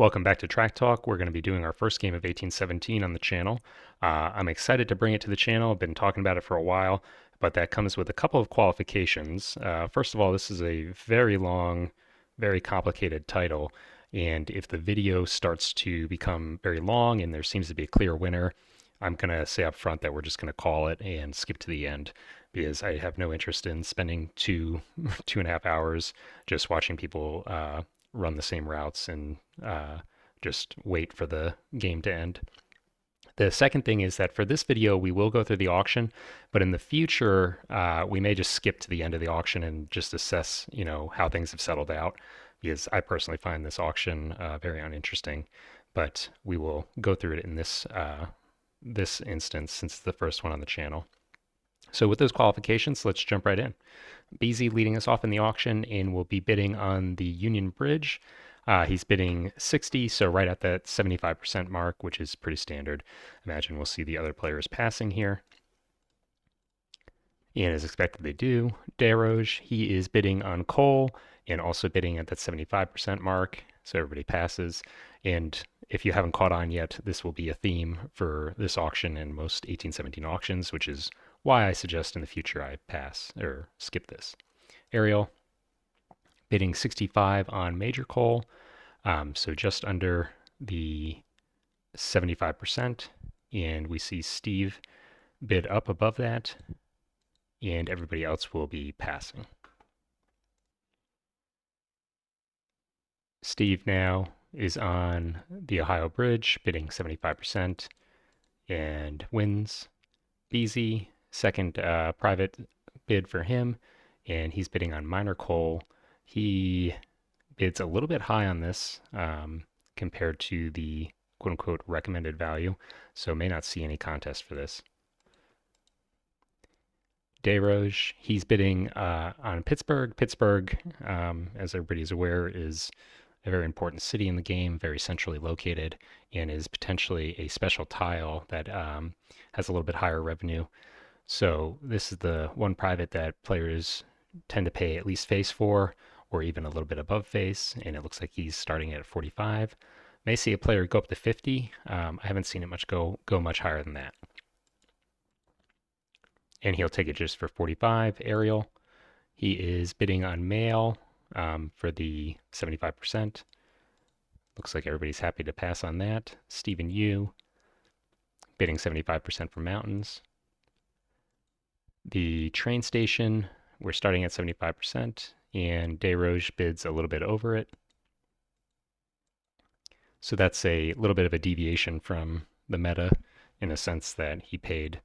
Welcome back to Track Talk. We're going to be doing our first game of 1817 on the channel. I'm excited to bring it to the channel. I've been talking about it for a while, but that comes with a couple of qualifications. First of all, this is a very long, very complicated title, and if the video starts to become very long and there seems to be a clear winner, I'm going to say up front that we're just going to call it and skip to the end because I have no interest in spending 2.5 hours just watching people run the same routes and just wait for the game to end. The second thing is that for this video, we will go through the auction, but in the future, we may just skip to the end of the auction and just assess, how things have settled out, because I personally find this auction very uninteresting. But we will go through it in this instance since it's the first one on the channel. So with those qualifications, let's jump right in. BZ leading us off in the auction and will be bidding on the Union Bridge. He's bidding 60, so right at that 75% mark, which is pretty standard. Imagine we'll see the other players passing here. And as expected, they do. Desroges, he is bidding on coal and also bidding at that 75% mark, so everybody passes. And if you haven't caught on yet, this will be a theme for this auction and most 1817 auctions, which is why I suggest in the future I pass or skip this. Ariel bidding 65 on major coal, so just under the 75%. And we see Steve bid up above that, and everybody else will be passing. Steve now is on the Ohio Bridge, bidding 75% and wins. BZ, second private bid for him, and he's bidding on minor coal. He bids a little bit high on this compared to the quote unquote recommended value, so may not see any contest for this. Desroges, he's bidding on Pittsburgh. Pittsburgh, as everybody is aware, is a very important city in the game, very centrally located, and is potentially a special tile that has a little bit higher revenue. So this is the one private that players tend to pay at least face for, or even a little bit above face, and it looks like he's starting at 45. May see a player go up to 50. I haven't seen it much go much higher than that. And he'll take it just for 45. Ariel, he is bidding on mail for the 75%. Looks like everybody's happy to pass on that. Stephen Yu bidding 75% for mountains. The train station, we're starting at 75%, and Desroges bids a little bit over it. So that's a little bit of a deviation from the meta in a sense that he paid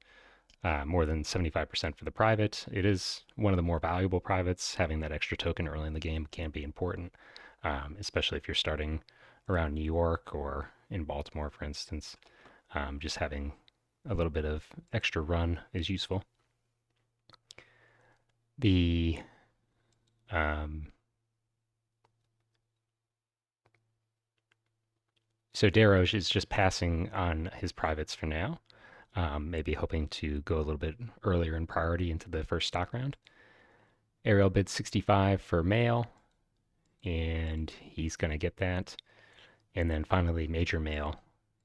more than 75% for the private. It is one of the more valuable privates. Having that extra token early in the game can be important, especially if you're starting around New York or in Baltimore, for instance. Just having a little bit of extra run is useful. The so Desroges is just passing on his privates for now. Maybe hoping to go a little bit earlier in priority into the first stock round. Ariel bids 65 for mail, and he's going to get that. And then finally, major mail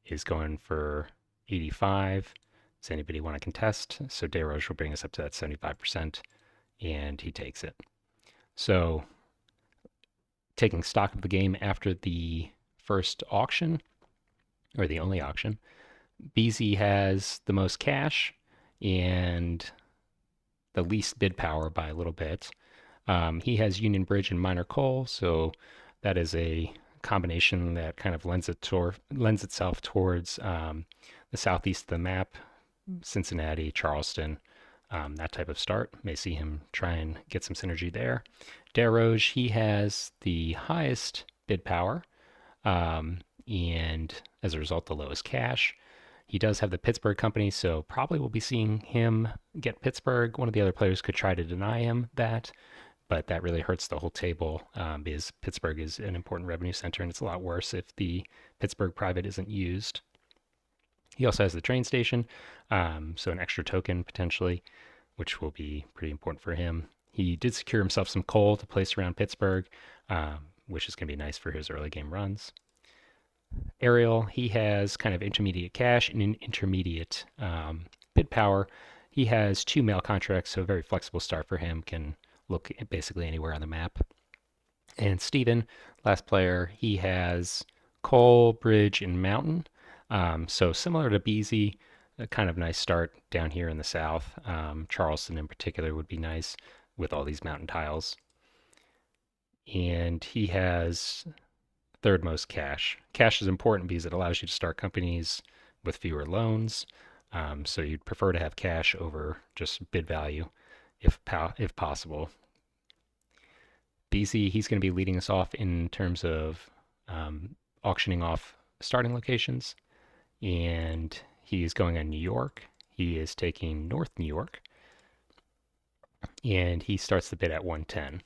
is going for 85. Does anybody want to contest? So Desroges will bring us up to that 75%, and he takes it. So taking stock of the game after the first auction, or the only auction, BZ has the most cash and the least bid power by a little bit. He has Union Bridge and minor coal, so that is a combination that kind of lends itself towards the southeast of the map, Cincinnati, Charleston, that type of start. May see him try and get some synergy there. Desroges, he has the highest bid power, and as a result, the lowest cash. He does have the Pittsburgh company, so probably we'll be seeing him get Pittsburgh. One of the other players could try to deny him that, but that really hurts the whole table because Pittsburgh is an important revenue center, and it's a lot worse if the Pittsburgh private isn't used. He also has the train station, so an extra token potentially, which will be pretty important for him. He did secure himself some coal to place around Pittsburgh, which is going to be nice for his early game runs. Ariel, he has kind of intermediate cash and an intermediate bid power. He has 2 mail contracts, so a very flexible start for him. Can look basically anywhere on the map. And Steven, last player, he has Coal, Bridge, and Mountain. So similar to Beezy, a kind of nice start down here in the south. Charleston in particular would be nice with all these mountain tiles. And he has third most cash. Cash is important because it allows you to start companies with fewer loans. So you'd prefer to have cash over just bid value if possible. BZ, he's going to be leading us off in terms of auctioning off starting locations. And he's going on New York. He is taking North New York. And he starts the bid at 110.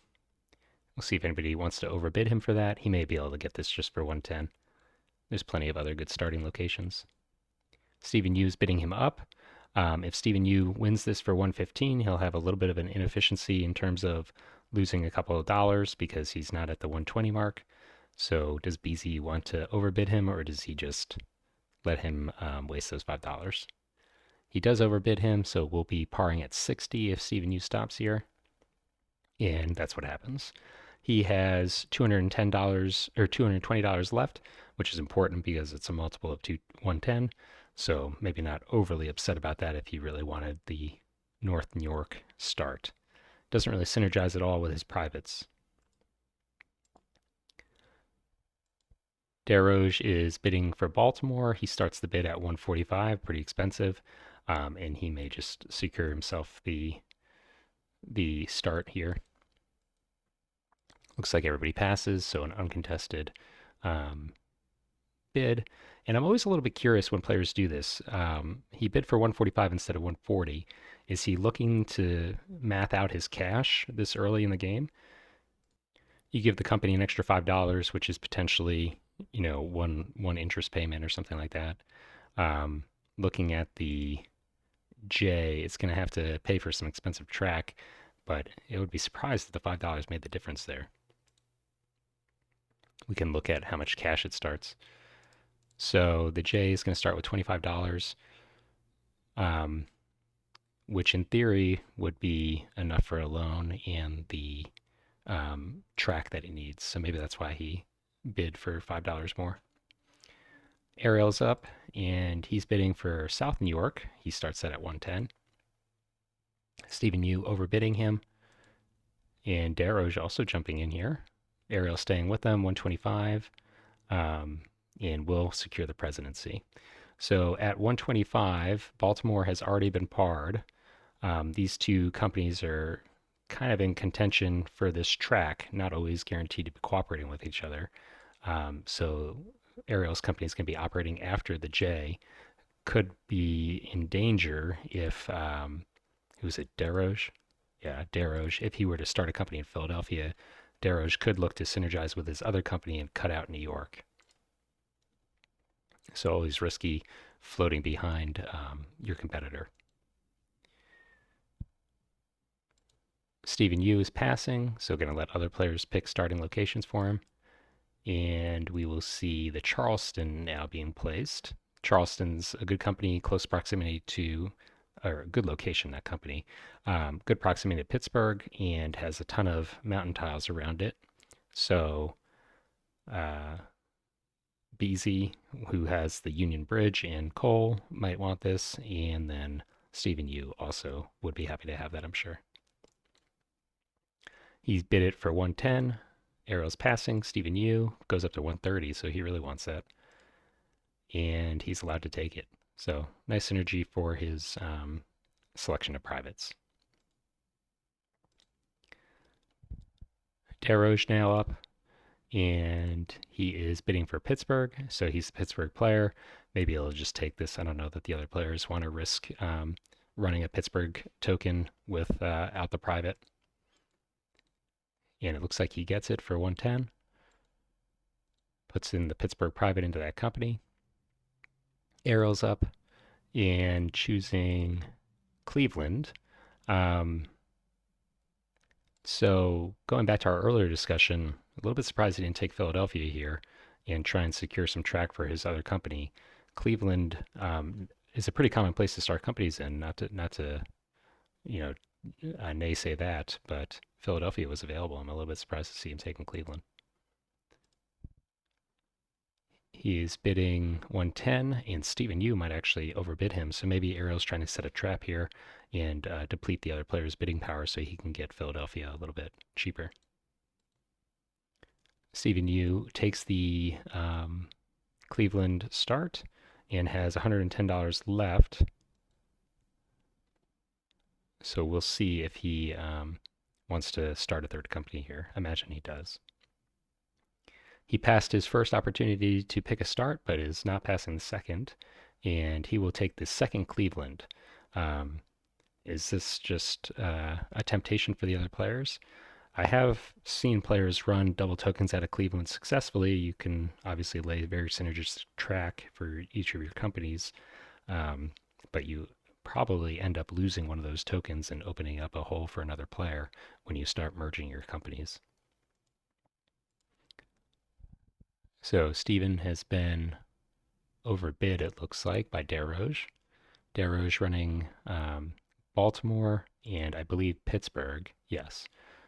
We'll see if anybody wants to overbid him for that. He may be able to get this just for 110. There's plenty of other good starting locations. Stephen Yu's bidding him up. If Stephen Yu wins this for 115, he'll have a little bit of an inefficiency in terms of losing a couple of dollars because he's not at the 120 mark. So does BZ want to overbid him, or does he just let him waste those $5? He does overbid him, so we'll be parring at 60 if Stephen Yu stops here. And that's what happens. He has $210 or $220 left, which is important because it's a multiple of 110. So maybe not overly upset about that if he really wanted the North New York start. Doesn't really synergize at all with his privates. Desroges is bidding for Baltimore. He starts the bid at 145, pretty expensive, and he may just secure himself the start here. Looks like everybody passes, so an uncontested bid. And I'm always a little bit curious when players do this. He bid for 145 instead of 140. Is he looking to math out his cash this early in the game? You give the company an extra $5, which is potentially, one interest payment or something like that. Looking at the J, it's going to have to pay for some expensive track, but it would be surprised if the $5 made the difference there. We can look at how much cash it starts. So the J is going to start with $25, which in theory would be enough for a loan and the track that he needs. So maybe that's why he bid for $5 more. Ariel's up, and he's bidding for South New York. He starts that at 110. Stephen Yu overbidding him, and Desroges also jumping in here. Ariel staying with them, 125, and will secure the presidency. So at 125, Baltimore has already been parred. These two companies are kind of in contention for this track, not always guaranteed to be cooperating with each other. So Ariel's company is going to be operating after the J. Could be in danger if, who's it, Desroges? Yeah, Desroges. If he were to start a company in Philadelphia, Desroges could look to synergize with his other company and cut out New York. So always risky floating behind your competitor. Stephen Yu is passing, so going to let other players pick starting locations for him. And we will see the Charleston now being placed. Charleston's a good company, close proximity to, or a good location, that company. Good proximity to Pittsburgh and has a ton of mountain tiles around it. So BZ, who has the Union Bridge and Coal, might want this. And then Stephen Yu also would be happy to have that, I'm sure. He's bid it for 110. Ariel's passing. Stephen Yu goes up to 130, so he really wants that. And he's allowed to take it. So nice synergy for his selection of privates. Desroges now up, and he is bidding for Pittsburgh, so he's the Pittsburgh player. Maybe he'll just take this. I don't know that the other players want to risk running a Pittsburgh token without the private. And it looks like he gets it for 110. Puts in the Pittsburgh private into that company. Arrows up and choosing Cleveland. So going back to our earlier discussion, a little bit surprised he didn't take Philadelphia here. and try and secure some track for his other company. Cleveland is a pretty common place to start companies in. Not to you know naysay that, but Philadelphia was available. I'm a little bit surprised to see him taking Cleveland. He's bidding 110, and Stephen Yu might actually overbid him. So maybe Ariel's trying to set a trap here and deplete the other player's bidding power so he can get Philadelphia a little bit cheaper. Stephen Yu takes the Cleveland start and has $110 left. So we'll see if he wants to start a third company here. I imagine he does. He passed his first opportunity to pick a start, but is not passing the second, and he will take the second Cleveland. Um, is this just a temptation for the other players? I have seen players run double tokens out of Cleveland successfully. You can obviously lay a very synergistic track for each of your companies, but you probably end up losing one of those tokens and opening up a hole for another player when you start merging your companies. So Steven has been overbid, it looks like, by Desroges. Desroges running Baltimore and I believe Pittsburgh. Yes.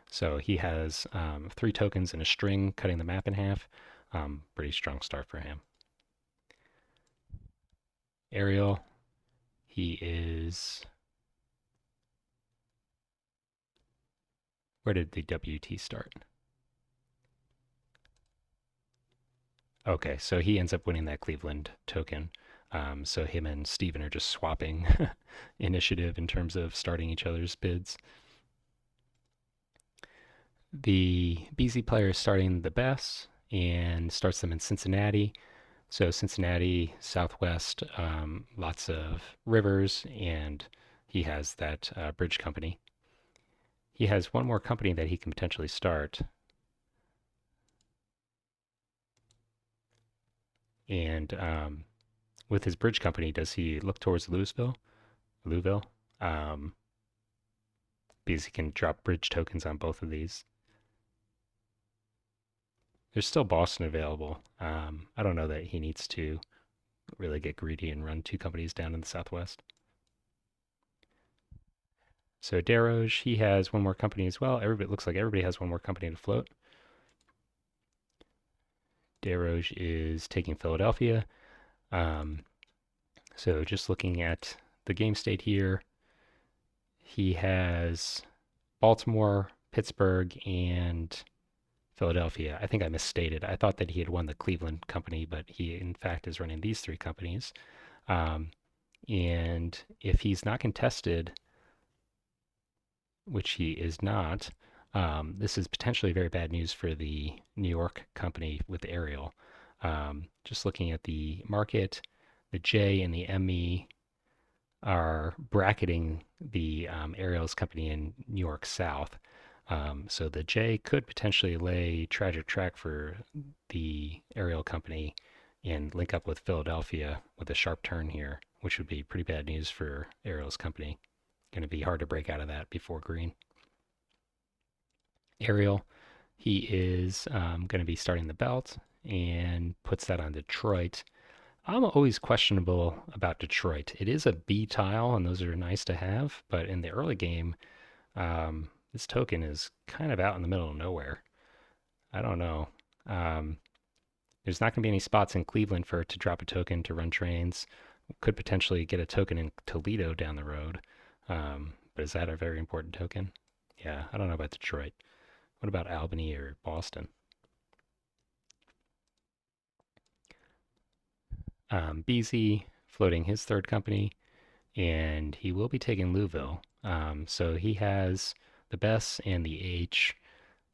So he has 3 tokens in a string, cutting the map in half. Pretty strong start for him. Ariel, he is. Where did the WT start? Okay, so he ends up winning that Cleveland token. So him and Steven are just swapping initiative in terms of starting each other's bids. The BZ player is starting the best and starts them in Cincinnati. So Cincinnati, Southwest, lots of rivers, and he has that bridge company. He has one more company that he can potentially start. And with his bridge company, does he look towards Louisville? Um, because he can drop bridge tokens on both of these. There's still Boston available. I don't know that he needs to really get greedy and run 2 companies down in the Southwest. So Desroges, he has one more company as well. Everybody looks like everybody has one more company to float. Desroges is taking Philadelphia. So just looking at the game state here, he has Baltimore, Pittsburgh, and Philadelphia. I think I misstated. I thought that he had won the Cleveland company, but he in fact is running these 3 companies. Um, and if he's not contested, which he is not, this is potentially very bad news for the New York company with Ariel. Just looking at the market, the J and the ME are bracketing the Ariel's company in New York South. So the J could potentially lay tragic track for the Ariel company and link up with Philadelphia with a sharp turn here, which would be pretty bad news for Ariel's company. Going to be hard to break out of that before green. Ariel, he is going to be starting the belt and puts that on Detroit. I'm always questionable about Detroit. It is a B tile, and those are nice to have, but in the early game, this token is kind of out in the middle of nowhere. I don't know. Um, there's not going to be any spots in Cleveland for it to drop a token to run trains. Could potentially get a token in Toledo down the road. But is that a very important token? Yeah, I don't know about Detroit. What about Albany or Boston? BZ floating his third company, and he will be taking Louisville. So he has the Bess and the H,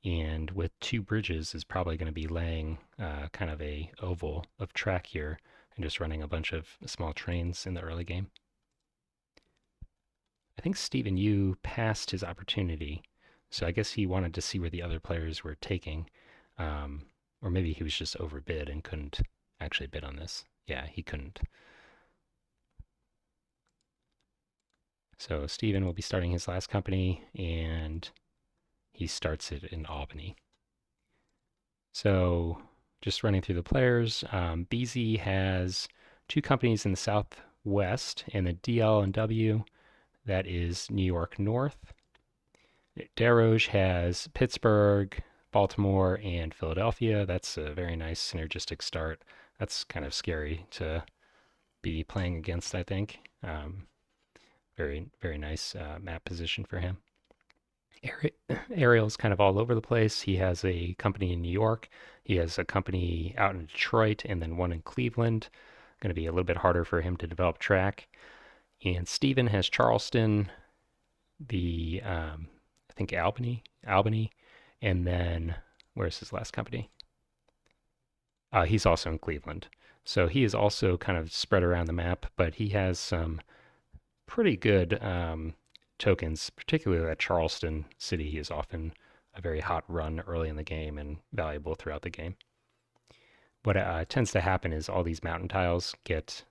and with 2 bridges is probably going to be laying kind of a oval of track here and just running a bunch of small trains in the early game. I think Stephen Yu passed his opportunity, so I guess he wanted to see where the other players were taking, or maybe he was just overbid and couldn't actually bid on this. Yeah, he couldn't. So Stephen will be starting his last company, and he starts it in Albany. So just running through the players. BZ has two companies in the Southwest, and the DL&W, that is New York North. Desrouges has Pittsburgh, Baltimore, and Philadelphia. That's a very nice synergistic start. That's kind of scary to be playing against, I think. Very, very nice map position for him. Ariel's kind of all over the place. He has a company in New York. He has a company out in Detroit and then one in Cleveland. Going to be a little bit harder for him to develop track. And Steven has Charleston, I think Albany, and then where's his last company? He's also in Cleveland. So he is also kind of spread around the map, but he has some pretty good tokens, particularly that Charleston city. He is often a very hot run early in the game and valuable throughout the game. What tends to happen is all these mountain tiles get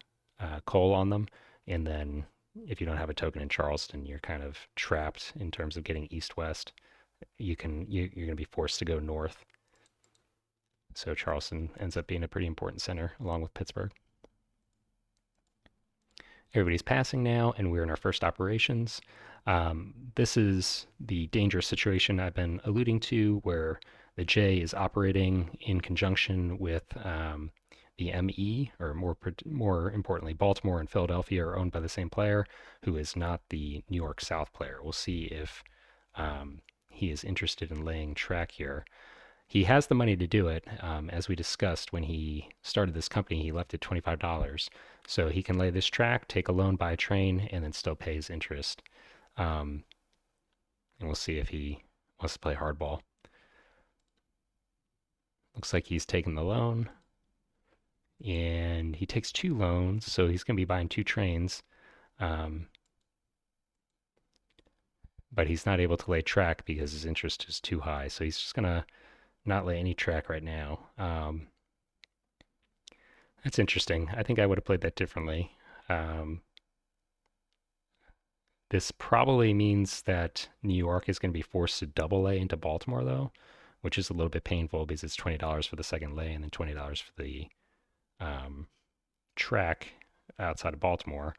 coal on them, and then if you don't have a token in Charleston, you're kind of trapped in terms of getting east-west. You're going to be forced to go north. So Charleston ends up being a pretty important center along with Pittsburgh. Everybody's passing now, and we're in our first operations. This is the dangerous situation I've been alluding to, where the J is operating in conjunction with the ME, or more importantly, Baltimore and Philadelphia are owned by the same player, who is not the New York South player. We'll see if he is interested in laying track here. He has the money to do it. As we discussed, when he started this company, he left it $25. So he can lay this track, take a loan, buy a train, and then still pay his interest. And we'll see if he wants to play hardball. Looks like he's taken the loan. And he takes two loans, so he's going to be buying two trains. But he's not able to lay track because his interest is too high. So he's just going to not lay any track right now. That's interesting. I think I would have played that differently. This probably means that New York is going to be forced to double lay into Baltimore, though, which is a little bit painful because it's $20 for the second lay and then $20 for the track outside of Baltimore.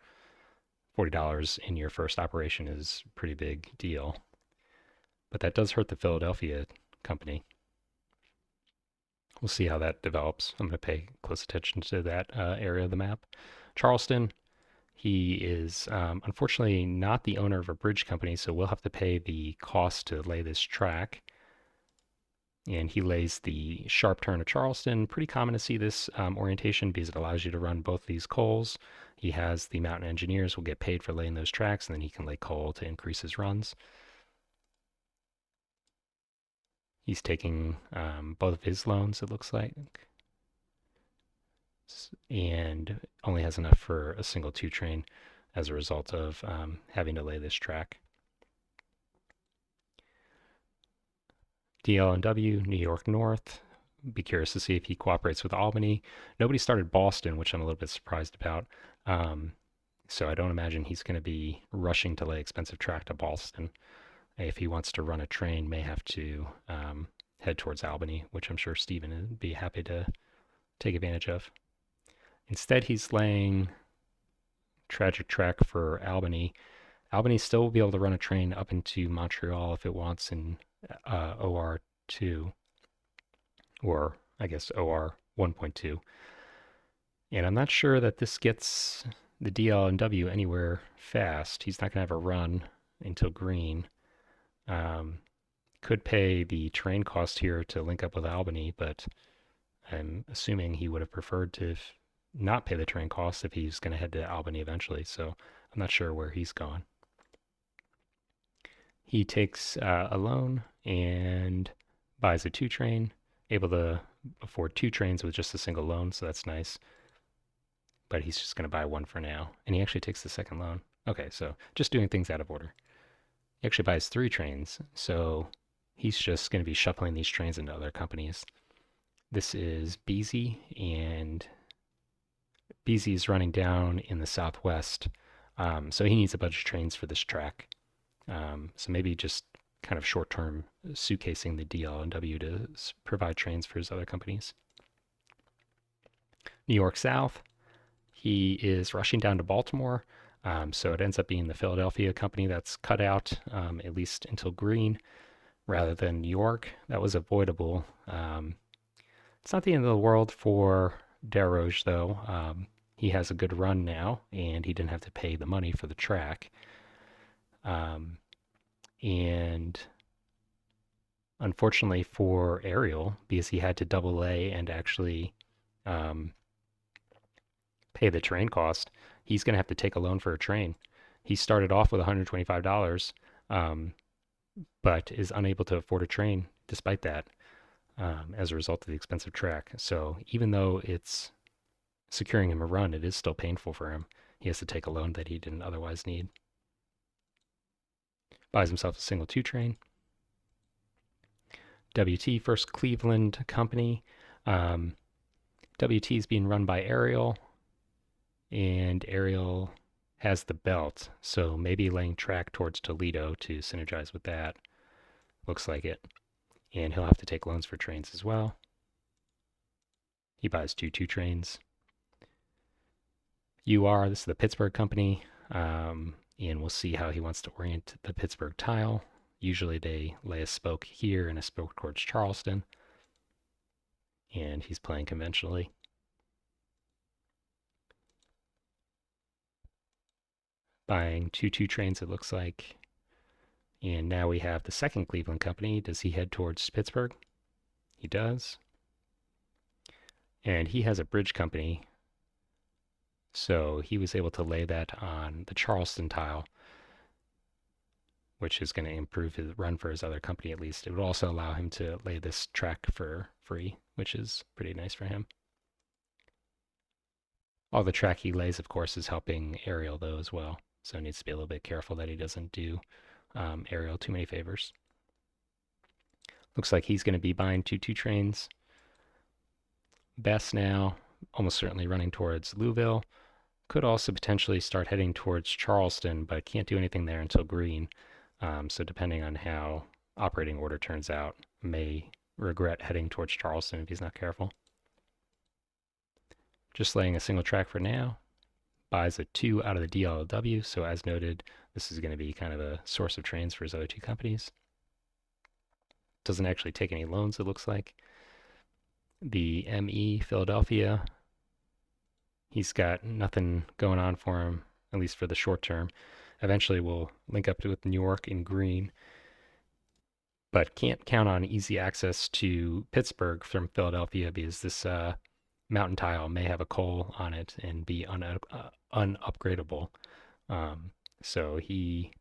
$40 in your first operation is a pretty big deal. But that does hurt the Philadelphia company. We'll see how that develops. I'm going to pay close attention to that area of the map. Charleston, he is unfortunately not the owner of a bridge company, so we'll have to pay the cost to lay this track. And he lays the sharp turn of Charleston. Pretty common to see this orientation because it allows you to run both these coals. He has the mountain engineers will get paid for laying those tracks, and then he can lay coal to increase his runs. He's taking both of his loans, it looks like, and only has enough for a single two train as a result of having to lay this track. DL&W, New York North. Be curious to see if he cooperates with Albany. Nobody started Boston, which I'm a little bit surprised about. So I don't imagine he's going to be rushing to lay expensive track to Boston. If he wants to run a train, may have to head towards Albany, which I'm sure Steven would be happy to take advantage of. Instead, he's laying tragic track for Albany. Albany still will be able to run a train up into Montreal if it wants in OR2, or I guess OR 1.2. And I'm not sure that this gets the DL&W anywhere fast. He's not going to have a run until green. Could pay the train cost here to link up with Albany, but I'm assuming he would have preferred to not pay the train cost if he's going to head to Albany eventually. So I'm not sure where he's gone. He takes a loan and buys a two train, able to afford two trains with just a single loan, so that's nice. But he's just going to buy one for now. And he actually takes the second loan. Okay, so just doing things out of order. He actually buys three trains, so he's just going to be shuffling these trains into other companies. This is BZ, and BZ is running down in the southwest, so he needs a bunch of trains for this track. So maybe just kind of short-term suitcasing the DL&W to provide trains for his other companies. New York South, he is rushing down to Baltimore. So it ends up being the Philadelphia company that's cut out, at least until green, rather than New York. That was avoidable. It's not the end of the world for Desarrouges, though. He has a good run now, and he didn't have to pay the money for the track. Um, and unfortunately for Ariel, because he had to double A and actually um, pay the train cost, he's going to have to take a loan for a train. He started off with $125, um, but is unable to afford a train despite that, as a result of the expensive track. So even though it's securing him a run, it is still painful for him. He has to take a loan that he didn't otherwise need. Buys himself a single two train. WT, First Cleveland Company. WT is being run by Ariel, and Ariel has the belt, so maybe laying track towards Toledo to synergize with that. Looks like it. And he'll have to take loans for trains as well. He buys two trains. UR, this is the Pittsburgh company, and we'll see how he wants to orient the Pittsburgh tile. Usually they lay a spoke here and a spoke towards Charleston, and he's playing conventionally. Buying two trains, it looks like. And now we have the second Cleveland company. Does he head towards Pittsburgh? He does. And he has a bridge company, so he was able to lay that on the Charleston tile, which is going to improve his run for his other company at least. It would also allow him to lay this track for free, which is pretty nice for him. All the track he lays, of course, is helping Ariel, though, as well. So he needs to be a little bit careful that he doesn't do Ariel too many favors. Looks like he's going to be buying two trains. Best now, almost certainly running towards Louisville. Could also potentially start heading towards Charleston, but can't do anything there until green. So depending on how operating order turns out, may regret heading towards Charleston if he's not careful. Just laying a single track for now. Buys a 2 out of the DLW, so as noted, this is going to be kind of a source of trains for his other two companies. Doesn't actually take any loans, it looks like. The ME Philadelphia, he's got nothing going on for him, at least for the short term. Eventually we'll link up with New York in green, but can't count on easy access to Pittsburgh from Philadelphia because this mountain tile may have a coal on it and be unupgradable. So he,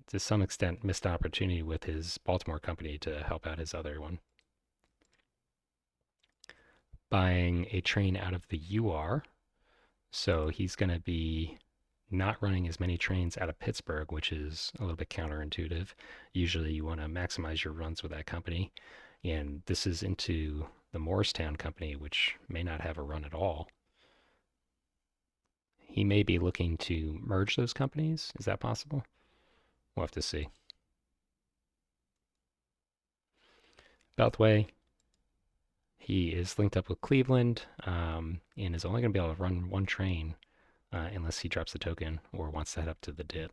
to some extent, missed an opportunity with his Baltimore company to help out his other one. Buying a train out of the UR. So he's going to be not running as many trains out of Pittsburgh, which is a little bit counterintuitive. Usually you want to maximize your runs with that company. And this is into the Morristown company, which may not have a run at all. He may be looking to merge those companies. Is that possible? We'll have to see. Beltway, he is linked up with Cleveland, and is only going to be able to run one train unless he drops the token or wants to head up to the DIT.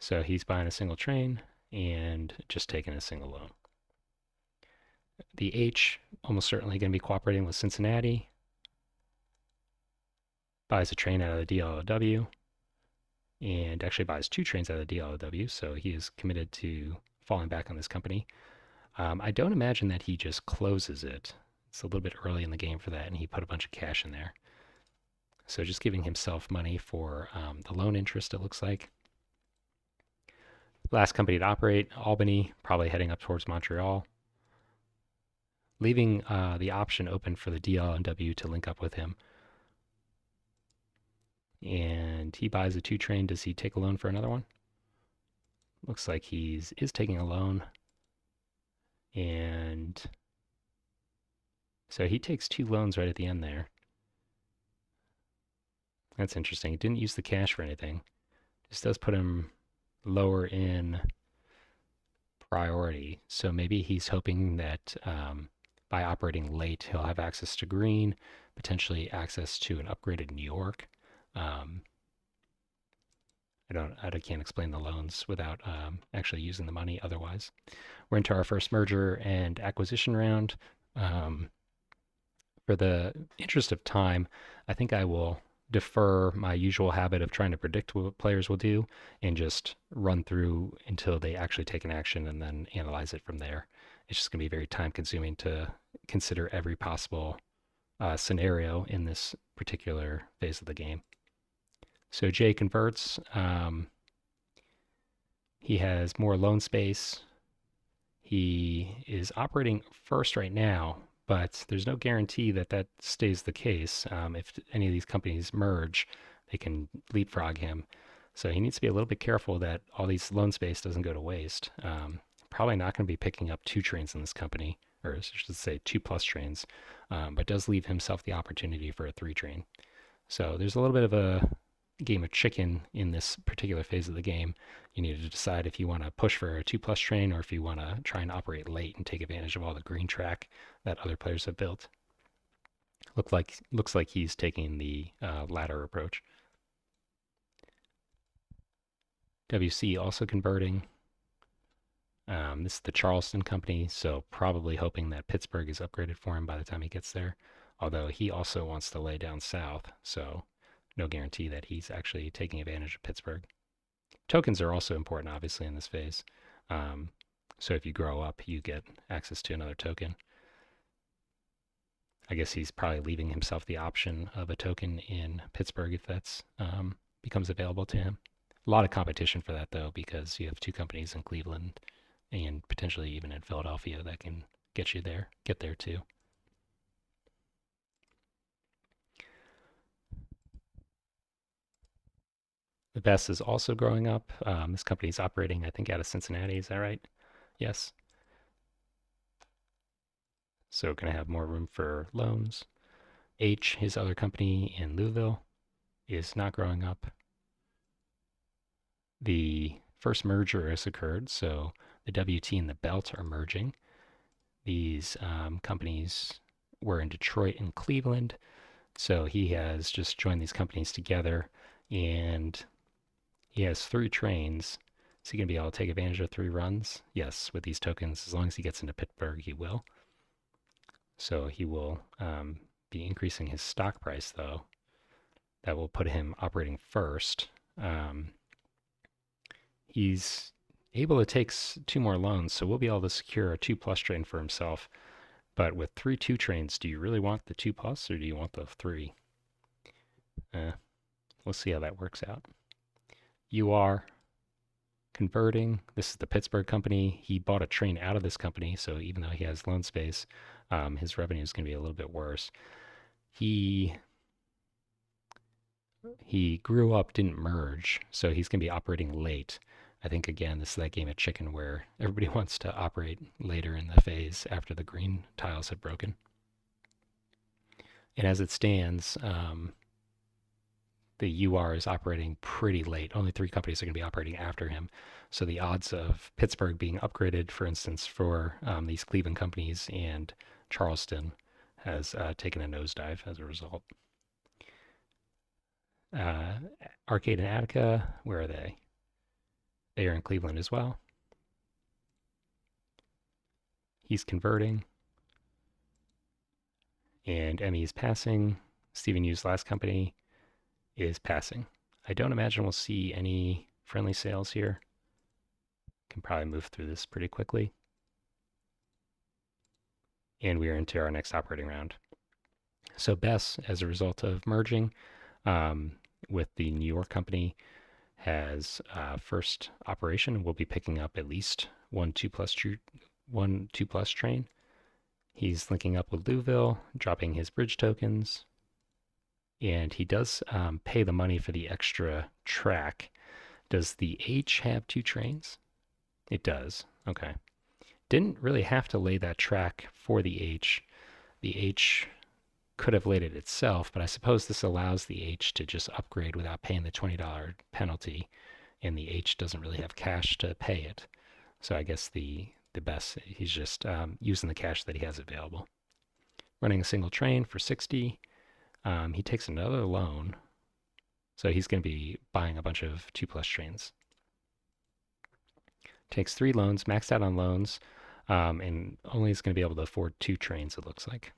So he's buying a single train and just taking a single loan. The H, almost certainly going to be cooperating with Cincinnati. Buys a train out of the DLW and actually buys two trains out of the DLW, so he is committed to falling back on this company. I don't imagine that he just closes it. It's a little bit early in the game for that, and he put a bunch of cash in there. So just giving himself money for the loan interest, it looks like. Last company to operate, Albany, probably heading up towards Montreal. Leaving the option open for the DLW to link up with him. And he buys a two train. Does he take a loan for another one? Looks like is taking a loan. And so he takes two loans right at the end there. That's interesting. He didn't use the cash for anything. This does put him lower in priority. So maybe he's hoping that by operating late, he'll have access to green, potentially access to an upgraded New York. Um, I can't explain the loans without actually using the money otherwise. We're into our first merger and acquisition round. Um, for the interest of time, I think I will defer my usual habit of trying to predict what players will do and just run through until they actually take an action and then analyze it from there. It's just going to be very time consuming to consider every possible scenario in this particular phase of the game. So Jay converts. He has more loan space. He is operating first right now, but there's no guarantee that that stays the case. If any of these companies merge, they can leapfrog him. So he needs to be a little bit careful that all these loan space doesn't go to waste. Probably not going to be picking up 2 trains in this company, or I should say 2+ trains, but does leave himself the opportunity for a 3 train. So there's a little bit of a game of chicken in this particular phase of the game. You need to decide if you want to push for a 2+ train or if you want to try and operate late and take advantage of all the green track that other players have built. Looks like he's taking the latter approach. WC also converting. This is the Charleston company, so probably hoping that Pittsburgh is upgraded for him by the time he gets there. Although he also wants to lay down south, so no guarantee that he's actually taking advantage of Pittsburgh. Tokens are also important, obviously, in this phase. So if you grow up, you get access to another token. I guess he's probably leaving himself the option of a token in Pittsburgh if that's becomes available to him. A lot of competition for that, though, because you have 2 companies in Cleveland and potentially even in Philadelphia that can get there too. The Best is also growing up. This company is operating, I think, out of Cincinnati. Is that right? Yes. So going to have more room for loans. H, his other company in Louisville, is not growing up. The first merger has occurred, so the WT and the Belt are merging. These companies were in Detroit and Cleveland, so he has just joined these companies together, and he has 3 trains. Is he going to be able to take advantage of 3 runs? Yes, with these tokens. As long as he gets into Pittsburgh, he will. So he will be increasing his stock price, though. That will put him operating first. He's able to take 2 more loans, so we'll be able to secure a 2+ train for himself. But with 3 2 trains, do you really want the 2+ or do you want the 3? We'll see how that works out. You are converting. This is the Pittsburgh company. He bought a train out of this company, so even though he has loan space, his revenue is going to be a little bit worse. He grew up, didn't merge, so he's going to be operating late. I think, again, this is that game of chicken where everybody wants to operate later in the phase after the green tiles have broken. And as it stands, the UR is operating pretty late. Only 3 companies are going to be operating after him. So the odds of Pittsburgh being upgraded, for instance, for these Cleveland companies and Charleston has taken a nosedive as a result. Arcade and Attica, where are they? They are in Cleveland as well. He's converting. And Emmy is passing. Stephen Yu's last company is passing. I don't imagine we'll see any friendly sales here. Can probably move through this pretty quickly. And we are into our next operating round. So Bess, as a result of merging with the New York company, has first operation. We'll be picking up at least one 2+ train. He's linking up with Louisville, dropping his bridge tokens, and he does pay the money for the extra track. Does the H have 2 trains? It does. Okay. Didn't really have to lay that track for the H. The H could have laid it itself, but I suppose this allows the H to just upgrade without paying the $20 penalty, and the H doesn't really have cash to pay it. So I guess the best, he's just using the cash that he has available. Running a single train for 60. He takes another loan. So he's going to be buying a bunch of 2+ trains. Takes 3 loans, maxed out on loans, and only is going to be able to afford 2 trains, it looks like.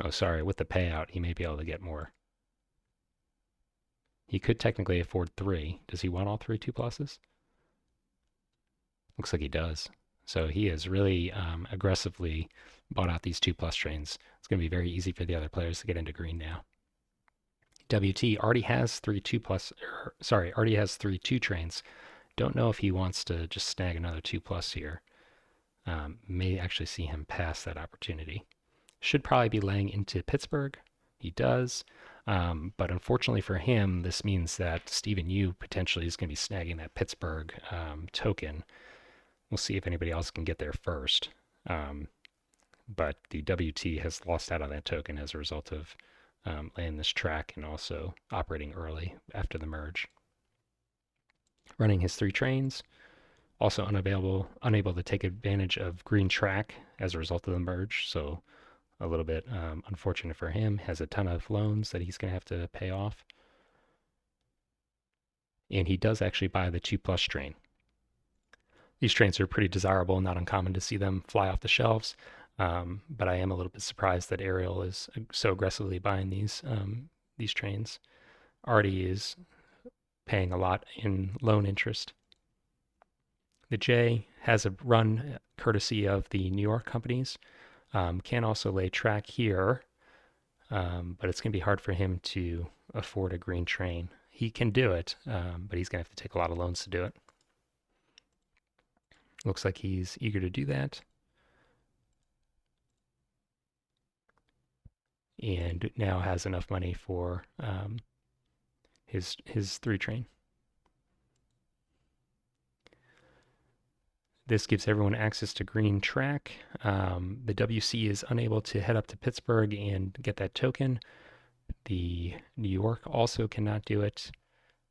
Oh, sorry, with the payout, he may be able to get more. He could technically afford 3. Does he want all 3 2+s? Looks like he does. So he has really aggressively bought out these 2+ trains. It's going to be very easy for the other players to get into green now. WT already has 3 already has 3 2 trains. Don't know if he wants to just snag another 2+ here. May actually see him pass that opportunity. Should probably be laying into Pittsburgh. He does. But unfortunately for him, this means that Stephen Yu potentially is going to be snagging that Pittsburgh token. We'll see if anybody else can get there first. But the WT has lost out on that token as a result of laying this track and also operating early after the merge. Running his 3 trains, also unable to take advantage of green track as a result of the merge. So a little bit unfortunate for him. Has a ton of loans that he's going to have to pay off. And he does actually buy the 2+ train. These trains are pretty desirable, not uncommon to see them fly off the shelves. But I am a little bit surprised that Ariel is so aggressively buying these trains. Already is paying a lot in loan interest. The J has a run courtesy of the New York companies. Can also lay track here, but it's going to be hard for him to afford a green train. He can do it, but he's going to have to take a lot of loans to do it. Looks like he's eager to do that. And now has enough money for his 3 train. This gives everyone access to green track. The WC is unable to head up to Pittsburgh and get that token. The New York also cannot do it.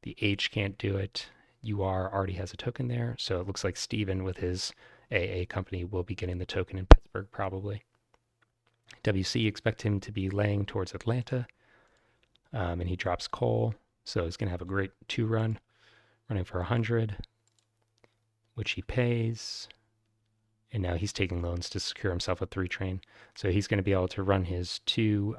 The H can't do it. UR already has a token there. So it looks like Steven with his AA company will be getting the token in Pittsburgh probably. WC expect him to be laying towards Atlanta. And he drops coal. So he's going to have a great 2 run, running for 100, which he pays. And now he's taking loans to secure himself a 3 train. So he's going to be able to run his 2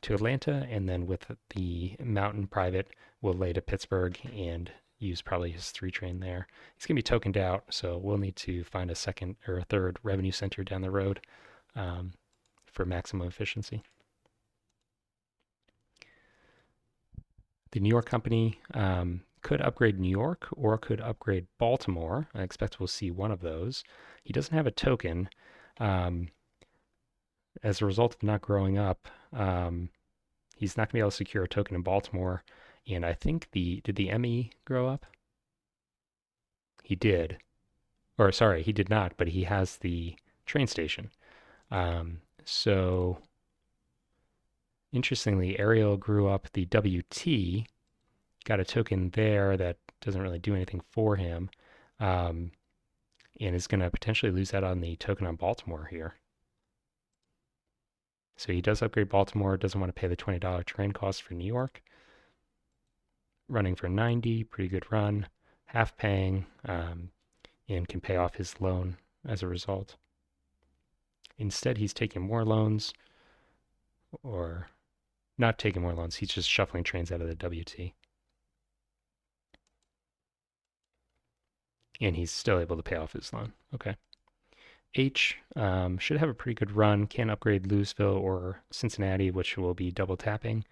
to Atlanta, and then with the Mountain Private, will lay to Pittsburgh and use probably his 3 train there. He's going to be tokened out, so we'll need to find a second or a third revenue center down the road for maximum efficiency. The New York company could upgrade New York or could upgrade Baltimore. I expect we'll see one of those. He doesn't have a token. As a result of not growing up, he's not going to be able to secure a token in Baltimore. And I think did the ME grow up? He did. Or sorry, he did not, but he has the train station. So interestingly, Ariel grew up the WT, got a token there that doesn't really do anything for him, and is going to potentially lose out on the token on Baltimore here. So he does upgrade Baltimore, doesn't want to pay the $20 train cost for New York. Running for 90, pretty good run, half paying, and can pay off his loan as a result. Instead, he's taking more loans, or not taking more loans, he's just shuffling trains out of the WT. And he's still able to pay off his loan. Okay. H should have a pretty good run. Can upgrade Louisville or Cincinnati, which will be double tapping,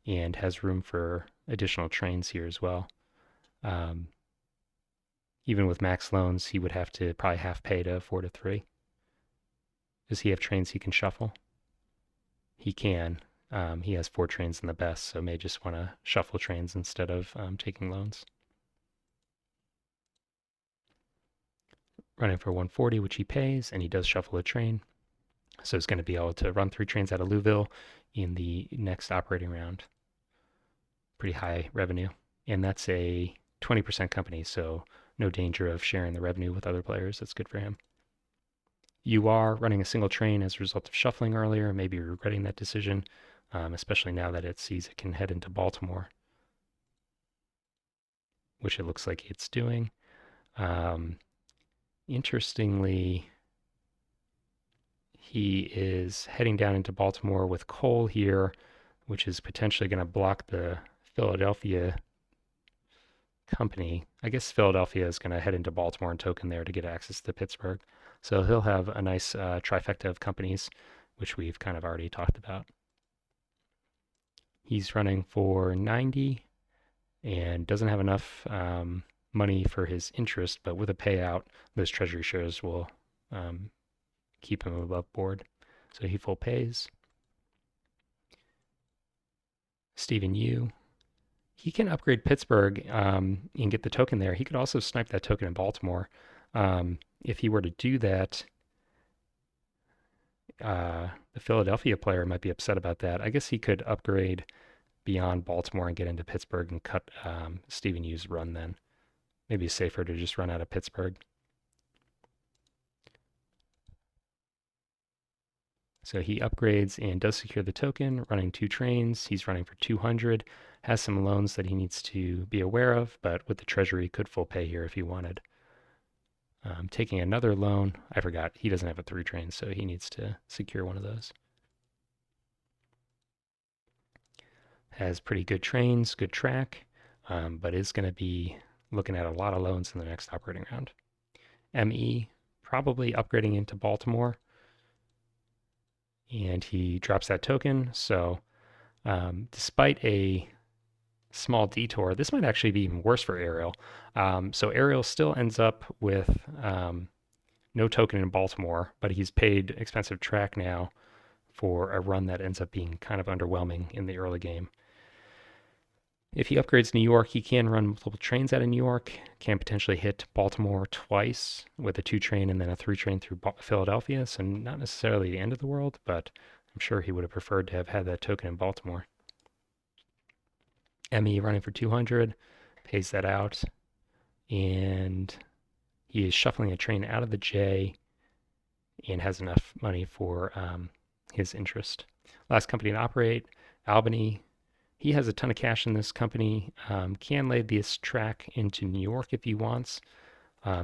and has room for additional trains here as well. Even with max loans, he would have to probably half pay to afford a 3. Does he have trains he can shuffle? He can. He has 4 trains in the best, so may just want to shuffle trains instead of taking loans. Running for 140, which he pays, and he does shuffle a train. So he's going to be able to run 3 trains out of Louisville in the next operating round. Pretty high revenue. And that's a 20% company, so no danger of sharing the revenue with other players. That's good for him. You are running a single train as a result of shuffling earlier, maybe you're regretting that decision, especially now that it sees it can head into Baltimore, which it looks like it's doing. Interestingly, he is heading down into Baltimore with coal here, which is potentially going to block the Philadelphia company. I guess Philadelphia is going to head into Baltimore and token there to get access to Pittsburgh. So he'll have a nice trifecta of companies, which we've kind of already talked about. He's running for 90 and doesn't have enough money for his interest, but with a payout, those treasury shares will keep him above board. So he full pays. Stephen Yu, he can upgrade Pittsburgh and get the token there. He could also snipe that token in Baltimore. If he were to do that, the Philadelphia player might be upset about that. I guess he could upgrade beyond Baltimore and get into Pittsburgh and cut Stephen Yu's run then. Maybe it's safer to just run out of Pittsburgh. So he upgrades and does secure the token, running 2 trains. He's running for 200, has some loans that he needs to be aware of, but with the treasury, could full pay here if he wanted. Taking another loan, I forgot, he doesn't have a 3 train, so he needs to secure one of those. Has pretty good trains, good track, but is going to be looking at a lot of loans in the next operating round. ME, probably upgrading into Baltimore, and he drops that token. So despite a small detour, this might actually be even worse for Ariel. So Ariel still ends up with no token in Baltimore, but he's paid expensive track now for a run that ends up being kind of underwhelming in the early game. If he upgrades New York, he can run multiple trains out of New York, can potentially hit Baltimore twice with a 2 train and then a 3 train through Philadelphia. So not necessarily the end of the world, but I'm sure he would have preferred to have had that token in Baltimore. ME running for 200, pays that out, and he is shuffling a train out of the J and has enough money for his interest. Last company to operate, Albany. He has a ton of cash in this company, can lay this track into New York if he wants,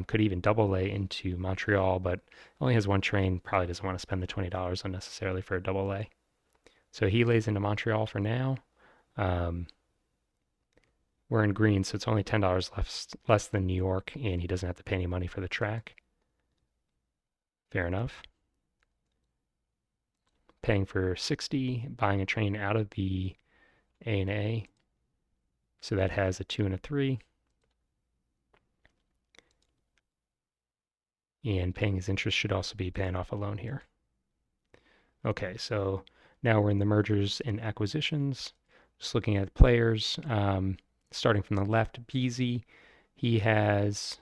could even double lay into Montreal, but only has 1 train, probably doesn't want to spend the $20 unnecessarily for a double lay. So he lays into Montreal for now. We're in green, so it's only $10 less than New York, and he doesn't have to pay any money for the track. Fair enough. Paying for 60, buying a train out of the A&A. So that has a 2 and a 3. And paying his interest should also be paying off a loan here. Okay, so now we're in the mergers and acquisitions. Just looking at players, starting from the left, Beezy. He has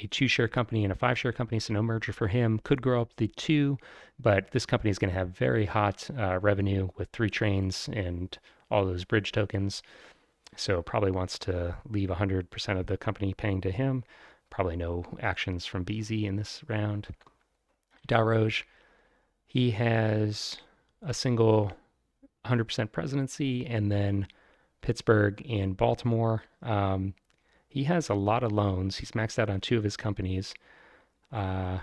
a 2-share company and a 5-share company, so no merger for him. Could grow up the 2, but this company is going to have very hot revenue with 3 trains and all those bridge tokens. So probably wants to leave 100% of the company paying to him. Probably no actions from BZ in this round. Daroge, he has a single 100% presidency and then Pittsburgh and Baltimore. He has a lot of loans. He's maxed out on 2 of his companies. I'm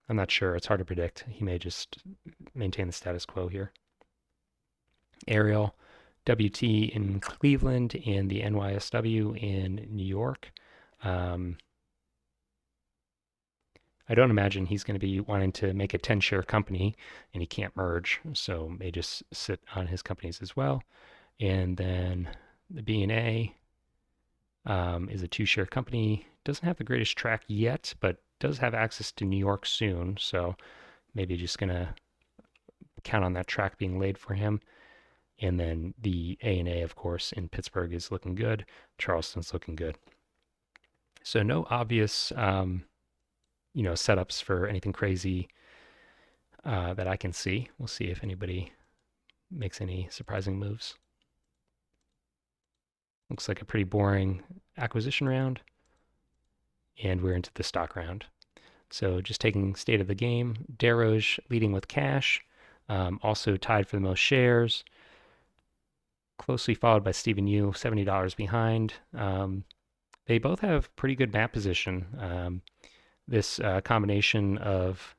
not sure. It's hard to predict. He may just maintain the status quo here. Ariel, WT in Cleveland and the NYSW in New York. I don't imagine he's going to be wanting to make a 10-share company and he can't merge, so may just sit on his companies as well. And then the B&A is a 2-share company. Doesn't have the greatest track yet, but does have access to New York soon, so maybe just going to count on that track being laid for him. And then the A&A, of course, in Pittsburgh is looking good. Charleston's looking good. So no obvious, setups for anything crazy that I can see. We'll see if anybody makes any surprising moves. Looks like a pretty boring acquisition round, and we're into the stock round. So just taking state of the game, Desroges leading with cash, also tied for the most shares, closely followed by Stephen Yu, $70 behind. They both have pretty good map position. This combination of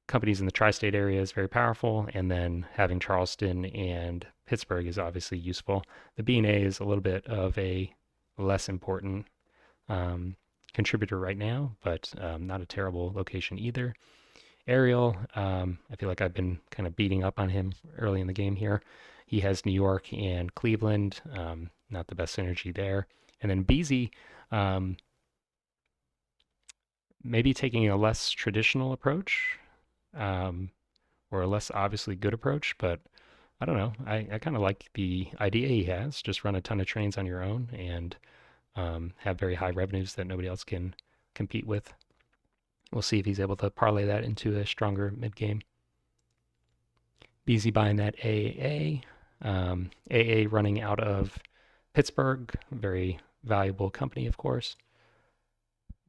companies in the tri-state area is very powerful, and then having Charleston and Pittsburgh is obviously useful. The B&A is a little bit of a less important um, contributor right now, but not a terrible location either. Ariel, I feel like I've been kind of beating up on him early in the game here. He has New York and Cleveland, not the best synergy there. And then Beasy, um, maybe taking a less traditional approach, um, or a less obviously good approach, but I don't know. I kind of like the idea he has. Just run a ton of trains on your own and have very high revenues that nobody else can compete with. We'll see if he's able to parlay that into a stronger mid game. BZ buying that AA. AA running out of Pittsburgh, very valuable company, of course.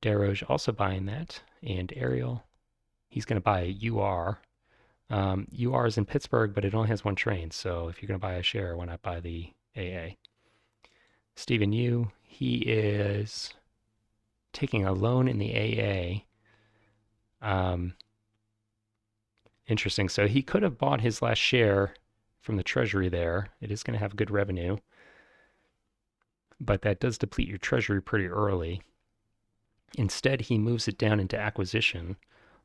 Desroges also buying that, and Ariel, he's going to buy a UR. UR is in Pittsburgh, but it only has one train, so if you're going to buy a share, why not buy the AA? Stephen Yu, he is taking a loan in the AA. Interesting. So he could have bought his last share from the treasury there. It is going to have good revenue, but that does deplete your treasury pretty early. Instead, he moves it down into acquisition.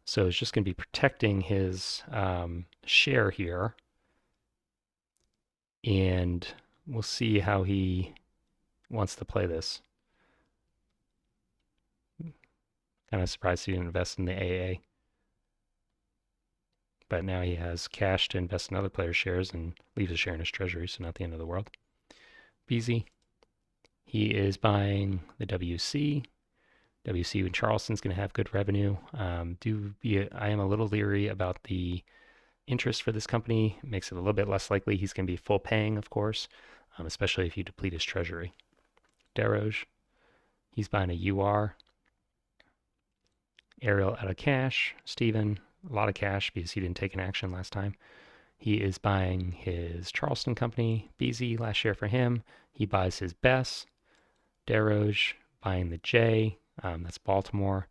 So it's just going to be protecting his share here. And we'll see how he wants to play this. Kind of surprised he didn't invest in the AA. But now he has cash to invest in other players' shares and leaves a share in his treasury, so not the end of the world. BZ, he is buying the WC. WC in Charleston's going to have good revenue. I am a little leery about the interest for this company. It makes it a little bit less likely he's going to be full paying, of course, especially if you deplete his treasury. Desroges, he's buying a UR. Ariel out of cash. Steven, a lot of cash because he didn't take an action last time. He is buying his Charleston company. BZ, last share for him. He buys his Bess. Desroges buying the J. That's Baltimore.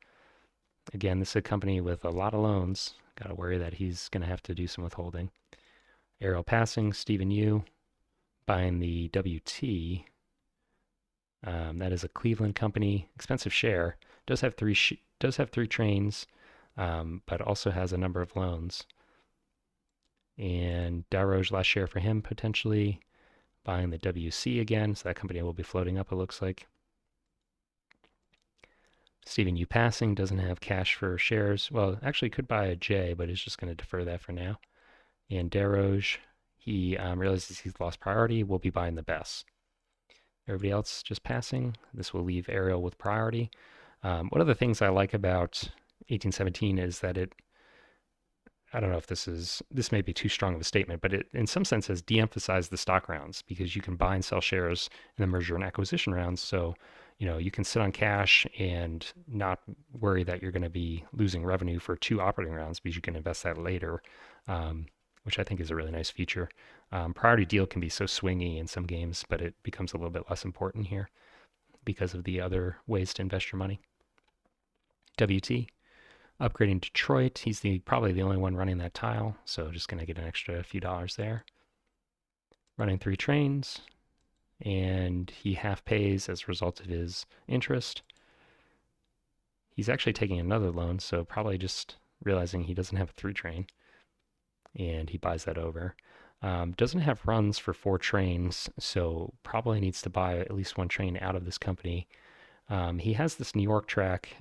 Again, this is a company with a lot of loans. Got to worry that he's going to have to do some withholding. Ariel passing. Stephen Yu buying the WT. That is a Cleveland company. Expensive share. Does have three trains, but also has a number of loans. And Desroges, last share for him potentially. Buying the WC again, so that company will be floating up, it looks like. Stephen Yu passing, doesn't have cash for shares. Well, actually could buy a J, but is just going to defer that for now. And Desroges, he realizes he's lost priority, will be buying the Bess. Everybody else just passing. This will leave Ariel with priority. One of the things I like about 1817 is that I don't know if this may be too strong of a statement, but it in some sense has de-emphasized the stock rounds because you can buy and sell shares in the merger and acquisition rounds. So, you can sit on cash and not worry that you're going to be losing revenue for two operating rounds because you can invest that later, which I think is a really nice feature. Priority deal can be so swingy in some games, but it becomes a little bit less important here because of the other ways to invest your money. WT, upgrading Detroit. He's probably the only one running that tile, so just going to get an extra few dollars there. Running 3 trains, and he half pays as a result of his interest. He's actually taking another loan, so probably just realizing he doesn't have a through train, and he buys that over. Doesn't have runs for 4 trains, so probably needs to buy at least 1 train out of this company. He has this New York track.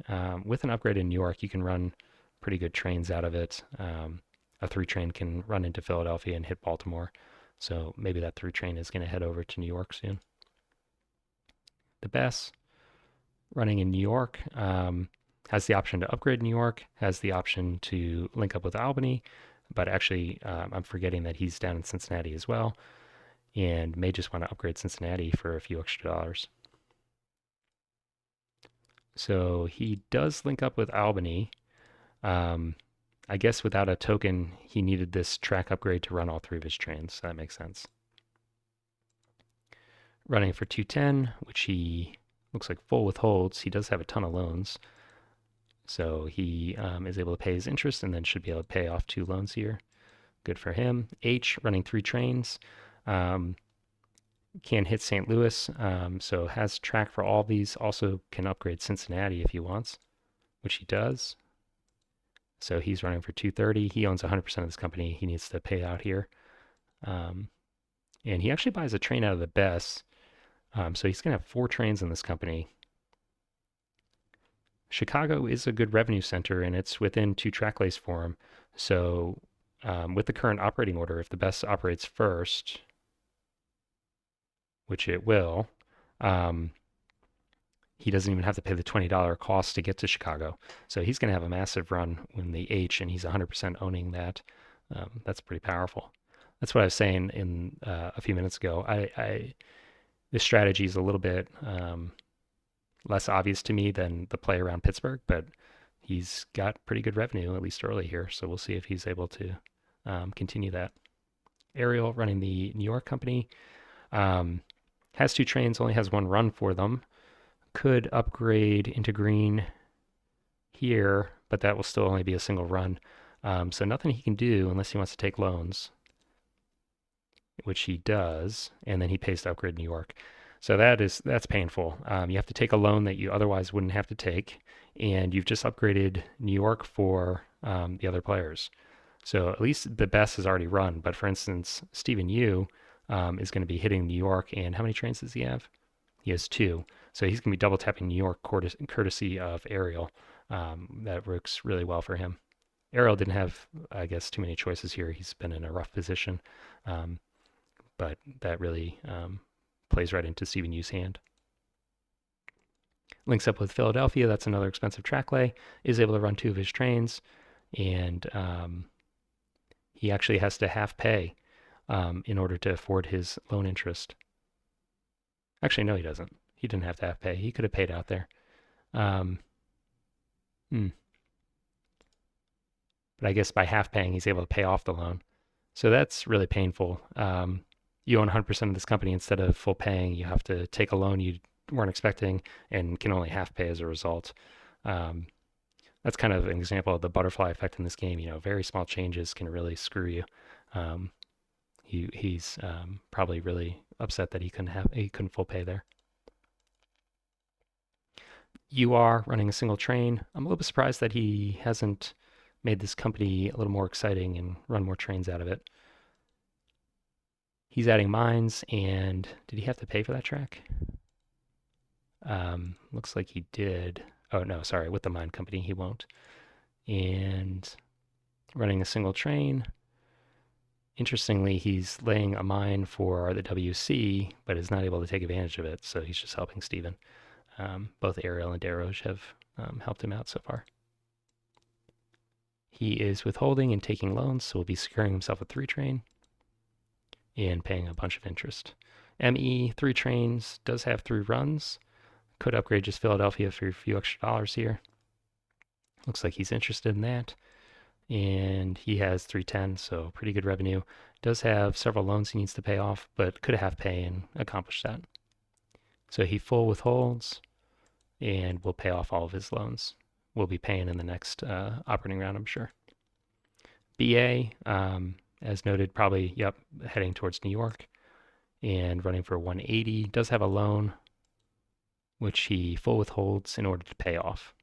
With an upgrade in New York, you can run pretty good trains out of it. A 3 train can run into Philadelphia and hit Baltimore. So maybe that 3 train is going to head over to New York soon. The Bess running in New York has the option to upgrade New York, has the option to link up with Albany, but actually I'm forgetting that he's down in Cincinnati as well. and may just want to upgrade Cincinnati for a few extra dollars. So he does link up with Albany. Um, I guess without a token, he needed this track upgrade to run all three of his trains. So that makes sense. Running for 210, which he looks like full withholds. He does have a ton of loans. So he is able to pay his interest and then should be able to pay off 2 loans here. Good for him. H, running 3 trains. Can hit St. Louis, so has track for all these. Also can upgrade Cincinnati if he wants, which he does. So he's running for 230. He owns 100% of this company. He needs to pay out here. And he actually buys a train out of the best. So he's going to have 4 trains in this company. Chicago is a good revenue center, and it's within 2 track lays for him. So with the current operating order, if the best operates first, which it will, he doesn't even have to pay the $20 cost to get to Chicago. So he's going to have a massive run when the H, and he's 100% owning that. That's pretty powerful. That's what I was saying in a few minutes ago. This strategy is a little bit less obvious to me than the play around Pittsburgh, but he's got pretty good revenue, at least early here. So we'll see if he's able to continue that. Ariel running the New York company. Has 2 trains, only has 1 run for them. Could upgrade into green here, but that will still only be a single run. So nothing he can do unless he wants to take loans, which he does, and then he pays to upgrade New York. So that's painful. You have to take a loan that you otherwise wouldn't have to take, and you've just upgraded New York for the other players. So at least the best is already run. But for instance, Stephen Yu is going to be hitting New York, and how many trains does he have? He has 2. So he's going to be double tapping New York courtesy of Ariel. That works really well for him. Ariel didn't have, I guess, too many choices here. He's been in a rough position. But that really plays right into Stephen Yu's hand. Links up with Philadelphia. That's another expensive track lay. Is able to run 2 of his trains. And he actually has to half pay in order to afford his loan interest. Actually, no, he doesn't. He didn't have to half pay. He could have paid out there. But I guess by half paying, he's able to pay off the loan. So that's really painful. You own 100% of this company instead of full paying. You have to take a loan you weren't expecting and can only half pay as a result. That's kind of an example of the butterfly effect in this game. Very small changes can really screw you. He's probably really upset that he couldn't full pay there. You are running a single train. I'm a little bit surprised that he hasn't made this company a little more exciting and run more trains out of it. He's adding mines, and did he have to pay for that track? Looks like he did. Oh, no, sorry, with the mine company, he won't. And running a single train. Interestingly, he's laying a mine for the WC, but is not able to take advantage of it, so he's just helping Steven. Both Ariel and Desroges have helped him out so far. He is withholding and taking loans, so will be securing himself a 3 train and paying a bunch of interest. ME, 3 trains, does have 3 runs. Could upgrade just Philadelphia for a few extra dollars here. Looks like he's interested in that. And he has 310, so pretty good revenue. Does have several loans he needs to pay off, but could half pay and accomplish that. So he full withholds and will pay off all of his loans. We'll be paying in the next operating round, I'm sure. BA, as noted, probably, heading towards New York and running for 180. Does have a loan, which he full withholds in order to pay off.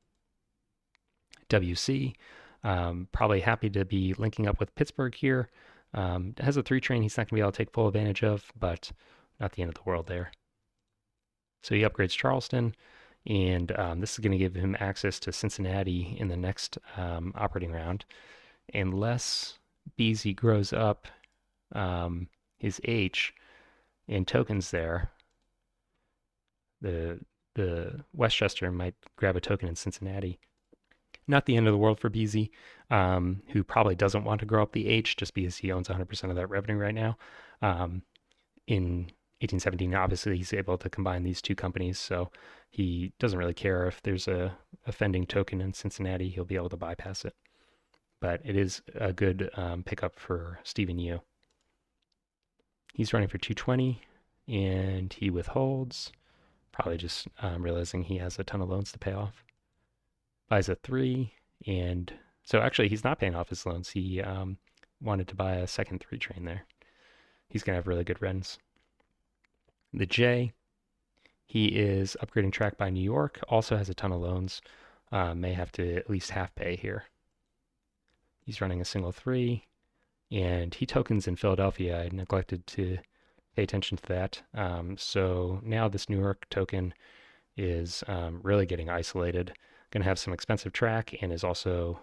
WC, probably happy to be linking up with Pittsburgh here. Has a 3 train he's not going to be able to take full advantage of, but not the end of the world there. So he upgrades Charleston, and this is going to give him access to Cincinnati in the next operating round. Unless BZ grows up his H in tokens there, the Westchester might grab a token in Cincinnati. Not the end of the world for BZ, who probably doesn't want to grow up the H just because he owns 100% of that revenue right now. in 1817, obviously he's able to combine these two companies, so he doesn't really care if there's a offending token in Cincinnati. He'll be able to bypass it. But it is a good pickup for Stephen Yu. He's running for 220, and he withholds, probably just realizing he has a ton of loans to pay off. Buys a 3, and so actually he's not paying off his loans. He wanted to buy a second 3 train there. He's going to have really good rents. The J, he is upgrading track by New York, also has a ton of loans, may have to at least half pay here. He's running a single 3, and he tokens in Philadelphia. I neglected to pay attention to that. So now this New York token is really getting isolated. Going to have some expensive track and is also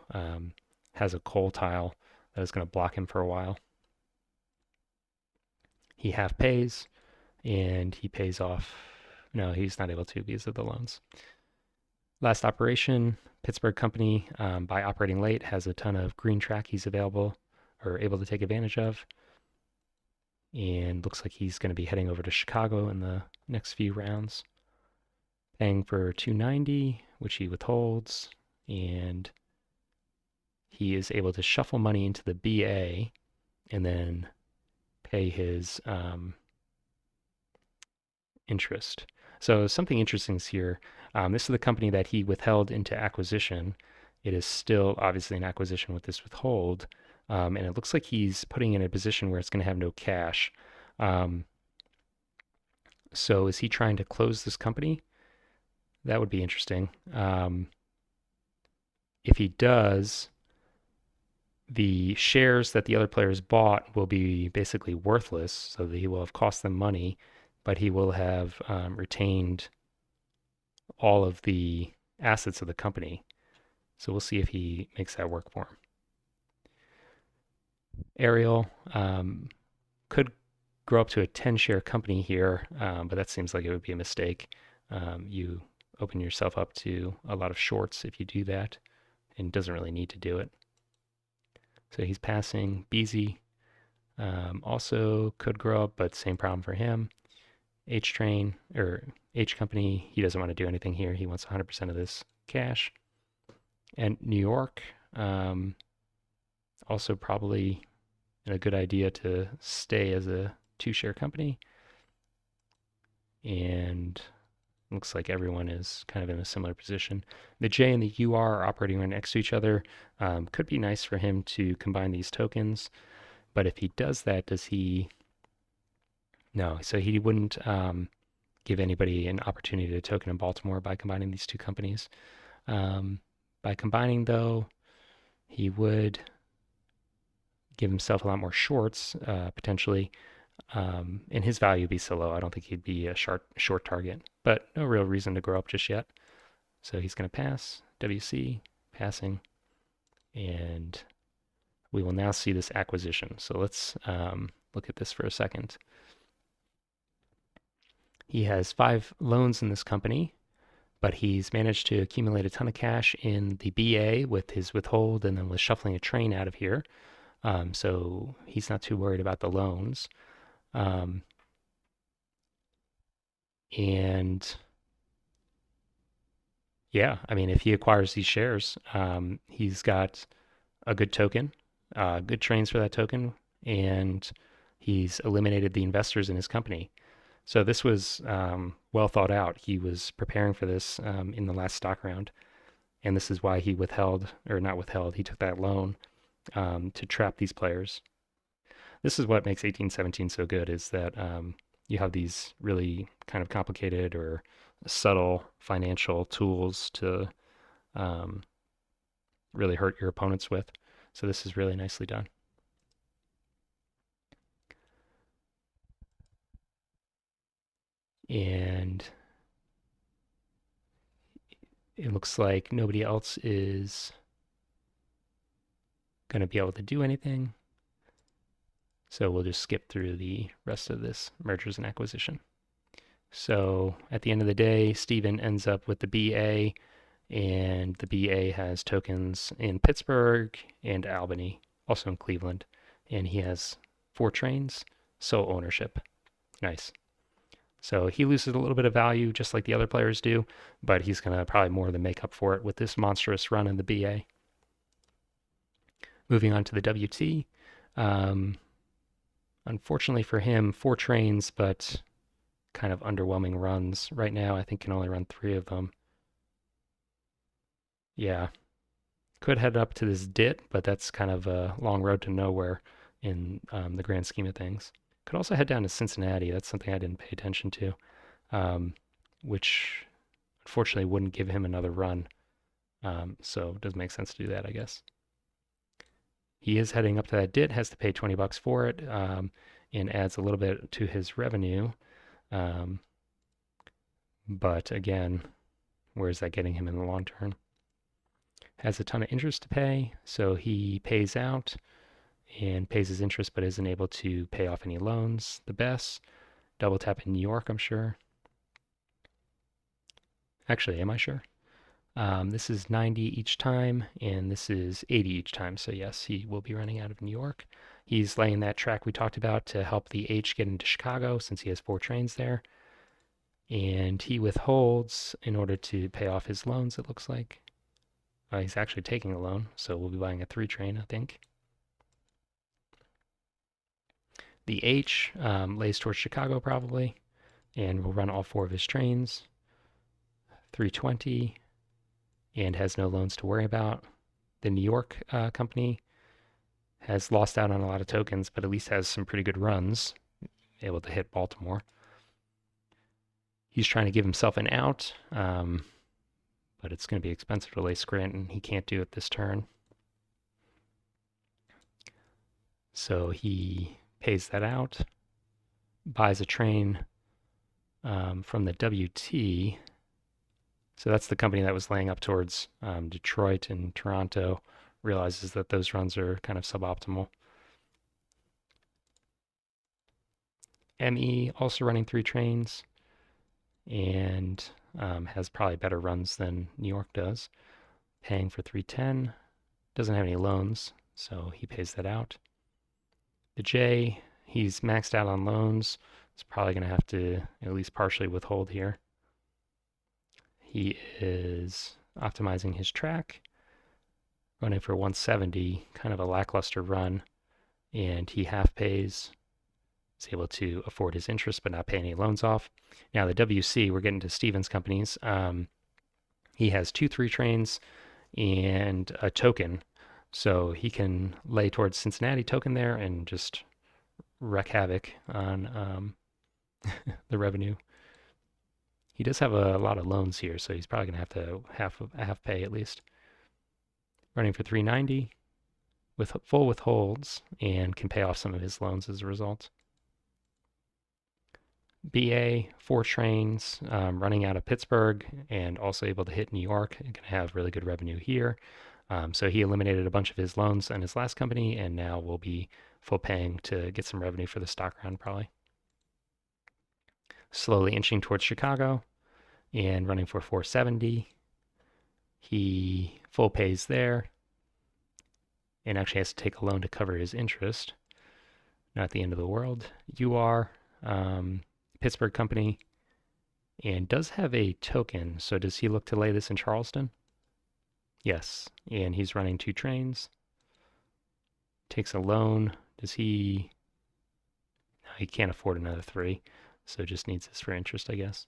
has a coal tile that is going to block him for a while. He half pays, and he pays off. No, he's not able to because of the loans. Last operation, Pittsburgh company, by operating late, has a ton of green track he's available or able to take advantage of. And looks like he's going to be heading over to Chicago in the next few rounds. Paying for 290, which he withholds, and he is able to shuffle money into the BA and then pay his interest. So something interesting is here. This is the company that he withheld into acquisition. It is still obviously an acquisition with this withhold, and it looks like he's putting in a position where it's going to have no cash. So is he trying to close this company? That would be interesting. If he does, the shares that the other players bought will be basically worthless, so that he will have cost them money, but he will have retained all of the assets of the company. So we'll see if he makes that work for him. Ariel could grow up to a 10-share company here, but that seems like it would be a mistake. You open yourself up to a lot of shorts if you do that, and doesn't really need to do it. So he's passing. Beezy also could grow up, but same problem for him. H train or H company, he doesn't want to do anything here. He wants 100% of this cash. And New York, also probably a good idea to stay as a 2-share company. And looks like everyone is kind of in a similar position. The J and the UR are operating right next to each other. Could be nice for him to combine these tokens, but if he does that, does he? No, so he wouldn't give anybody an opportunity to token in Baltimore by combining these two companies. By combining, though, he would give himself a lot more shorts, potentially, and his value would be so low, I don't think he'd be a short target, but no real reason to grow up just yet. So he's going to pass, WC, passing, and we will now see this acquisition. So let's look at this for a second. He has 5 loans in this company, but he's managed to accumulate a ton of cash in the BA with his withhold and then was shuffling a train out of here. So he's not too worried about the loans. And yeah, I mean, if he acquires these shares, he's got a good token, good trains for that token, and he's eliminated the investors in his company. So this was well thought out. He was preparing for this in the last stock round, and this is why he withheld, or not withheld, he took that loan to trap these players. This is what makes 1817 so good, is that you have these really kind of complicated or subtle financial tools to really hurt your opponents with. So this is really nicely done. And it looks like nobody else is going to be able to do anything. So we'll just skip through the rest of this mergers and acquisition. So at the end of the day, Stephen ends up with the BA, and the BA has tokens in Pittsburgh and Albany, also in Cleveland, and he has 4 trains, sole ownership. Nice. So he loses a little bit of value just like the other players do, but he's going to probably more than make up for it with this monstrous run in the BA. Moving on to the WT. Um, Unfortunately for him, 4 trains, but kind of underwhelming runs. Right now, I think can only run 3 of them. Yeah, could head up to this DIT, but that's kind of a long road to nowhere in the grand scheme of things. Could also head down to Cincinnati. That's something I didn't pay attention to, um, which unfortunately wouldn't give him another run. So it does make sense to do that, I guess. He is heading up to that DIT, has to pay 20 bucks for it, and adds a little bit to his revenue. Um, but again, where is that getting him in the long term? Has a ton of interest to pay, so he pays out and pays his interest, but isn't able to pay off any loans. The best double tap in New York, I'm sure. Actually, am I sure? This is 90 each time, and this is 80 each time. So yes, he will be running out of New York. He's laying that track we talked about to help the H get into Chicago since he has 4 trains there. And he withholds in order to pay off his loans, it looks like. He's actually taking a loan, so we'll be buying a 3 train, I think. The H lays towards Chicago probably, and will run all 4 of his trains. 320, and has no loans to worry about. The New York company has lost out on a lot of tokens, but at least has some pretty good runs, able to hit Baltimore. He's trying to give himself an out, but it's going to be expensive to lay Scranton. He can't do it this turn. So he pays that out, buys a train from the WT. So that's the company that was laying up towards Detroit and Toronto, realizes that those runs are kind of suboptimal. ME also running 3 trains and has probably better runs than New York does. Paying for 310, doesn't have any loans, so he pays that out. The J, he's maxed out on loans. He's probably going to have to at least partially withhold here. He is optimizing his track, running for 170, kind of a lackluster run, and he half pays. He's able to afford his interest but not pay any loans off. Now the WC, we're getting to Stevens companies. He has 2 3 trains and a token, so he can lay towards Cincinnati token there and just wreak havoc on the revenue. He does have a lot of loans here, so he's probably going to have to half pay at least. Running for 390 with full withholds and can pay off some of his loans as a result. BA, 4 trains, running out of Pittsburgh and also able to hit New York. Going to have really good revenue here. So he eliminated a bunch of his loans on his last company and now will be full paying to get some revenue for the stock round probably. Slowly inching towards Chicago and running for 470. He full pays there and actually has to take a loan to cover his interest. Not the end of the world. UR, Pittsburgh company, and does have a token. So does he look to lay this in Charleston? Yes, and he's running 2 trains. Takes a loan. Does he? No, he can't afford another 3, so just needs this for interest, I guess.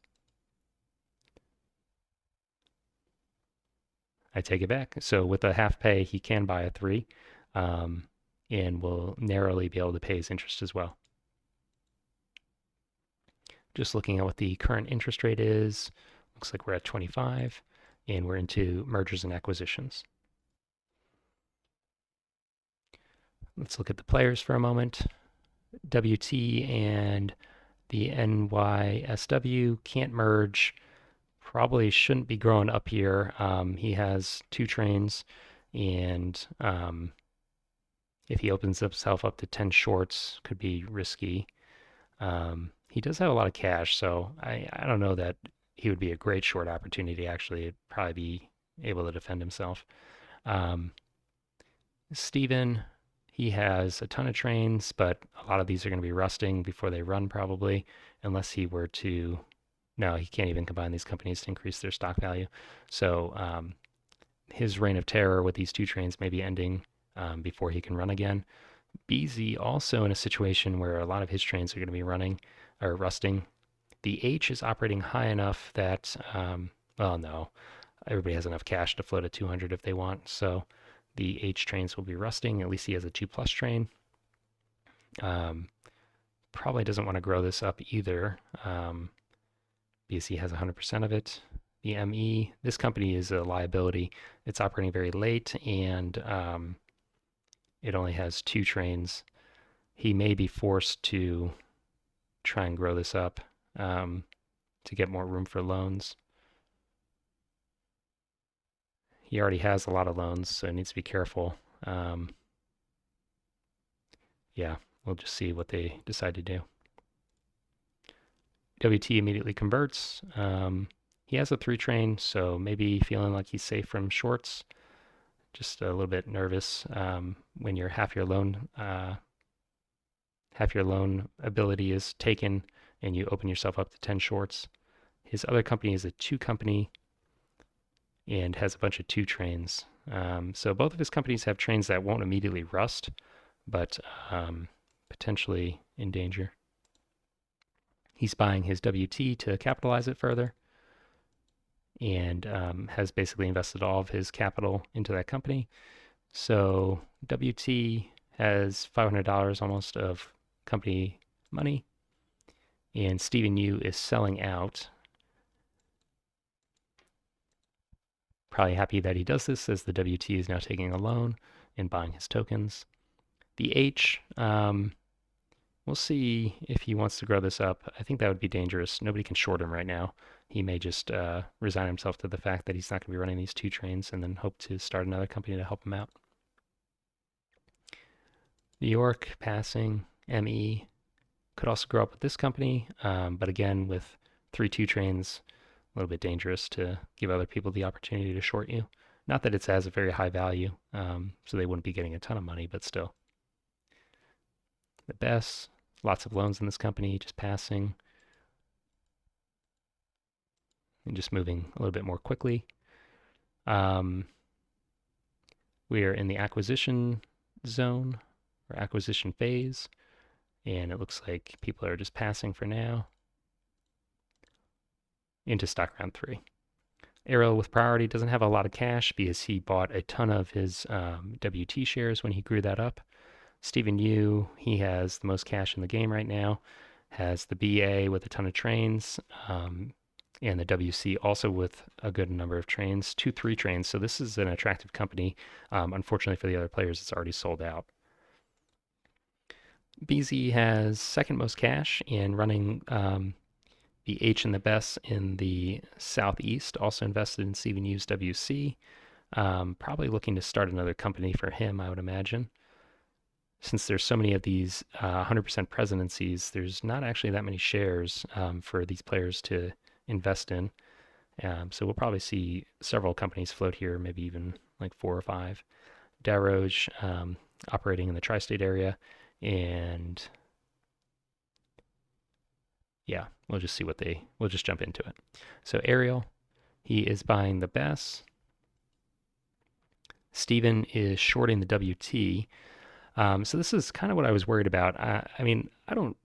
I take it back. So with a half pay, he can buy a 3, and will narrowly be able to pay his interest as well. Just looking at what the current interest rate is, looks like we're at 25, and we're into mergers and acquisitions. Let's look at the players for a moment. WT and the NYSW can't merge. Probably shouldn't be growing up here. He has 2 trains, and if he opens himself up to 10 shorts, could be risky. He does have a lot of cash, so I don't know that he would be a great short opportunity. Actually, he'd probably be able to defend himself. Steven, He has a ton of trains, but a lot of these are going to be rusting before they run probably, unless he were to. No, he can't even combine these companies to increase their stock value. So his reign of terror with these two trains may be ending before he can run again. BZ also in a situation where a lot of his trains are going to be running or rusting. The H is operating high enough that, well, no, everybody has enough cash to float a 200 if they want. So the H trains will be rusting. At least he has a 2 plus train. Probably doesn't want to grow this up either because he has 100% of it. The ME, this company is a liability. It's operating very late and it only has 2 trains. He may be forced to try and grow this up to get more room for loans. He already has a lot of loans, so he needs to be careful. Yeah, we'll just see what they decide to do. WT immediately converts. He has a 3 train, so maybe feeling like he's safe from shorts. Just a little bit nervous when your half your loan ability is taken and you open yourself up to 10 shorts. His other company is a 2 company and has a bunch of 2 trains. So both of his companies have trains that won't immediately rust, but potentially in danger. He's buying his WT to capitalize it further and has basically invested all of his capital into that company. So WT has $500 almost of company money, and Stephen Yu is selling out. Probably happy that he does this as the WT is now taking a loan and buying his tokens. The H, we'll see if he wants to grow this up. I think that would be dangerous. Nobody can short him right now. He may just resign himself to the fact that he's not going to be running these 2 trains and then hope to start another company to help him out. New York passing, ME could also grow up with this company, but again, with 3-2 trains, a little bit dangerous to give other people the opportunity to short you. Not that it has a very high value, so they wouldn't be getting a ton of money, but still. The best, lots of loans in this company, just passing and just moving a little bit more quickly. We are in the acquisition zone or acquisition phase, and it looks like people are just passing for now into stock round 3. Ariel with priority doesn't have a lot of cash because he bought a ton of his WT shares when he grew that up. Stephen Yu, he has the most cash in the game right now, has the BA with a ton of trains, and the WC also with a good number of trains, 2-3 trains. So this is an attractive company. Unfortunately for the other players, it's already sold out. BZ has second most cash and running the H and the BESS in the southeast, also invested in Stephen Yu's WC. Probably looking to start another company for him, I would imagine. Since there's so many of these 100% presidencies, there's not actually that many shares for these players to invest in. So we'll probably see several companies float here, maybe even like 4 or 5. Daroge operating in the tri-state area, and yeah, we'll just see we'll just jump into it. So Ariel, he is buying the BESS. Steven is shorting the WT. So this is kind of what I was worried about. I mean, I don't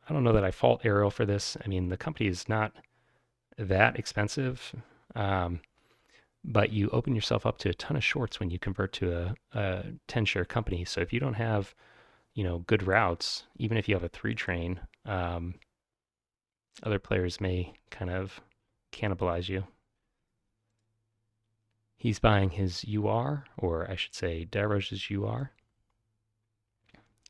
know that I fault Ariel for this. I mean, the company is not that expensive, but you open yourself up to a ton of shorts when you convert to a 10 share company. So if you don't have, good routes, even if you have a 3 train, other players may kind of cannibalize you. He's buying his UR, or I should say Daroge's UR.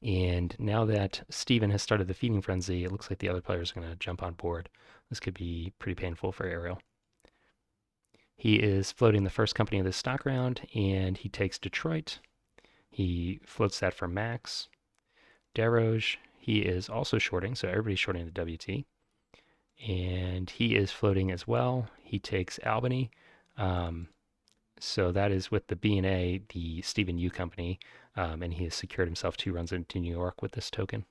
And now that Steven has started the feeding frenzy, it looks like the other players are going to jump on board. This could be pretty painful for Ariel. He is floating the first company of this stock round, and he takes Detroit. He floats that for Max. Daroge, he is also shorting, so everybody's shorting the WT. And he is floating as well. He takes Albany. So that is with the B&A, the Stephen Yu company. and he has secured himself 2 runs into New York with this token.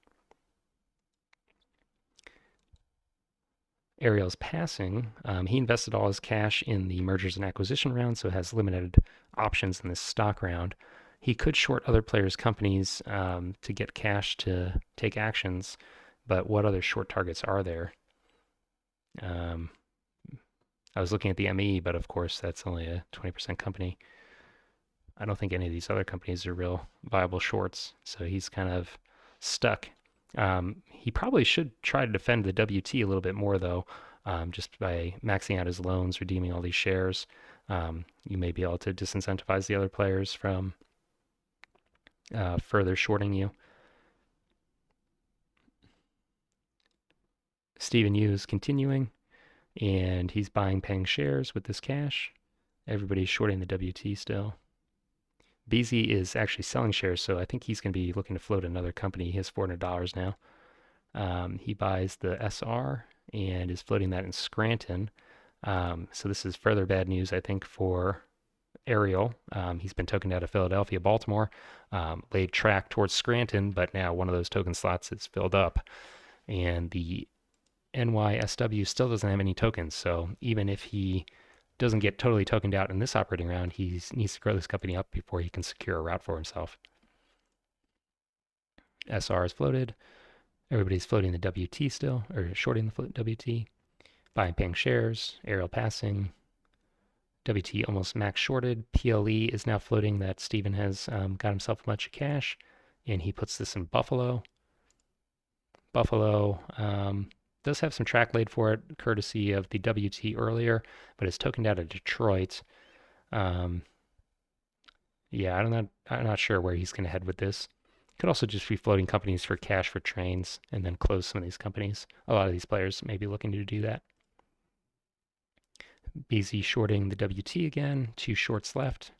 Ariel's passing. He invested all his cash in the mergers and acquisition round, so has limited options in this stock round. He could short other players' companies to get cash to take actions, but what other short targets are there? I was looking at the ME, but of course that's only a 20% company. I don't think any of these other companies are real viable shorts, so he's kind of stuck. He probably should try to defend the WT a little bit more, though, just by maxing out his loans, redeeming all these shares. You may be able to disincentivize the other players from further shorting you. Stephen Yu is continuing, and he's buying Peng shares with this cash. Everybody's shorting the WT still. BZ is actually selling shares, so I think he's going to be looking to float another company. He has $400 now. He buys the SR and is floating that in Scranton. So this is further bad news, I think, for Ariel. He's been tokened out of Philadelphia, Baltimore, laid track towards Scranton, but now one of those token slots is filled up. And the NYSW still doesn't have any tokens. So even if he doesn't get totally tokened out in this operating round, he needs to grow this company up before he can secure a route for himself. SR is floated. Everybody's floating the WT still, or shorting the WT. Buying Peng shares. Ariel passing. WT almost max shorted. PLE is now floating that Stephen has got himself a bunch of cash, and he puts this in Buffalo. Buffalo does have some track laid for it, courtesy of the WT earlier, but it's tokened out of Detroit. Yeah, I'm not sure where he's going to head with this. Could also just be floating companies for cash for trains and then close some of these companies. A lot of these players may be looking to do that. BZ shorting the WT again, 2 shorts left,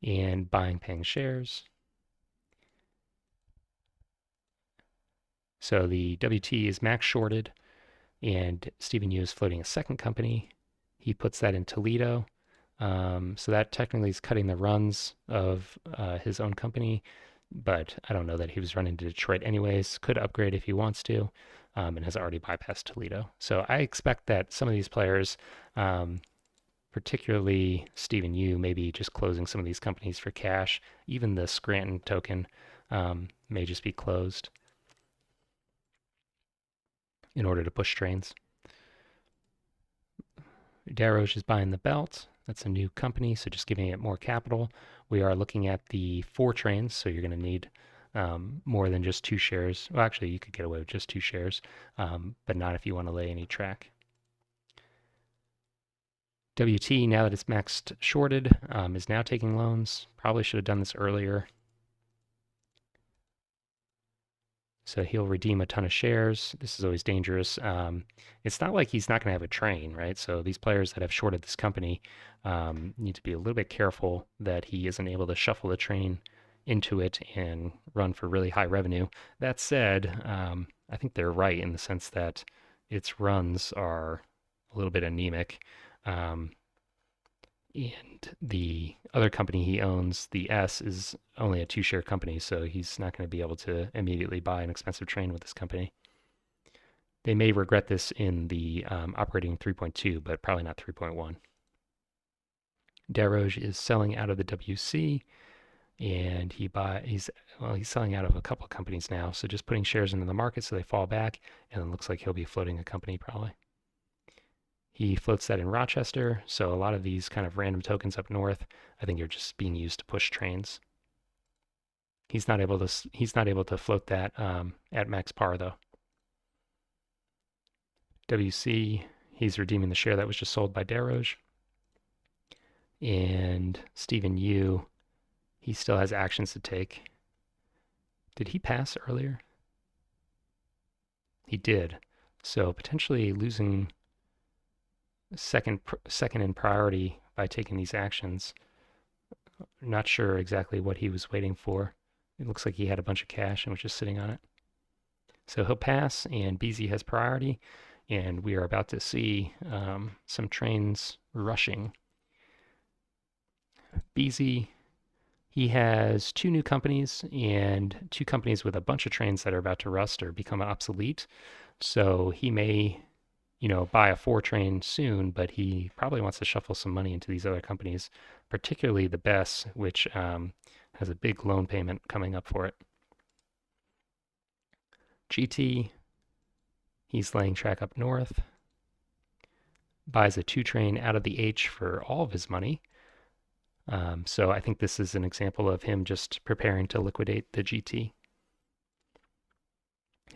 and buying Peng shares. So the WT is max shorted, and Stephen Yu is floating a second company. He puts that in Toledo. So that technically is cutting the runs of his own company, but I don't know that he was running to Detroit anyways. Could upgrade if he wants to, and has already bypassed Toledo. So I expect that some of these players, particularly Stephen Yu, maybe just closing some of these companies for cash. Even the Scranton token may just be closed in order to push trains. Daroge is buying the belt. That's a new company, so just giving it more capital. We are looking at the 4 trains, so you're going to need more than just 2 shares. Well, actually, you could get away with just 2 shares, but not if you want to lay any track. WT, now that it's maxed shorted, is now taking loans. Probably should have done this earlier. So he'll redeem a ton of shares. This is always dangerous. It's not like he's not going to have a train, right? So these players that have shorted this company need to be a little bit careful that he isn't able to shuffle the train into it and run for really high revenue. That said, I think they're right in the sense that its runs are a little bit anemic. And the other company he owns, the S, is only a 2-share company, so he's not going to be able to immediately buy an expensive train with this company. They may regret this in the operating 3.2, but probably not 3.1. Daroge is selling out of the WC, and he's selling out of a couple of companies now, so just putting shares into the market so they fall back, and it looks like he'll be floating a company probably. He floats that in Rochester, so a lot of these kind of random tokens up north, I think are just being used to push trains. He's not able to float that at max par though. WC, he's redeeming the share that was just sold by Daroge. And Stephen Yu, he still has actions to take. Did he pass earlier? He did. So potentially losing second in priority by taking these actions. Not sure exactly what he was waiting for. It looks like he had a bunch of cash and was just sitting on it. So he'll pass, and BZ has priority, and we are about to see some trains rushing. BZ, He has two new companies and two companies with a bunch of trains that are about to rust or become obsolete. So he may, buy a 4 train soon, but he probably wants to shuffle some money into these other companies, particularly the BESS, which has a big loan payment coming up for it. GT, he's laying track up north, buys a 2 train out of the H for all of his money. So I think this is an example of him just preparing to liquidate the GT.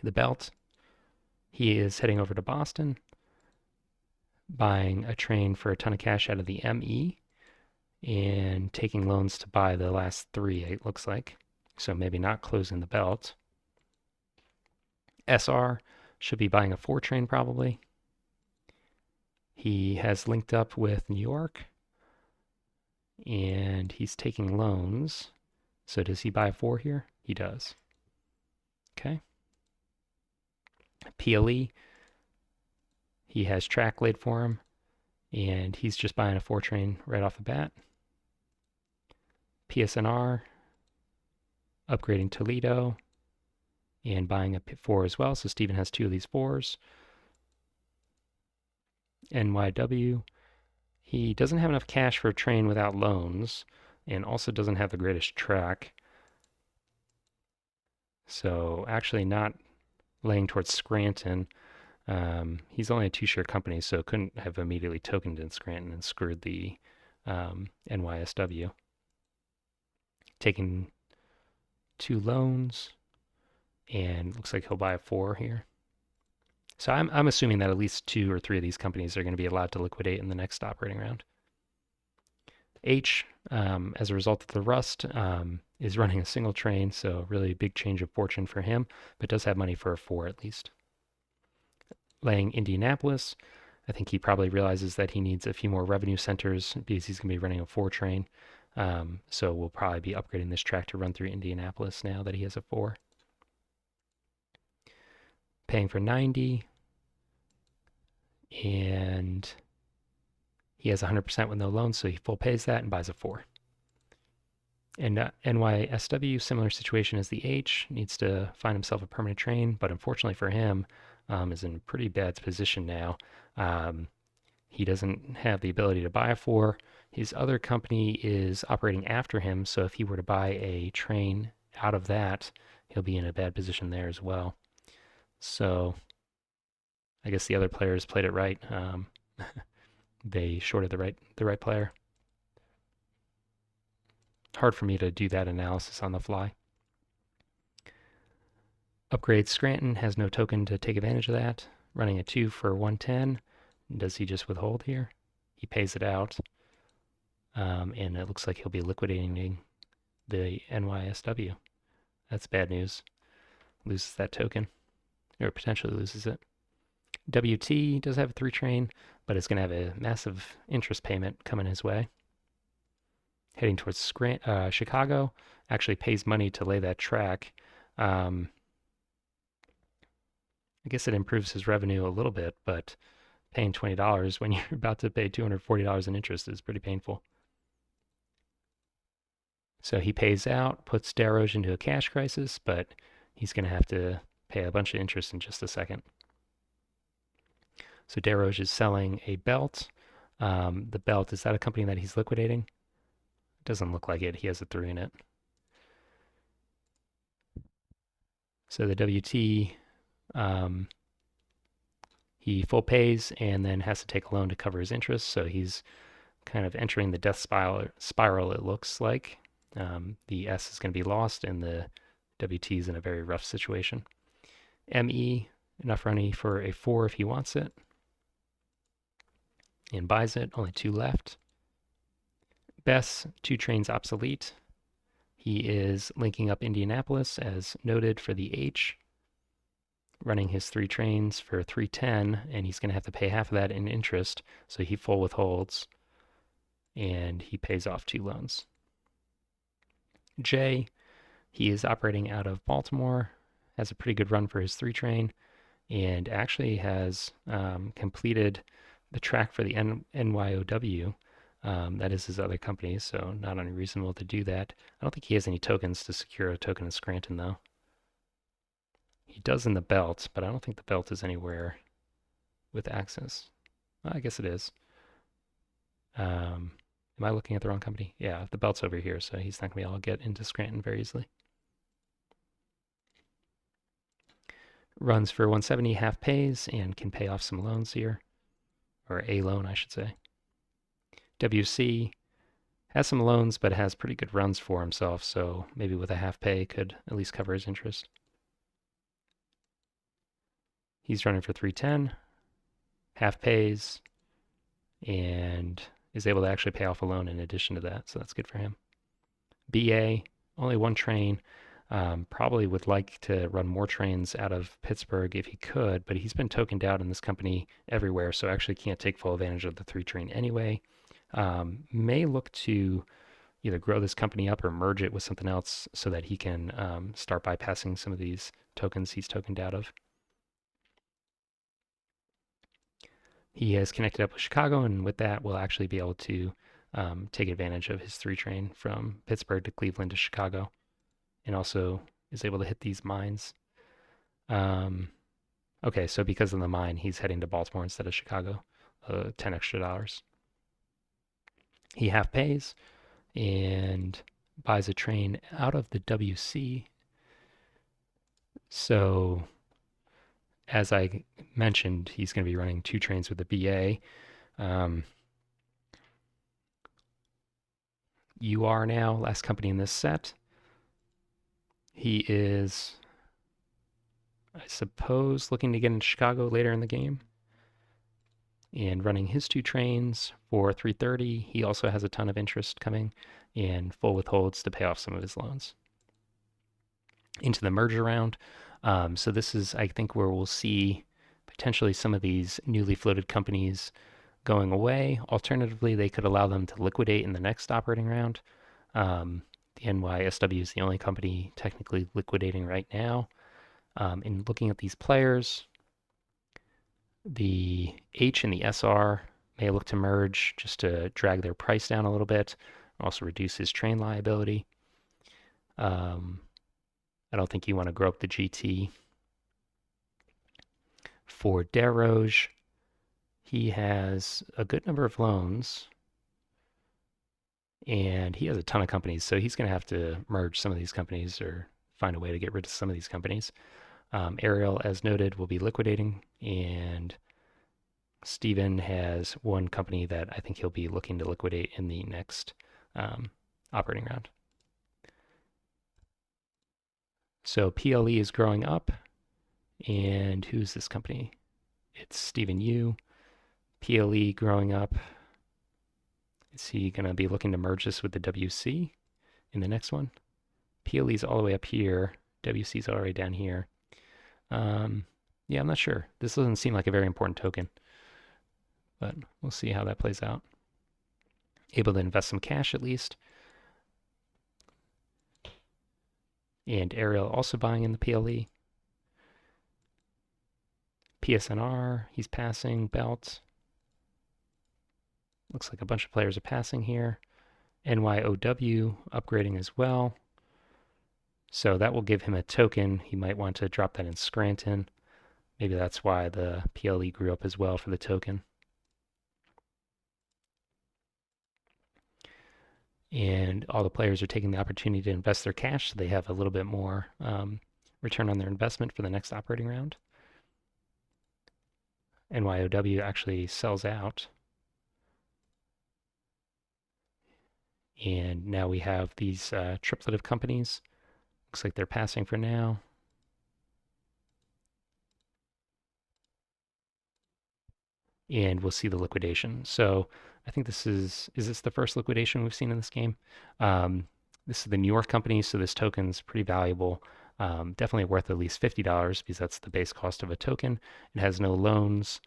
The belt, he is heading over to Boston, buying a train for a ton of cash out of the ME and taking loans to buy the last 3, it looks like. So maybe not closing the belt. SR should be buying a 4 train probably. He has linked up with New York and he's taking loans. So does he buy a 4 here? He does. Okay. PLE, he has track laid for him and he's just buying a 4 train right off the bat. PSNR, upgrading Toledo and buying a 4 as well. So Stephen has 2 of these 4s. NYW, he doesn't have enough cash for a train without loans and also doesn't have the greatest track. So actually not laying towards Scranton. He's only a 2-share company, so couldn't have immediately tokened in Scranton and screwed the NYSW. Taking 2 loans, and looks like he'll buy a 4 here. So I'm assuming that at least 2 or 3 of these companies are going to be allowed to liquidate in the next operating round. H, as a result of the rust, is running a single train, so really big change of fortune for him, but does have money for a 4 at least. Laying Indianapolis, I think he probably realizes that he needs a few more revenue centers because he's going to be running a 4 train. So we'll probably be upgrading this track to run through Indianapolis now that he has a 4. Paying for 90, and he has 100% with no loans, so he full pays that and buys a 4. And NYSW, similar situation as the H, needs to find himself a permanent train, but unfortunately for him, is in a pretty bad position now. He doesn't have the ability to buy a 4. His other company is operating after him, so if he were to buy a train out of that, he'll be in a bad position there as well. So I guess the other players played it right. They shorted the right player. Hard for me to do that analysis on the fly. Upgrade Scranton has no token to take advantage of that. Running a 2 for 110. Does he just withhold here? He pays it out. And it looks like he'll be liquidating the NYSW. That's bad news. Loses that token, or potentially loses it. WT does have a 3 train, but it's going to have a massive interest payment coming his way. Heading towards Chicago, actually pays money to lay that track. I guess it improves his revenue a little bit, but paying $20 when you're about to pay $240 in interest is pretty painful. So he pays out, puts Daroge into a cash crisis, but he's going to have to pay a bunch of interest in just a second. So Daroge is selling a belt. The belt, is that a company that he's liquidating? Doesn't look like it. He has a 3 in it. So the WT, he full pays and then has to take a loan to cover his interest. So he's kind of entering the death spiral it looks like. The S is going to be lost and the WT is in a very rough situation. ME, enough money for a 4 if he wants it. And buys it, only 2 left. BESS, 2 trains obsolete. He is linking up Indianapolis as noted for the H, running his 3 trains for 310, and he's going to have to pay half of that in interest, so he full withholds, and he pays off 2 loans. J, he is operating out of Baltimore, has a pretty good run for his 3 train, and actually has completed the track for the NYOW. That is his other company, so not unreasonable to do that. I don't think he has any tokens to secure a token of Scranton, though. He does in the belt, but I don't think the belt is anywhere with access. Well, I guess it is. Am I looking at the wrong company? Yeah, the belt's over here, so he's not going to be able to get into Scranton very easily. Runs for 170, half pays, and can pay off some loans here. Or a loan, I should say. WC has some loans, but has pretty good runs for himself, so maybe with a half pay could at least cover his interest. He's running for 310, half pays, and is able to actually pay off a loan in addition to that, so that's good for him. BA, only one train. Probably would like to run more trains out of Pittsburgh if he could, but he's been tokened out in this company everywhere, so actually can't take full advantage of the 3 train anyway. May look to either grow this company up or merge it with something else so that he can start bypassing some of these tokens he's tokened out of. He has connected up with Chicago, and with that, will actually be able to take advantage of his 3 train from Pittsburgh to Cleveland to Chicago, and also is able to hit these mines. Okay, so because of the mine, he's heading to Baltimore instead of Chicago, $10 extra. He half pays and buys a train out of the WC. So, as I mentioned, he's going to be running 2 trains with the BA. UR now, last company in this set. He is, I suppose, looking to get into Chicago later in the game and running his 2 trains for 330. He also has a ton of interest coming and full withholds to pay off some of his loans. Into the merger round. So this is, I think, where we'll see potentially some of these newly floated companies going away. Alternatively, they could allow them to liquidate in the next operating round. The NYSW is the only company technically liquidating right now. In looking at these players, the H and the SR may look to merge just to drag their price down a little bit, also reduce his train liability. I don't think you want to grow up the GT. For Desroges, he has a good number of loans, and he has a ton of companies, so he's going to have to merge some of these companies or find a way to get rid of some of these companies. Ariel, as noted, will be liquidating, and Steven has one company that I think he'll be looking to liquidate in the next operating round. So PLE is growing up, and who's this company? It's Stephen Yu. PLE growing up. Is he going to be looking to merge this with the WC in the next one? PLE's all the way up here. WC's all the way down here. Yeah, I'm not sure. This doesn't seem like a very important token, but we'll see how that plays out. Able to invest some cash at least. And Ariel also buying in the PLE. PSNR, he's passing. Belt. Looks like a bunch of players are passing here. NYOW upgrading as well. So that will give him a token. He might want to drop that in Scranton. Maybe that's why the PLE grew up as well for the token. And all the players are taking the opportunity to invest their cash so they have a little bit more return on their investment for the next operating round. NYOW actually sells out. And now we have these triplet of companies. Looks like they're passing for now. And we'll see the liquidation. So I think this is this the first liquidation we've seen in this game? This is the New York company, so this token's pretty valuable. Definitely worth at least $50 because that's the base cost of a token. It has no loans.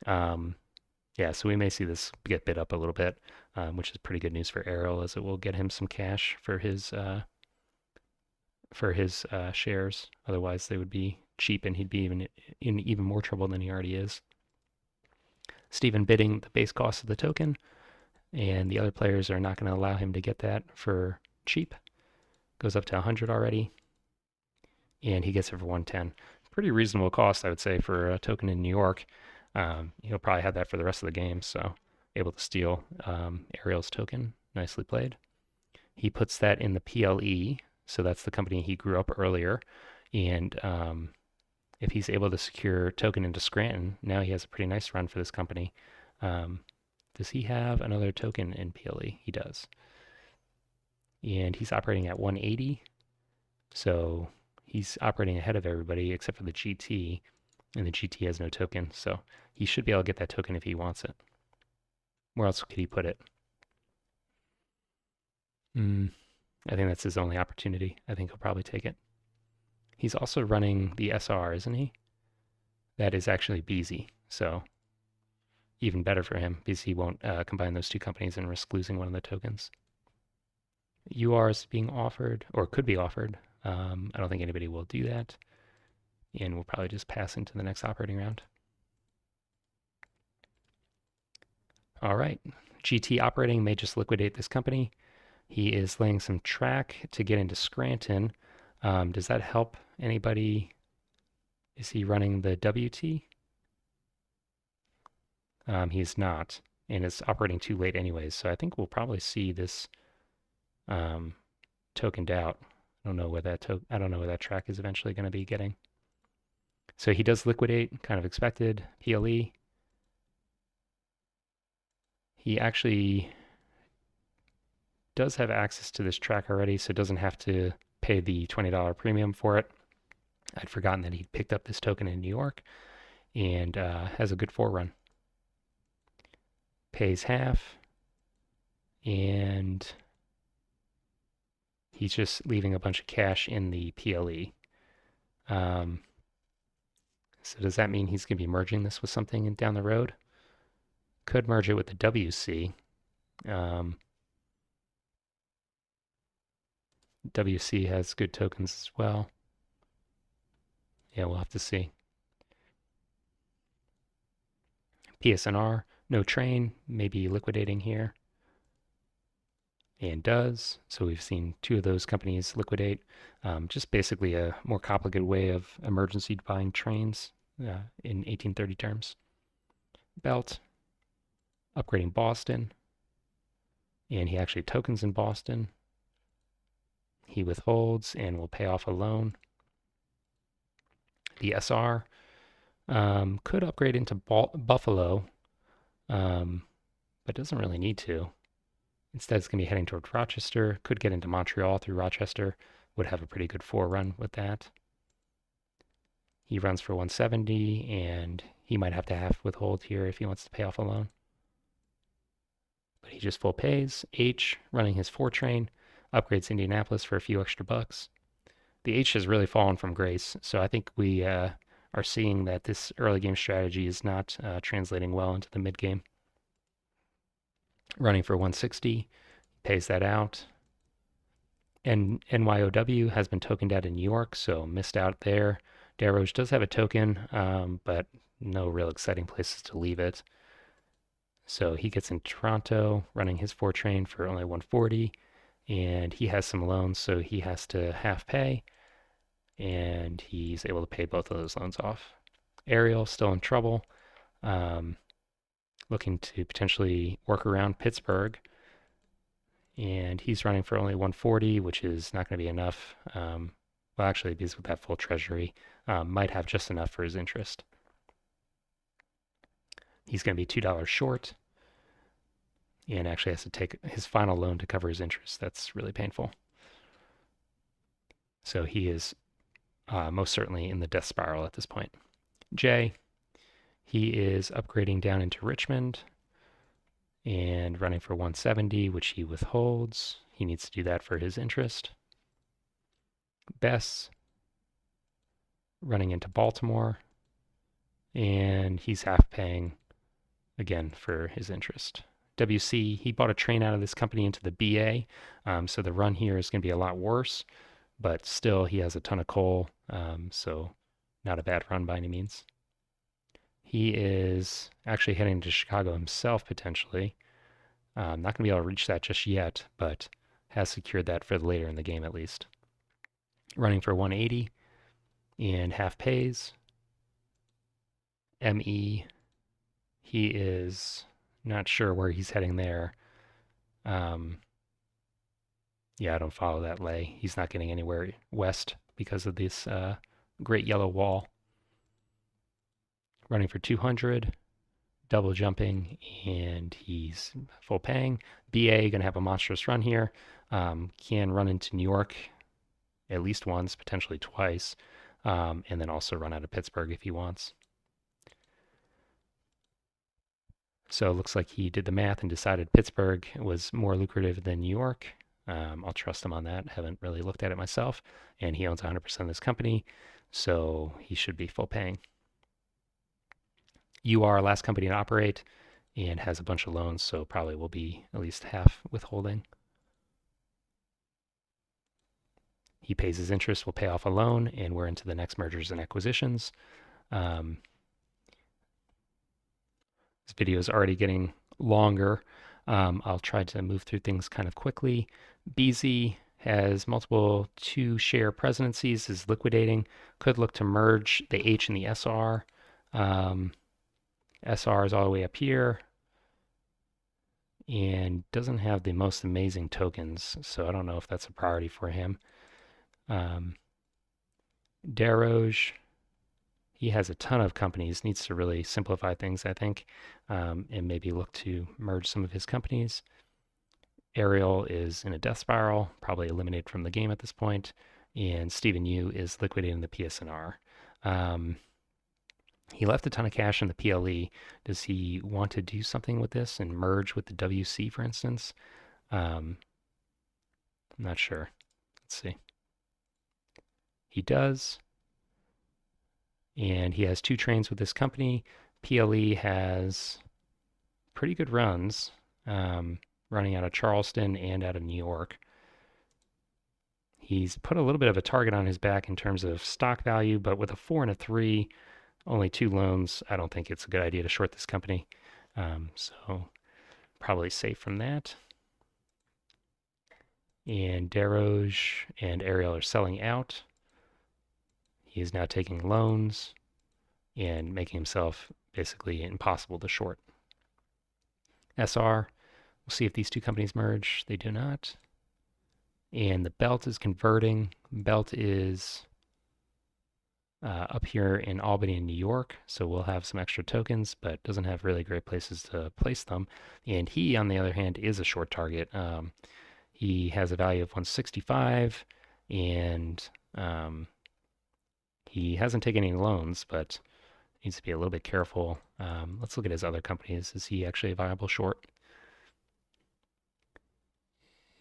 Yeah, so we may see this get bid up a little bit, which is pretty good news for Errol as it will get him some cash for his shares. Otherwise, they would be cheap and he'd be in even more trouble than he already is. Steven bidding the base cost of the token. and the other players are not going to allow him to get that for cheap. Goes up to 100 already, and he gets it for 110. Pretty reasonable cost, I would say, for a token in New York. He'll probably have that for the rest of the game, so able to steal Ariel's token. Nicely played. He puts that in the PLE, so that's the company he grew up earlier, and if he's able to secure token into Scranton, now he has a pretty nice run for this company. Does he have another token in PLE? He does. And he's operating at 180, so he's operating ahead of everybody except for the GT, and the GT has no token, so he should be able to get that token if he wants it. Where else could he put it? I think that's his only opportunity. I think he'll probably take it. He's also running the SR, isn't he? That is actually Beezy, so even better for him because he won't combine those two companies and risk losing one of the tokens. UR is being offered, or could be offered. I don't think anybody will do that, and we'll probably just pass into the next operating round. All right, GT operating may just liquidate this company. He is laying some track to get into Scranton. Does that help anybody? Is he running the WT? He's not, and it's operating too late anyways, so I think we'll probably see this tokened out. I don't know where that track is eventually going to be getting. So he does liquidate, kind of expected, PLE. He actually does have access to this track already, so doesn't have to pay the $20 premium for it. I'd forgotten that he picked up this token in New York and has a good forerun. Pays half, and he's just leaving a bunch of cash in the PLE. So does that mean he's going to be merging this with something down the road? Could merge it with the WC. WC has good tokens as well. Yeah, we'll have to see. PSNR, no train, maybe liquidating here. And does. So we've seen two of those companies liquidate. Just basically a more complicated way of emergency buying trains in 1830 terms. Belt, upgrading Boston. And he actually tokens in Boston. He withholds and will pay off a loan. The SR could upgrade into Buffalo, but doesn't really need to. Instead, it's going to be heading towards Rochester. Could get into Montreal through Rochester. Would have a pretty good forerun with that. He runs for 170, and he might have to half withhold here if he wants to pay off a loan. But he just full pays. H, running his 4 train, upgrades Indianapolis for a few extra bucks. The H has really fallen from grace, so I think we are seeing that this early game strategy is not translating well into the mid game. Running for 160, pays that out. And NYOW has been tokened out in New York, so missed out there. Desroches does have a token, but no real exciting places to leave it. So he gets in Toronto, running his 4 train for only 140, and he has some loans, so he has to half pay, and he's able to pay both of those loans off. Ariel still in trouble, looking to potentially work around Pittsburgh, and he's running for only 140, which is not going to be enough. Well, actually, because with that full treasury, might have just enough for his interest. He's going to be $2 short, and actually has to take his final loan to cover his interest. That's really painful. So he is most certainly in the death spiral at this point. J, he is upgrading down into Richmond and running for 170, which he withholds. He needs to do that for his interest. Bess, running into Baltimore, and he's half paying again for his interest. WC, he bought a train out of this company into the BA, so the run here is going to be a lot worse, but still he has a ton of coal, so not a bad run by any means. He is actually heading to Chicago himself potentially. Not going to be able to reach that just yet, but has secured that for later in the game at least. Running for 180 and half pays. ME, he is not sure where he's heading there. Yeah, I don't follow that lay. He's not getting anywhere west because of this great yellow wall. Running for 200, double jumping, and he's full paying. BA going to have a monstrous run here. Can run into New York at least once, potentially twice, and then also run out of Pittsburgh if he wants. So it looks like he did the math and decided Pittsburgh was more lucrative than New York. I'll trust him on that. Haven't really looked at it myself. And he owns 100% of this company, so he should be full paying. UR, last company to operate, and has a bunch of loans, so probably will be at least half withholding. He pays his interest, will pay off a loan, and we're into the next mergers and acquisitions. This video is already getting longer. I'll try to move through things kind of quickly. BZ has multiple 2-share presidencies, is liquidating, could look to merge the H and the SR. SR is all the way up here and doesn't have the most amazing tokens, so I don't know if that's a priority for him. Desroges, he has a ton of companies, needs to really simplify things, I think, and maybe look to merge some of his companies. Ariel is in a death spiral, probably eliminated from the game at this point, and Stephen Yu is liquidating the PSNR. He left a ton of cash in the PLE. Does he want to do something with this and merge with the WC, for instance? I'm not sure. Let's see. He does. And he has 2 trains with this company. PLE has pretty good runs, running out of Charleston and out of New York. He's put a little bit of a target on his back in terms of stock value, but with a 4 and a 3, only 2 loans, I don't think it's a good idea to short this company. So probably safe from that. And Desroges and Ariel are selling out. He is now taking loans and making himself basically impossible to short. SR, we'll see if these 2 companies merge. They do not. And the belt is converting. Belt is up here in Albany and New York, so we'll have some extra tokens, but doesn't have really great places to place them. And he, on the other hand, is a short target. He has a value of 165, and he hasn't taken any loans, but needs to be a little bit careful. Let's look at his other companies. Is he actually a viable short?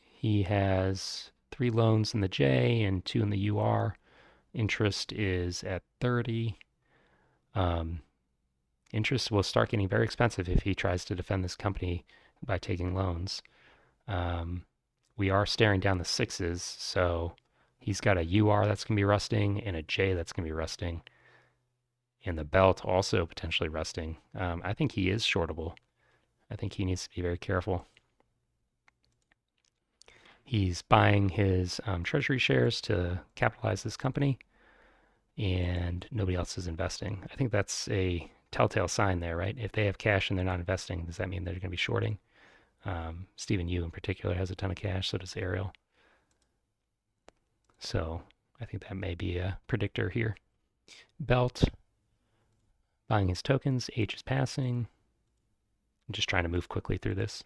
He has 3 loans in the J and 2 in the UR. Interest is at 30. Interest will start getting very expensive if he tries to defend this company by taking loans. We are staring down the 6s, so he's got a UR that's going to be rusting and a J that's going to be rusting. And the belt also potentially rusting. I think he is shortable. I think he needs to be very careful. He's buying his treasury shares to capitalize this company, and nobody else is investing. I think that's a telltale sign there, right? If they have cash and they're not investing, does that mean they're going to be shorting? Stephen Yu in particular has a ton of cash, so does Ariel. So I think that may be a predictor here. Belt, buying his tokens. H is passing. I'm just trying to move quickly through this.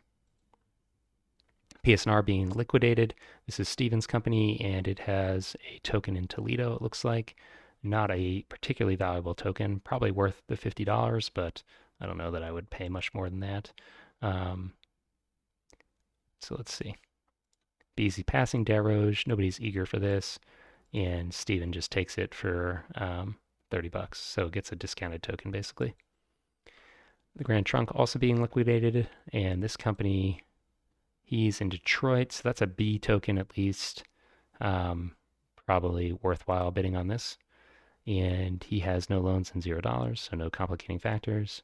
PSNR being liquidated. This is Stephen's company, and it has a token in Toledo, it looks like. Not a particularly valuable token, probably worth the $50, but I don't know that I would pay much more than that. So let's see. BZ passing Desroges, nobody's eager for this, and Stephen just takes it for $30, so it gets a discounted token basically. The Grand Trunk also being liquidated, and this company, he's in Detroit, so that's a B token at least. Probably worthwhile bidding on this. And he has no loans and $0, so no complicating factors.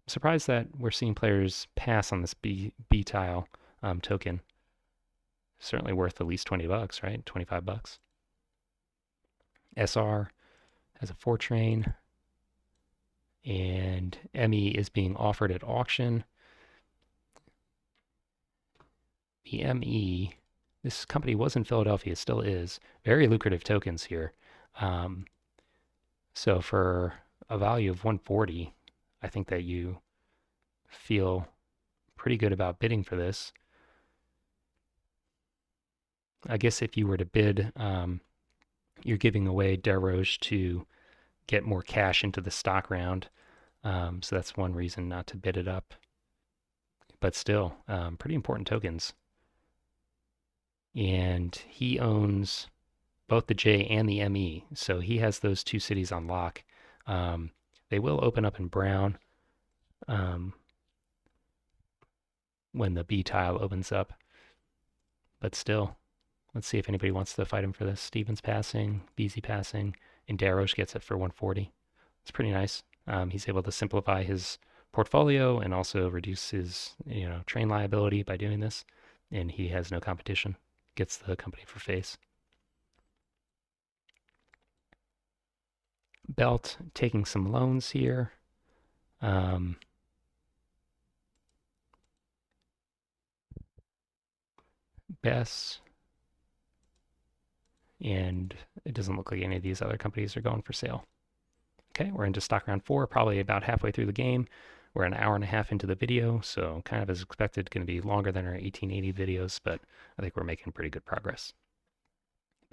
surprised that we're seeing players pass on this B tile token. Certainly worth at least $20, right? $25. SR has a 4-train, and ME is being offered at auction. The ME, this company was in Philadelphia, still is. Very lucrative tokens here. Um, so for a value of 140, I think that you feel pretty good about bidding for this. I guess if you were to bid, you're giving away Deroge to get more cash into the stock round. So that's one reason not to bid it up. But still, pretty important tokens. And he owns both the J and the ME. So he has those two cities on lock. They will open up in brown when the B tile opens up. But still, let's see if anybody wants to fight him for this. Stevens passing, Beasy passing, and Deroche gets it for 140. It's pretty nice. He's able to simplify his portfolio and also reduce his train liability by doing this. And he has no competition. Gets the company for face. Belt taking some loans here. Bess. And it doesn't look like any of these other companies are going for sale. Okay, we're into stock round 4, probably about halfway through the game. We're an hour and a half into the video, so kind of as expected, going to be longer than our 1880 videos, but I think we're making pretty good progress.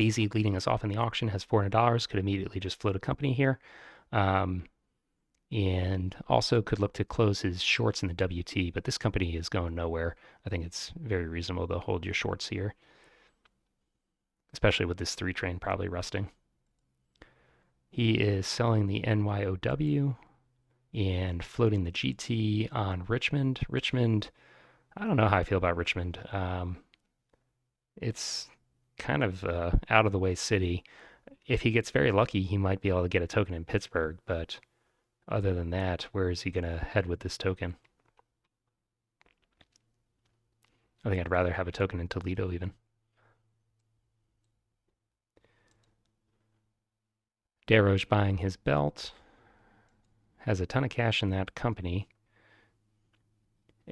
BZ leading us off in the auction has $400, could immediately just float a company here. And also could look to close his shorts in the WT, but this company is going nowhere. I think it's very reasonable to hold your shorts here, especially with this 3-train probably rusting. He is selling the NYOW and floating the GT on Richmond. Richmond, I don't know how I feel about Richmond. It's kind of out of the way city. If he gets very lucky, he might be able to get a token in Pittsburgh, but other than that, where is he going to head with this token? I think I'd rather have a token in Toledo even. Deroche buying his belt. Has a ton of cash in that company.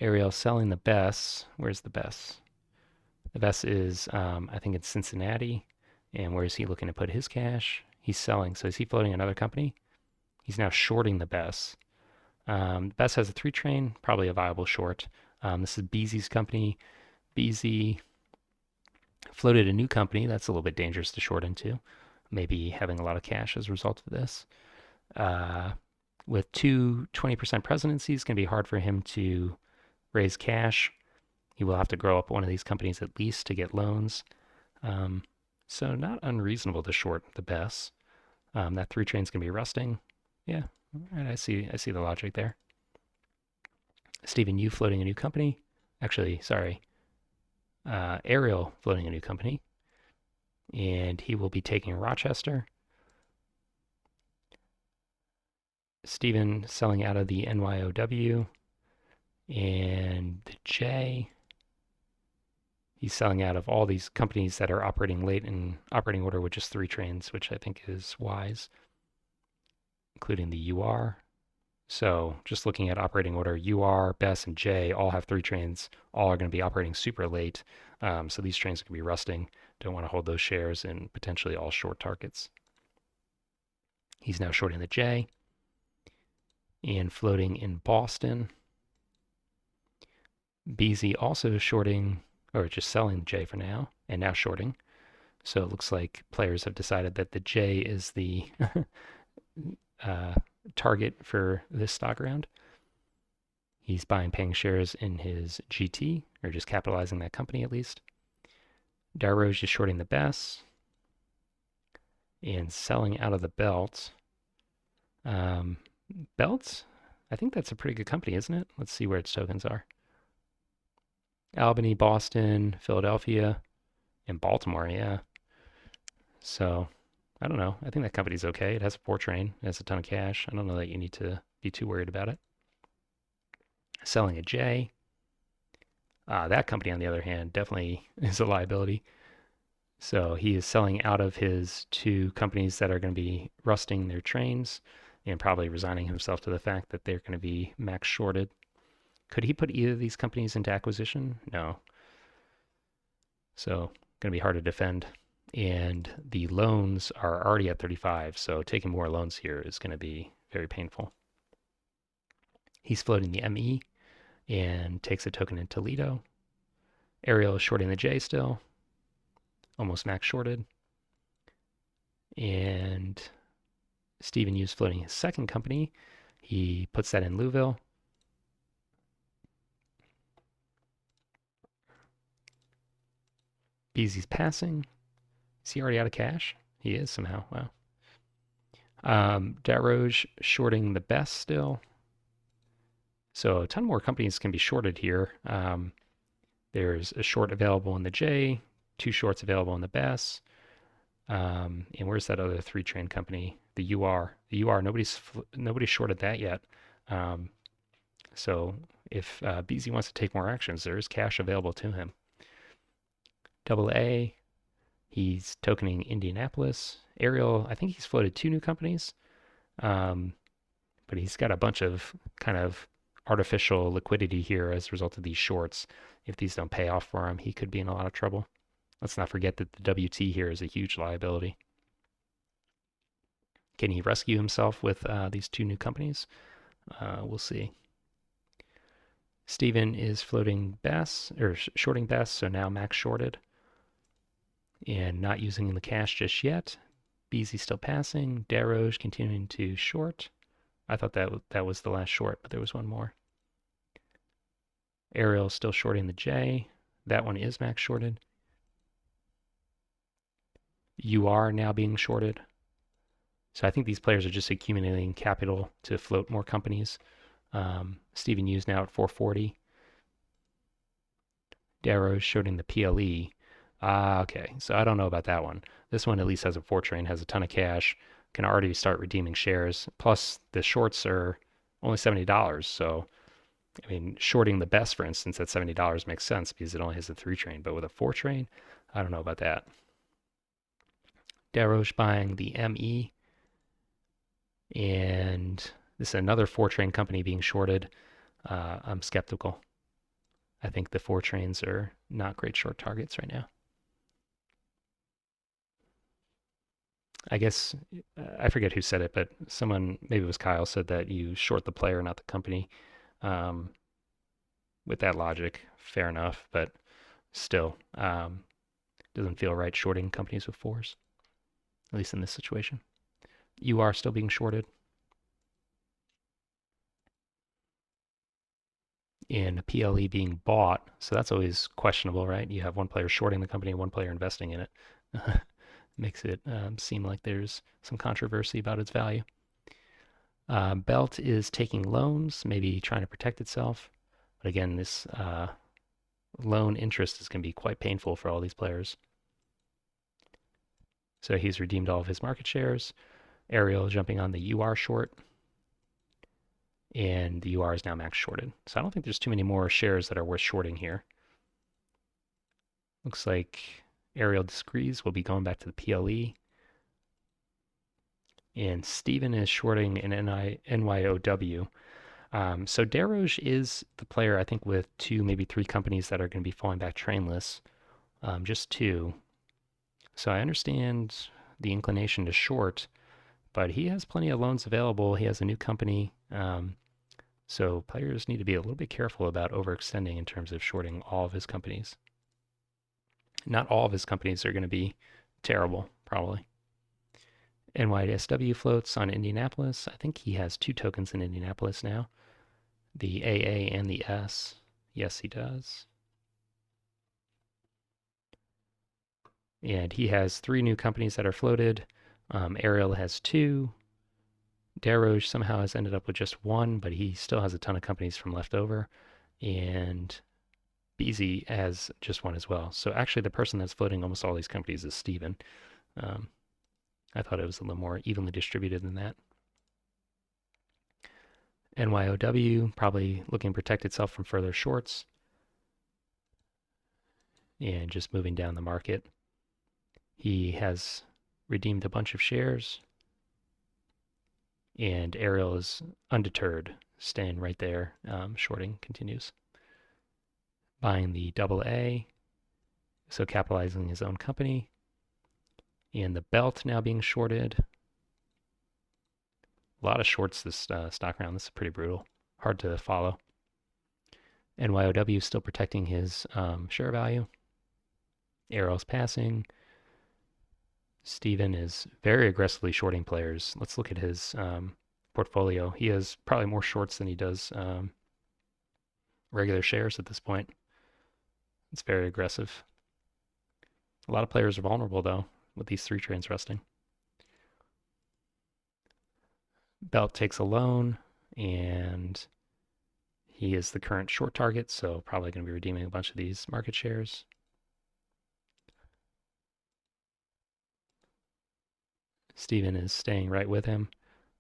Ariel selling the Bess. Where's the Bess? The Bess is, I think it's Cincinnati. And where is he looking to put his cash? He's selling. So is he floating another company? He's now shorting the Bess. Bess has a 3-train, probably a viable short. This is Beezy's company. Beezy floated a new company. That's a little bit dangerous to short into. Maybe having a lot of cash as a result of this. With two 20% presidencies, it's going to be hard for him to raise cash. He will have to grow up one of these companies at least to get loans. So not unreasonable to short the Bess. That 3-train's going to be rusting. Yeah, right, I see the logic there. Stephen Yu floating a new company. Actually, sorry. Ariel floating a new company. And he will be taking Rochester. Stephen selling out of the NYOW. And the J. He's selling out of all these companies that are operating late in operating order with just 3 trains, which I think is wise, including the UR. So just looking at operating order, UR, Bess, and J all have 3 trains. All are going to be operating super late. So these trains could be rusting. Don't want to hold those shares and potentially all short targets. He's now shorting the J and floating in Boston. BZ also shorting, or just selling the J for now, and now shorting. So it looks like players have decided that the J is the target for this stock round. He's buying paying shares in his GT, or just capitalizing that company at least. Deroche is shorting the Bess and selling out of the Belt. Belt, I think that's a pretty good company, isn't it? Let's see where its tokens are. Albany, Boston, Philadelphia, and Baltimore, yeah. So, I don't know. I think that company's okay. It has a 4-train. It has a ton of cash. I don't know that you need to be too worried about it. selling a J. That company, on the other hand, definitely is a liability. So he is selling out of his two companies that are going to be rusting their trains and probably resigning himself to the fact that they're going to be max shorted. Could he put either of these companies into acquisition? No. So going to be hard to defend. And the loans are already at 35, so taking more loans here is going to be very painful. He's floating the ME and takes a token in Toledo. Ariel is shorting the J still, almost max shorted. And Stephen Yu's floating his second company. He puts that in Louisville. Beezy's passing. Is he already out of cash? He is somehow. Wow. Daroge shorting the best still. So a ton more companies can be shorted here. There's a short available in the J, two shorts available in the BESS. And where's that other three train company? The UR. The UR, nobody's shorted that yet. So if BZ wants to take more actions, there is cash available to him. Double A, he's tokening Indianapolis. Ariel, I think he's floated two new companies, but he's got a bunch of kind of artificial liquidity here as a result of these shorts. If these don't pay off for him, he could be in a lot of trouble. Let's not forget that the WT here is a huge liability. Can he rescue himself with these two new companies? We'll see. Steven is floating BESS, or shorting BESS, so now max shorted. And not using the cash just yet. BZ still passing. Daroge continuing to short. I thought that was the last short, but there was one more. Ariel still shorting the J. That one is max shorted. UR now being shorted. So I think these players are just accumulating capital to float more companies. Stephen Yu's now at 440. Daroge shorting the PLE. Okay, so I don't know about that one. This one at least has a Fortrain, has a ton of cash, can already start redeeming shares. Plus, the shorts are only $70. So, I mean, shorting the BESS, for instance, at $70 makes sense because it only has a 3-train. But with a 4-train, I don't know about that. Daroge buying the ME. And this is another 4-train company being shorted. I'm skeptical. I think the 4-trains are not great short targets right now. I guess I forget who said it, but someone, maybe it was Kyle, said that you short the player, not the company. Um, with that logic, fair enough, but still, doesn't feel right shorting companies with 4s, at least in this situation. You are still being shorted. In PLE being bought, so that's always questionable, right? You have one player shorting the company, one player investing in it. Makes it seem like there's some controversy about its value. Belt is taking loans, maybe trying to protect itself. But again, this loan interest is going to be quite painful for all these players. So he's redeemed all of his market shares. Ariel jumping on the UR short. And the UR is now max shorted. So I don't think there's too many more shares that are worth shorting here. Looks like Ariel disagrees. We'll be going back to the PLE. And Steven is shorting an NYOW. So Daroge is the player, I think, with 2, maybe 3 companies that are going to be falling back trainless. Just 2. So I understand the inclination to short, but he has plenty of loans available. He has a new company. So players need to be a little bit careful about overextending in terms of shorting all of his companies. Not all of his companies are going to be terrible, probably. NYSW floats on Indianapolis. I think he has 2 tokens in Indianapolis now. The AA and the S. Yes, he does. And he has 3 new companies that are floated. Ariel has 2. Daroge somehow has ended up with just 1, but he still has a ton of companies from leftover. And BZ has just 1 as well. So actually the person that's floating almost all these companies is Steven. I thought it was a little more evenly distributed than that. NYOW probably looking to protect itself from further shorts and just moving down the market. He has redeemed a bunch of shares, and Ariel is undeterred, staying right there. Shorting continues. Buying the AA, so capitalizing his own company. And the Belt now being shorted. A lot of shorts this stock round. This is pretty brutal. Hard to follow. NYOW still protecting his share value. Arrow's passing. Steven is very aggressively shorting players. Let's look at his portfolio. He has probably more shorts than he does regular shares at this point. It's very aggressive. A lot of players are vulnerable, though, with these 3 trains resting. Belt takes a loan, and he is the current short target, so probably going to be redeeming a bunch of these market shares. Steven is staying right with him.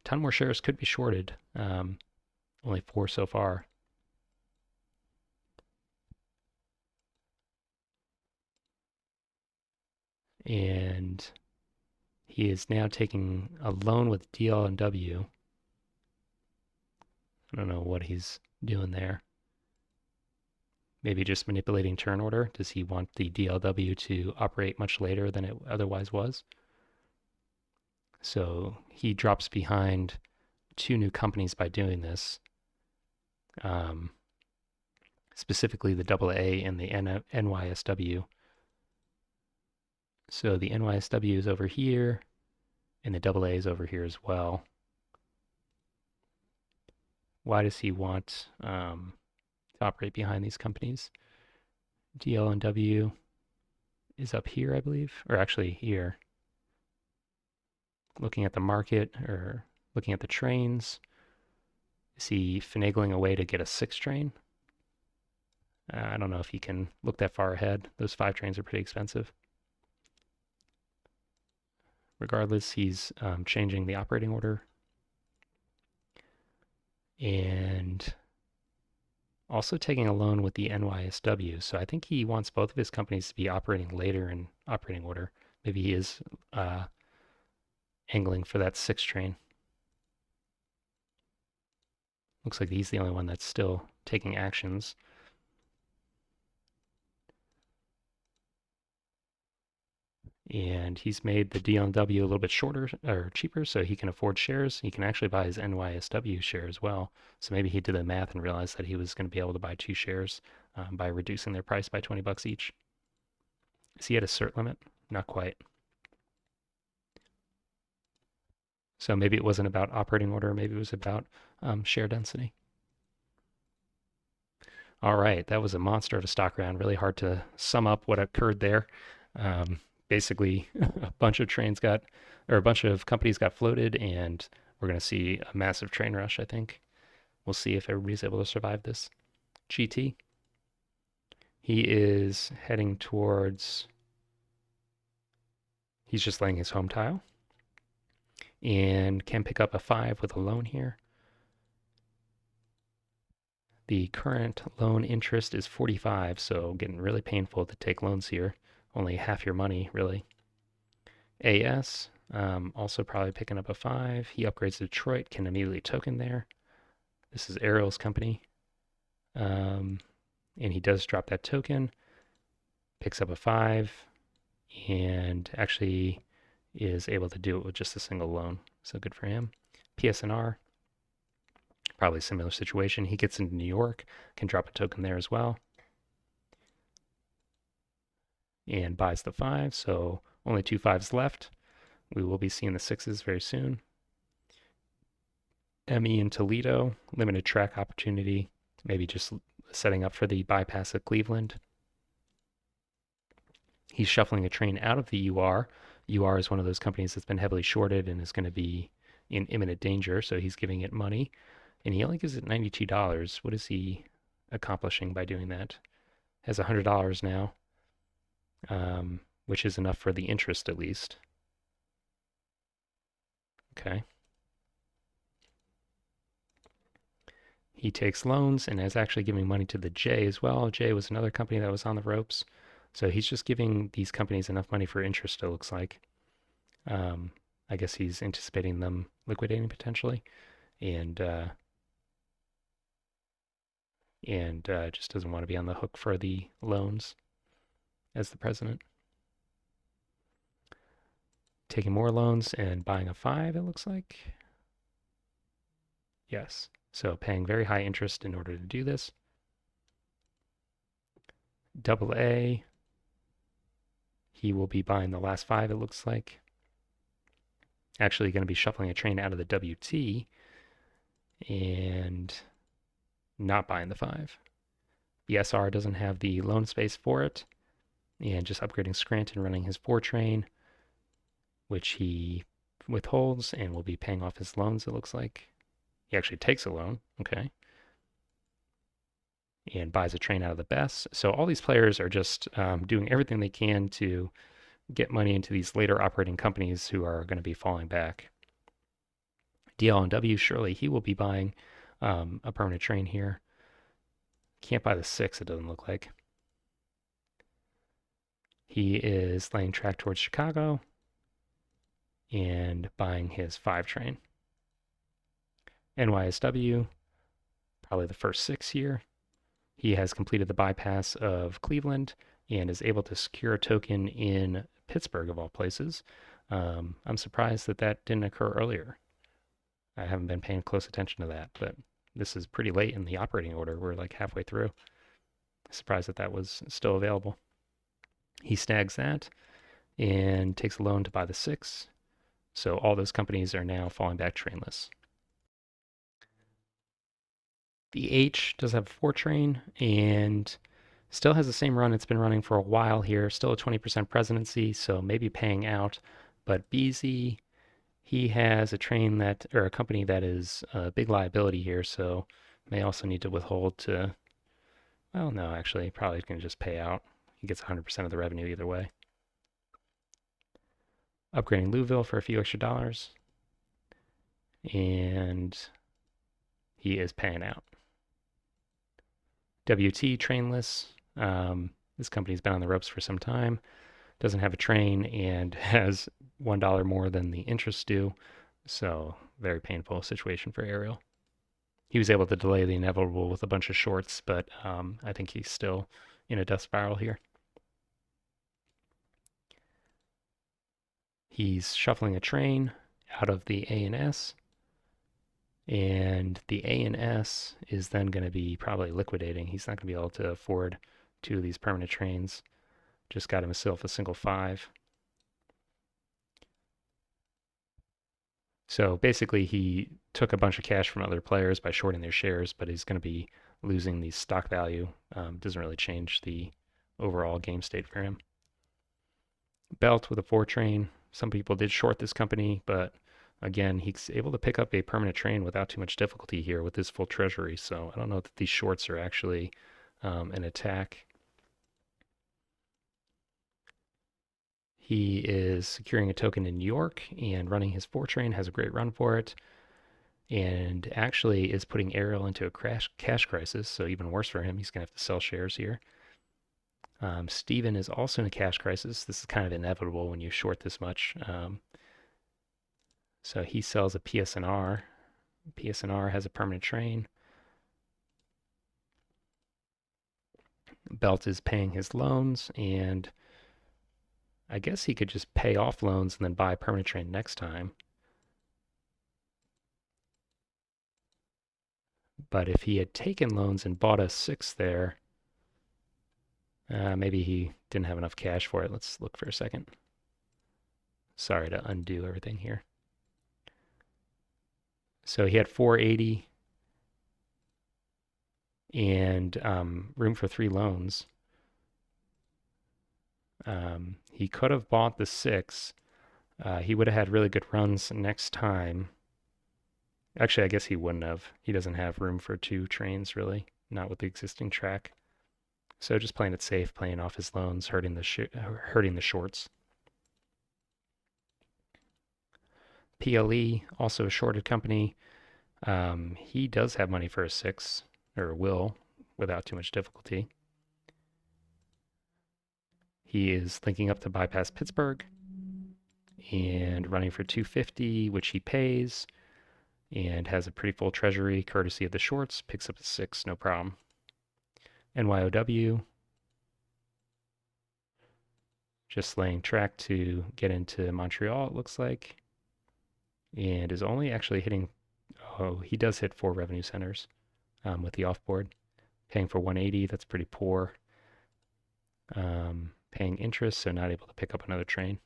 A ton more shares could be shorted. Only 4 so far. And he is now taking a loan with DLNW. I don't know what he's doing there. Maybe just manipulating turn order. Does he want the DLW to operate much later than it otherwise was? So he drops behind 2 new companies by doing this. Specifically the AA and the NYSW. So the NYSW is over here, and the AA is over here as well. Why does he want to operate behind these companies? DLNW is up here, I believe, or actually here. Looking at the market or looking at the trains. Is he finagling a way to get a 6 train? I don't know if he can look that far ahead. Those 5 trains are pretty expensive. Regardless, he's changing the operating order. And also taking a loan with the NYSW. So I think he wants both of his companies to be operating later in operating order. Maybe he is angling for that 6 train. Looks like he's the only one that's still taking actions. And he's made the DLNW a little bit shorter or cheaper so he can afford shares. He can actually buy his NYSW share as well. So maybe he did the math and realized that he was going to be able to buy 2 shares by reducing their price by 20 bucks each. Is he at a cert limit? Not quite. So maybe it wasn't about operating order, maybe it was about share density. All right, that was a monster of a stock round. Really hard to sum up what occurred there. Basically, a bunch of companies got floated, and we're going to see a massive train rush, I think. We'll see if everybody's able to survive this. GT, he is heading towards, he's just laying his home tile and can pick up a 5 with a loan here. The current loan interest is 45, so getting really painful to take loans here. Only half your money, really. AS, also probably picking up a 5. He upgrades to Detroit, can immediately token there. This is Ariel's company. And he does drop that token, picks up a 5, and actually is able to do it with just a single loan. So good for him. PSNR, probably a similar situation. He gets into New York, can drop a token there as well. And buys the 5, so only 2 5s left. We will be seeing the 6s very soon. ME in Toledo, limited track opportunity, maybe just setting up for the bypass at Cleveland. He's shuffling a train out of the UR. UR is one of those companies that's been heavily shorted and is going to be in imminent danger, so he's giving it money. And he only gives it $92. What is he accomplishing by doing that? Has $100 now, which is enough for the interest at least. Okay. He takes loans and is actually giving money to the J as well. J was another company that was on the ropes. So he's just giving these companies enough money for interest, it looks like. Um, I guess he's anticipating them liquidating potentially, and uh, and just doesn't want to be on the hook for the loans as the president. Taking more loans and buying a 5, it looks like. Yes. So paying very high interest in order to do this. Double A, he will be buying the last 5, it looks like. Actually going to be shuffling a train out of the WT and not buying the 5. The SR doesn't have the loan space for it, and just upgrading Scranton, running his 4 train, which he withholds and will be paying off his loans, it looks like. He actually takes a loan, okay, and buys a train out of the best. So all these players are just doing everything they can to get money into these later operating companies who are going to be falling back. DL&W, surely he will be buying a permanent train here. Can't buy the 6, it doesn't look like. He is laying track towards Chicago and buying his 5 train. NYSW, probably the first 6 here. He has completed the bypass of Cleveland and is able to secure a token in Pittsburgh, of all places. I'm surprised that that didn't occur earlier. I haven't been paying close attention to that, but this is pretty late in the operating order. We're like halfway through. Surprised that that was still available. He snags that and takes a loan to buy the 6. So all those companies are now falling back trainless. The H does have a 4 train and still has the same run it's been running for a while here. Still a 20% presidency, so maybe paying out. But BZ, he has a train that, or a company that is a big liability here, so may also need to withhold to, well, no, actually, probably going to just pay out. He gets 100% of the revenue either way. Upgrading Louisville for a few extra dollars. And he is paying out. WT trainless. This company's been on the ropes for some time. Doesn't have a train and has $1 more than the interest due. So very painful situation for Ariel. He was able to delay the inevitable with a bunch of shorts, but I think he's still in a death spiral here. He's shuffling a train out of the A and S, and the A and S is then going to be probably liquidating. He's not going to be able to afford 2 of these permanent trains. Just got himself a single 5. So basically, he took a bunch of cash from other players by shorting their shares, but he's going to be losing the stock value. Doesn't really change the overall game state for him. Belt with a 4 train. Some people did short this company, but again, he's able to pick up a permanent train without too much difficulty here with his full treasury. So I don't know that these shorts are actually an attack. He is securing a token in New York and running his 4 train, has a great run for it, and actually is putting Ariel into a cash crisis, so even worse for him. He's going to have to sell shares here. Steven is also in a cash crisis. This is kind of inevitable when you short this much. So he sells a PSNR. PSNR has a permanent train. Belt is paying his loans, and I guess he could just pay off loans and then buy a permanent train next time. But if he had taken loans and bought a 6 there, maybe he didn't have enough cash for it. Let's look for a second. Sorry to undo everything here. So he had 480 and room for 3 loans. He could have bought the 6. He would have had really good runs next time. Actually, I guess he wouldn't have. He doesn't have room for 2 trains, really, not with the existing track. So just playing it safe, playing off his loans, hurting the shorts. PLE, also a shorted company. He does have money for a 6, or will, without too much difficulty. He is linking up to bypass Pittsburgh and running for 250, which he pays, and has a pretty full treasury courtesy of the shorts. Picks up a 6, no problem. NYOW, just laying track to get into Montreal, it looks like, and is only actually hitting, oh, he does hit 4 revenue centers with the offboard. Paying for 180, that's pretty poor. Paying interest, so not able to pick up another train.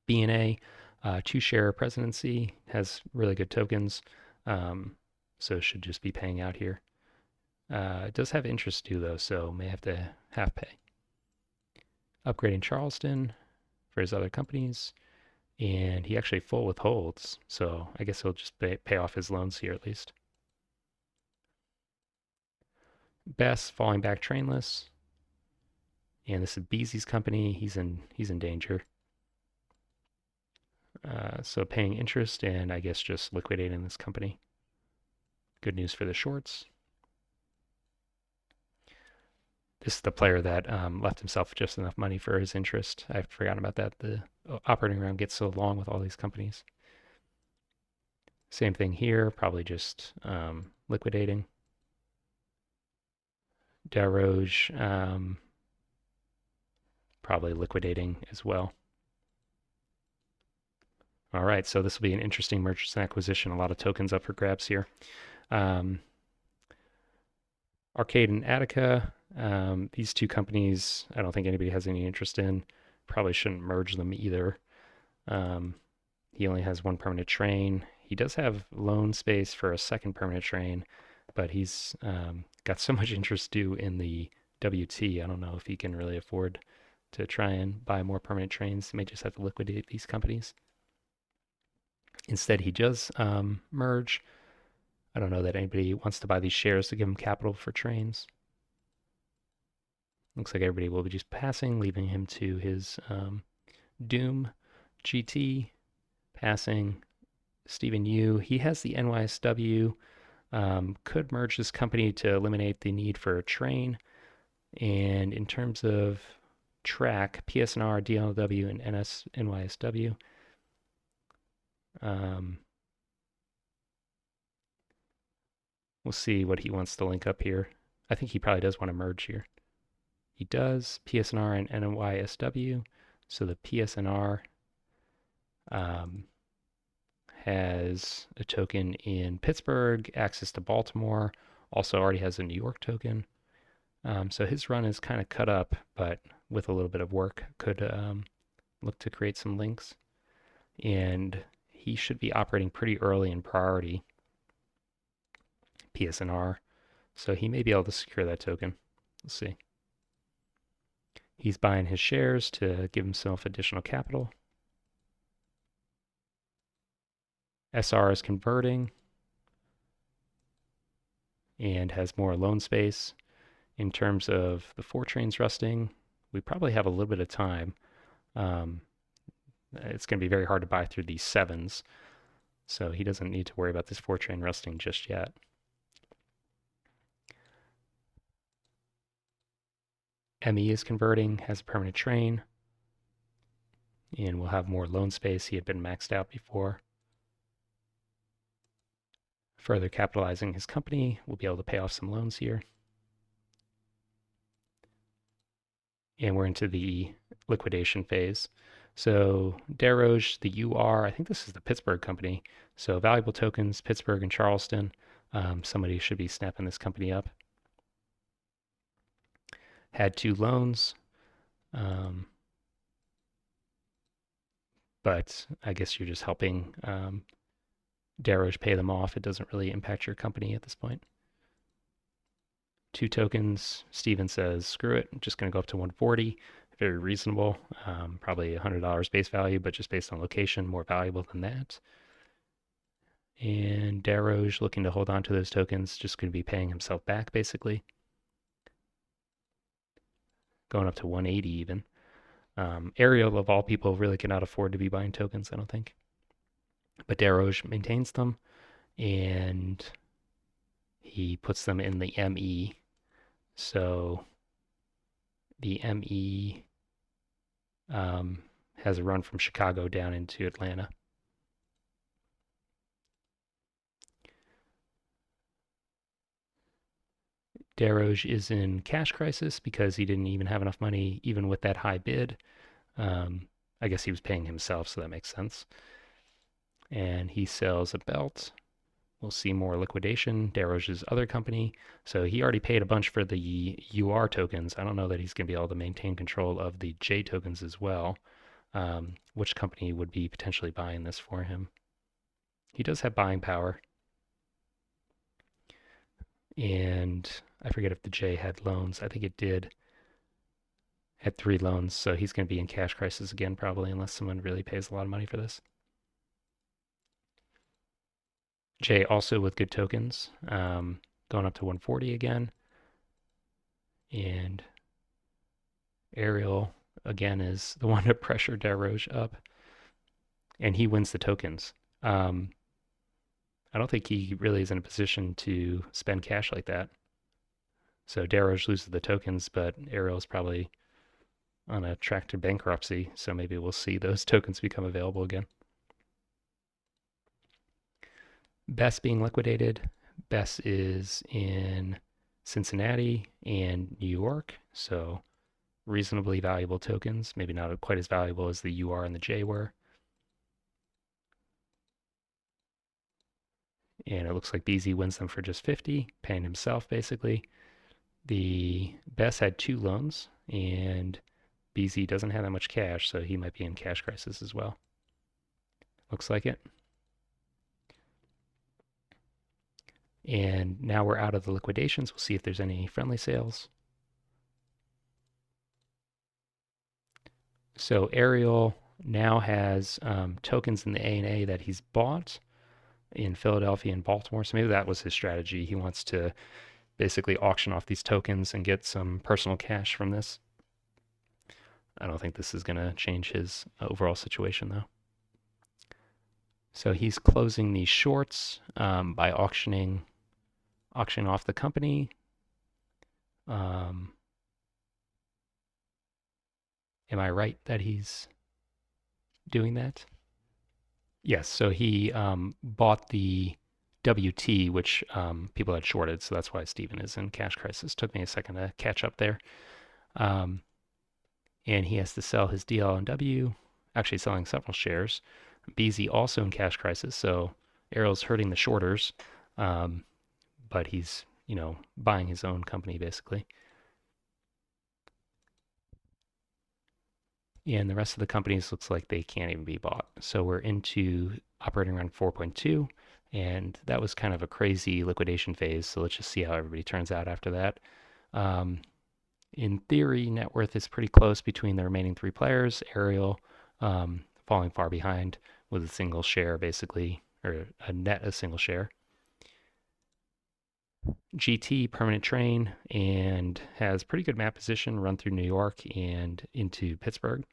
BNA, 2-share presidency, has really good tokens, so should just be paying out here. It does have interest due though, so may have to half pay. Upgrading Charleston for his other companies, and he actually full withholds, so I guess he'll just pay off his loans here at least. Bess falling back trainless, and this is Beezy's company. He's in danger. So paying interest and I guess just liquidating this company. Good news for the shorts. This is the player that left himself just enough money for his interest. I forgot about that. The operating round gets so long with all these companies. Same thing here, probably just liquidating. Daroge, probably liquidating as well. All right, so this will be an interesting mergers and acquisition. A lot of tokens up for grabs here. Arcade and Attica, these two companies, I don't think anybody has any interest in. Probably shouldn't merge them either. He only has 1 permanent train. He does have loan space for a 2nd permanent train, but he's got so much interest due in the WT. I don't know if he can really afford to try and buy more permanent trains. He may just have to liquidate these companies. Instead, he does merge. I don't know that anybody wants to buy these shares to give him capital for trains. Looks like everybody will be just passing, leaving him to his doom. GT, passing. Stephen Yu, he has the NYSW. Could merge this company to eliminate the need for a train. And in terms of track, PSNR, DLW, and NYSW. We'll see what he wants to link up here. I think he probably does want to merge here. He does, PSNR and NYSW. So the PSNR has a token in Pittsburgh, access to Baltimore, also already has a New York token. So his run is kind of cut up, but with a little bit of work, could look to create some links. And he should be operating pretty early in priority, PSNR. So he may be able to secure that token. Let's see. He's buying his shares to give himself additional capital. SR is converting and has more loan space. In terms of the 4 trains rusting, we probably have a little bit of time. It's going to be very hard to buy through these 7s, so he doesn't need to worry about this 4 train rusting just yet. ME is converting, has a permanent train, and will have more loan space. He had been maxed out before. Further capitalizing his company, we'll be able to pay off some loans here. And we're into the liquidation phase. So Daroge, the UR, I think this is the Pittsburgh company. So valuable tokens, Pittsburgh and Charleston. Somebody should be snapping this company up. Had 2 loans, but I guess you're just helping Daroge pay them off. It doesn't really impact your company at this point. 2 tokens. Steven says, screw it. I'm just going to go up to 140. Very reasonable. Probably $100 base value, but just based on location, more valuable than that. And Daroge looking to hold on to those tokens, just going to be paying himself back basically. Going up to 180 even. Ariel, of all people, really cannot afford to be buying tokens, I don't think. But Daroge maintains them and he puts them in the ME. So the ME has a run from Chicago down into Atlanta. Desroges is in cash crisis because he didn't even have enough money, even with that high bid. I guess he was paying himself, so that makes sense. And he sells a belt. We'll see more liquidation. Desroges' other company. So he already paid a bunch for the UR tokens. I don't know that he's going to be able to maintain control of the J tokens as well. Which company would be potentially buying this for him? He does have buying power. And I forget if the J had loans. I think it did. Had 3 loans, so he's going to be in cash crisis again probably unless someone really pays a lot of money for this. J also with good tokens, going up to 140 again. And Ariel again is the one to pressure Desroges up, and he wins the tokens. I don't think he really is in a position to spend cash like that. So Desroges loses the tokens, but Ariel's probably on a track to bankruptcy, so maybe we'll see those tokens become available again. Best being liquidated. Best is in Cincinnati and New York, so reasonably valuable tokens, maybe not quite as valuable as the UR and the J were. And it looks like BZ wins them for just 50, paying himself basically. The Best had 2 loans, and BZ doesn't have that much cash, so he might be in cash crisis as well. Looks like it. And now we're out of the liquidations. We'll see if there's any friendly sales. So Ariel now has tokens in the A&A that he's bought in Philadelphia and Baltimore. So maybe that was his strategy. He wants to basically auction off these tokens and get some personal cash from this. I don't think this is going to change his overall situation though. So he's closing these shorts by auctioning off the company. Am I right that he's doing that? Yes, so he bought the WT, which people had shorted, so that's why Steven is in cash crisis. Took me a second to catch up there. And he has to sell his DLNW, actually selling several shares. BZ also in cash crisis, so Ariel's hurting the shorters, but he's, buying his own company basically. And the rest of the companies looks like they can't even be bought. So we're into operating around 4.2, and that was kind of a crazy liquidation phase. So let's just see how everybody turns out after that. In theory, net worth is pretty close between the remaining 3 players. Ariel falling far behind with a single share, basically, or a single share. GT permanent train and has pretty good map position, run through New York and into Pittsburgh.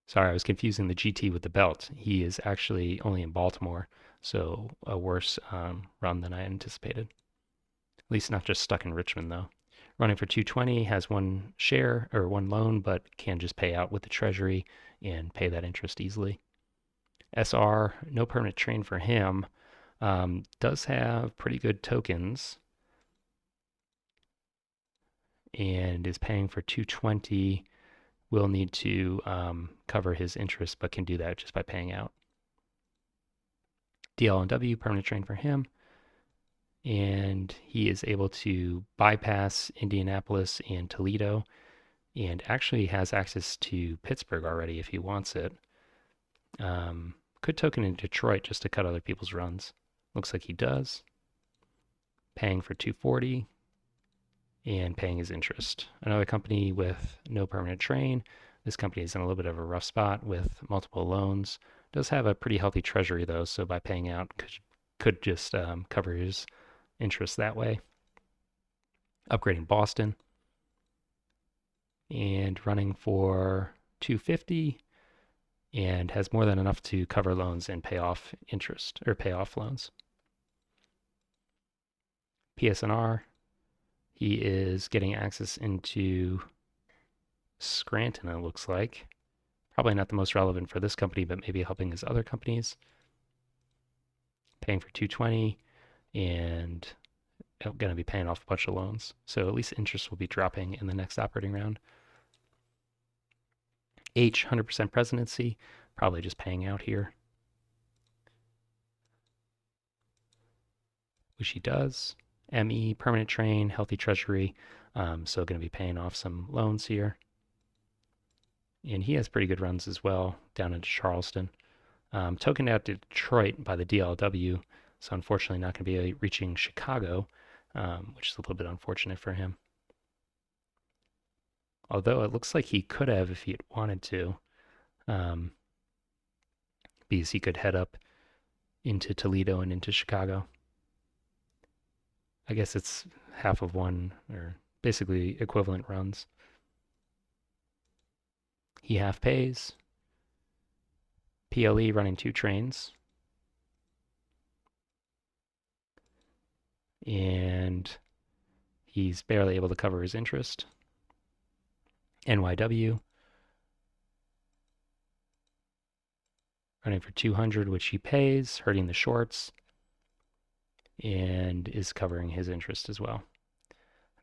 Sorry, I was confusing the GT with the belt. He is actually only in Baltimore, so a worse run than I anticipated. At least not just stuck in Richmond, though. Running for 220, has 1 share or 1 loan, but can just pay out with the Treasury and pay that interest easily. SR, no permanent train for him. Does have pretty good tokens and is paying for 220. Will need to cover his interest, but can do that just by paying out. DLNW, permanent train for him. And he is able to bypass Indianapolis and Toledo and actually has access to Pittsburgh already if he wants it. Could token in Detroit just to cut other people's runs. Looks like he does. Paying for 240 and paying his interest. Another company with no permanent train. This company is in a little bit of a rough spot with multiple loans. Does have a pretty healthy treasury though, so by paying out could just cover his interest that way. Upgrading Boston and running for 250 and has more than enough to cover loans and pay off interest or pay off loans. PSNR, he is getting access into Scranton, it looks like. Probably not the most relevant for this company, but maybe helping his other companies. Paying for 220 and going to be paying off a bunch of loans. So at least interest will be dropping in the next operating round. H, 100% presidency, probably just paying out here, which he does. ME, permanent train, healthy treasury, so going to be paying off some loans here. And he has pretty good runs as well down into Charleston. Token out to Detroit by the DLW, so unfortunately not going to be reaching Chicago, which is a little bit unfortunate for him. Although it looks like he could have if he had wanted to, because he could head up into Toledo and into Chicago. I guess it's half of one, or basically equivalent runs. He half pays. PLE running 2 trains. And he's barely able to cover his interest. NYW running for 200, which he pays, hurting the shorts, and is covering his interest as well.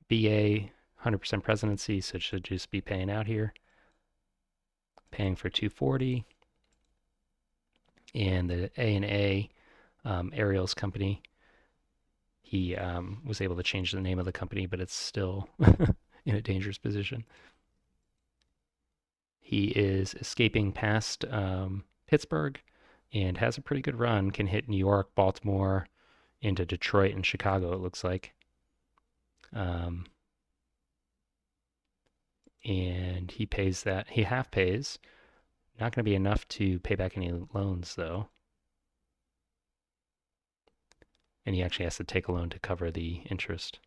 BA, 100% presidency, so it should just be paying out here. Paying for 240. And the A&A Aerials company, he was able to change the name of the company, but it's still in a dangerous position. He is escaping past Pittsburgh and has a pretty good run, can hit New York, Baltimore, into Detroit and Chicago, it looks like. And he pays that, he half pays. Not going to be enough to pay back any loans, though. And he actually has to take a loan to cover the interest.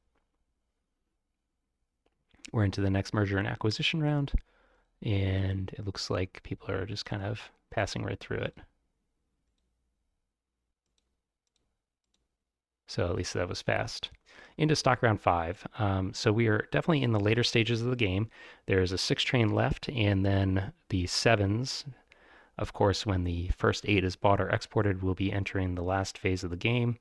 We're into the next merger and acquisition round, and it looks like people are just kind of passing right through it. So at least that was fast. Into stock round 5. So we are definitely in the later stages of the game. There's a 6 train left, and then the 7s. Of course, when the first 8 is bought or exported, we'll be entering the last phase of the game.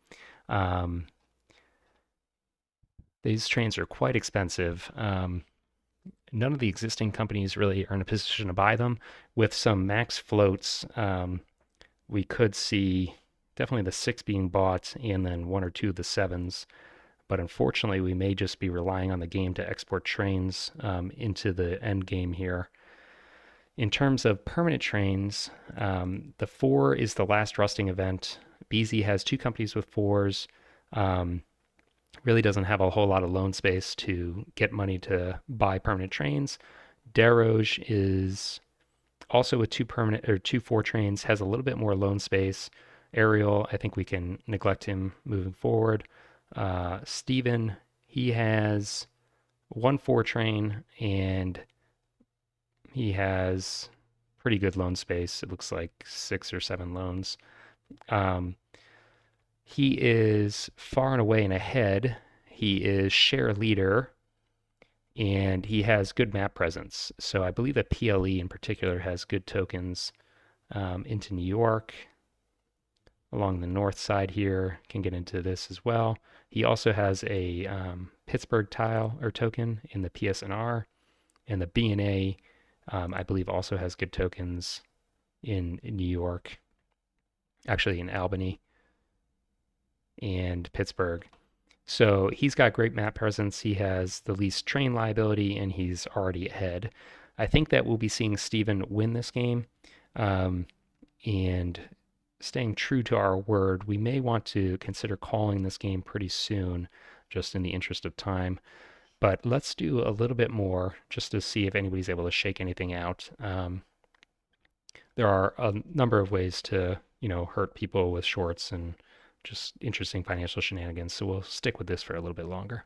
These trains are quite expensive. None of the existing companies really are in a position to buy them. With some max floats, we could see definitely the 6 being bought and then 1 or 2 of the 7s. But unfortunately, we may just be relying on the game to export trains into the end game here. In terms of permanent trains, the 4 is the last rusting event. BZ has 2 companies with 4s. Really doesn't have a whole lot of loan space to get money to buy permanent trains. Desrouges is also with 2 permanent or 2 4 trains, has a little bit more loan space. Ariel, I think we can neglect him moving forward. Steven, he has 1 4 train and he has pretty good loan space. It looks like 6 or 7 loans. He is far and away and ahead. He is share leader and he has good map presence. So I believe that PLE in particular has good tokens into New York. Along the north side here, can get into this as well. He also has a Pittsburgh tile or token in the PSNR, and the B&A, I believe, also has good tokens in New York, actually in Albany and Pittsburgh. So he's got great map presence. He has the least train liability, and he's already ahead. I think that we'll be seeing Steven win this game, and staying true to our word, we may want to consider calling this game pretty soon, just in the interest of time. But let's do a little bit more just to see if anybody's able to shake anything out. There are a number of ways to, hurt people with shorts and just interesting financial shenanigans. So we'll stick with this for a little bit longer.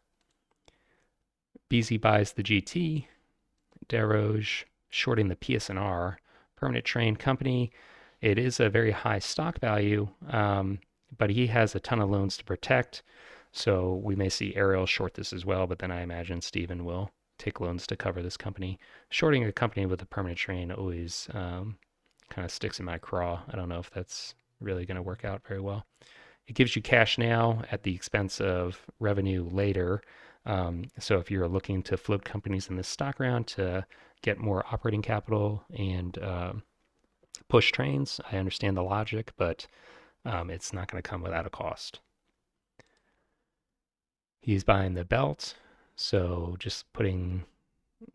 BZ buys the GT. Desrouges shorting the PSNR, Permanent Train Company. It is a very high stock value, but he has a ton of loans to protect. So we may see Ariel short this as well, but then I imagine Steven will take loans to cover this company. Shorting a company with a permanent train always kind of sticks in my craw. I don't know if that's really going to work out very well. It gives you cash now at the expense of revenue later. So if you're looking to float companies in this stock round to get more operating capital and push trains, I understand the logic, but it's not going to come without a cost. He's buying the belt, so just putting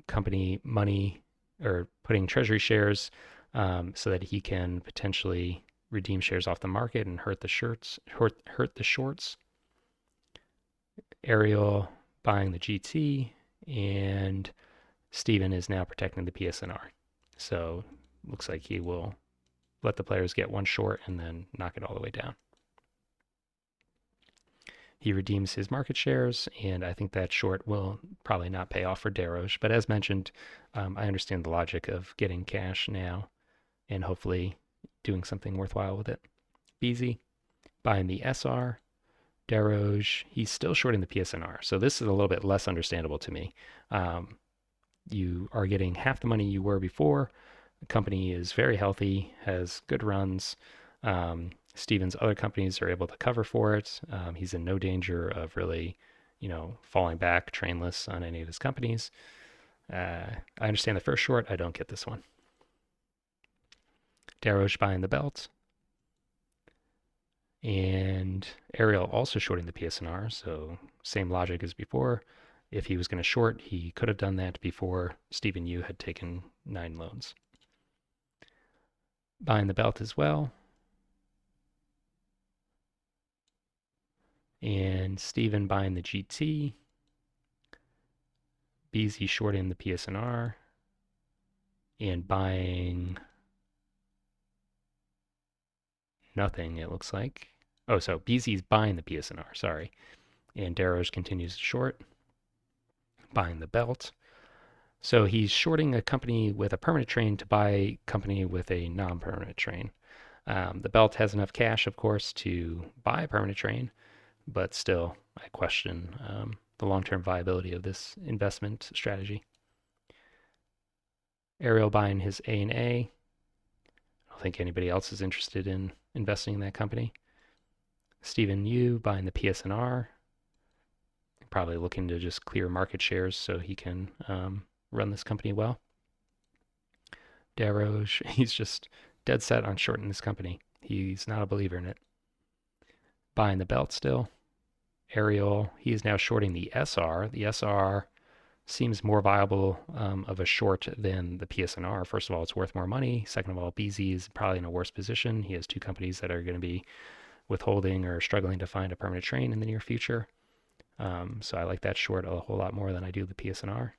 company money or putting treasury shares so that he can potentially redeem shares off the market and hurt the shorts. Ariel buying the GT, and Steven is now protecting the PSNR. So looks like he will let the players get one short and then knock it all the way down. He redeems his market shares, and I think that short will probably not pay off for Desroches. But as mentioned, I understand the logic of getting cash now and hopefully doing something worthwhile with it. Beasy buying the SR. Desroches, he's still shorting the PSNR. So this is a little bit less understandable to me. You are getting half the money you were before. The company is very healthy, has good runs. Steven's other companies are able to cover for it. He's in no danger of really, falling back trainless on any of his companies. I understand the first short. I don't get this one. Desroches buying the belt. And Ariel also shorting the PSNR, so same logic as before. If he was going to short, he could have done that before Steven Yu had taken 9 loans. Buying the belt as well. And Steven buying the GT. BZ shorting the PSNR. And buying nothing, it looks like. Oh, so BZ's buying the PSNR, sorry. And Desroches continues to short. Buying the belt. So he's shorting a company with a permanent train to buy a company with a non-permanent train. The belt has enough cash, of course, to buy a permanent train, but still, I question the long-term viability of this investment strategy. Ariel buying his A&A. I don't think anybody else is interested in investing in that company. Steven Yu buying the PSNR. Probably looking to just clear market shares so he can run this company well. Desroches, he's just dead set on shorting this company. He's not a believer in it. Buying the belt still. Ariel, he is now shorting the SR. The SR seems more viable of a short than the PSNR. First of all, it's worth more money. Second of all, BZ is probably in a worse position. He has 2 companies that are going to be withholding or struggling to find a permanent train in the near future. So I like that short a whole lot more than I do the PSNR.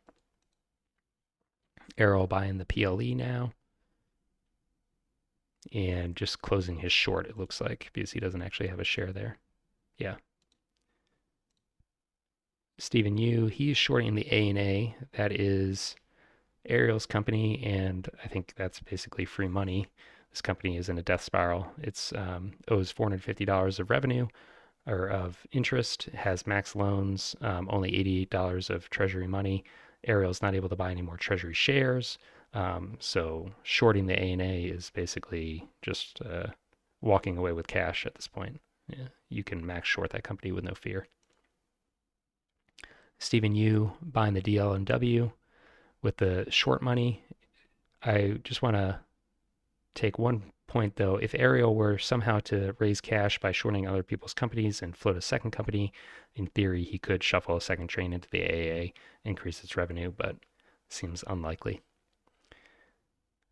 Ariel buying the PLE now. And just closing his short, it looks like, because he doesn't actually have a share there. Yeah. Steven Yu, he's shorting the A&A. That is Ariel's company, and I think that's basically free money. This company is in a death spiral. It's owes $450 of revenue or of interest, has max loans, only $88 of treasury money. Ariel's not able to buy any more treasury shares. So shorting the A&A is basically just walking away with cash at this point. Yeah, you can max short that company with no fear. Steven Yu buying the DLMW with the short money. I just want to take one point though. If Ariel were somehow to raise cash by shorting other people's companies and float a second company, in theory, he could shuffle a second train into the AA, increase its revenue, but seems unlikely.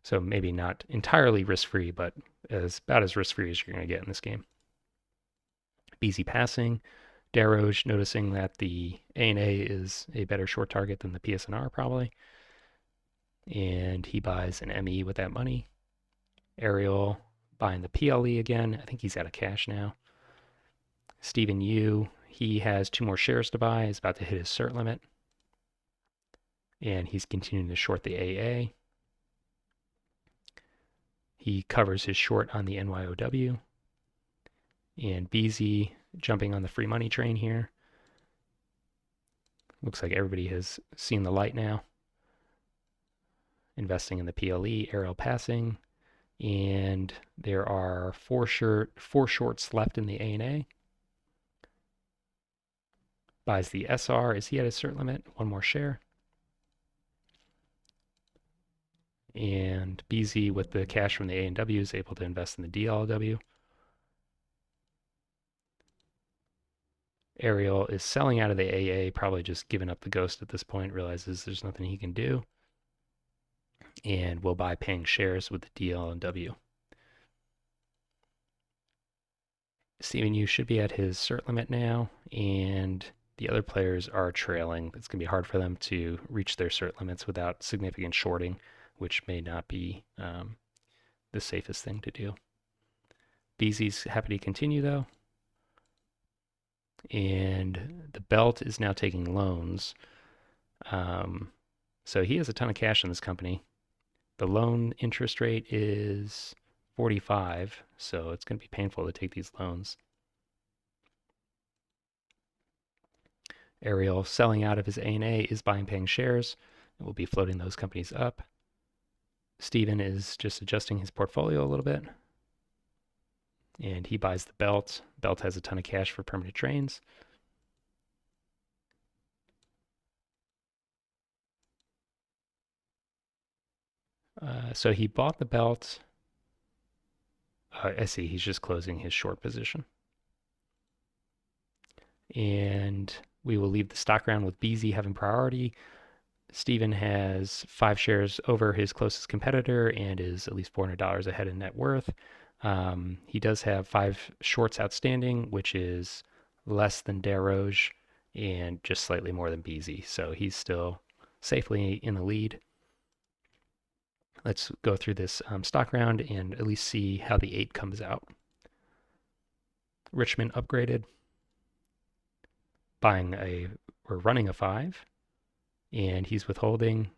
So maybe not entirely risk-free, but about as risk-free as you're going to get in this game. BZ passing. Desroches noticing that the A&A is a better short target than the PSNR probably. And he buys an ME with that money. Ariel buying the PLE again. I think he's out of cash now. Steven Yu, he has 2 more shares to buy. He's about to hit his cert limit. And he's continuing to short the AA. He covers his short on the NYOW. And BZ jumping on the free money train here. Looks like everybody has seen the light now. Investing in the PLE, Ariel passing. And there are four shorts left in the ANA. Buys the SR. Is he at his cert limit? One more share. And BZ with the cash from the A&W is able to invest in the DLW. Ariel is selling out of the AA, probably just giving up the ghost at this point, realizes there's nothing he can do, and will buy paying shares with the DLW. Stephen Yu should be at his cert limit now, and the other players are trailing. It's going to be hard for them to reach their cert limits without significant shorting, which may not be the safest thing to do. BZ's happy to continue though. And the belt is now taking loans. So he has a ton of cash in this company. The loan interest rate is 45, so it's going to be painful to take these loans. Ariel selling out of his ANA is buying paying shares. It will be floating those companies up. Steven is just adjusting his portfolio a little bit. And he buys the belt. Belt has a ton of cash for permanent trains. So he bought the belt. I see, he's just closing his short position. And we will leave the stock round with BZ having priority. Steven has 5 shares over his closest competitor and is at least $400 ahead in net worth. He does have 5 shorts outstanding, which is less than Desroges and just slightly more than BZ. So he's still safely in the lead. Let's go through this stock round and at least see how the 8 comes out. Richmond upgraded, we're running a 5, and he's withholding.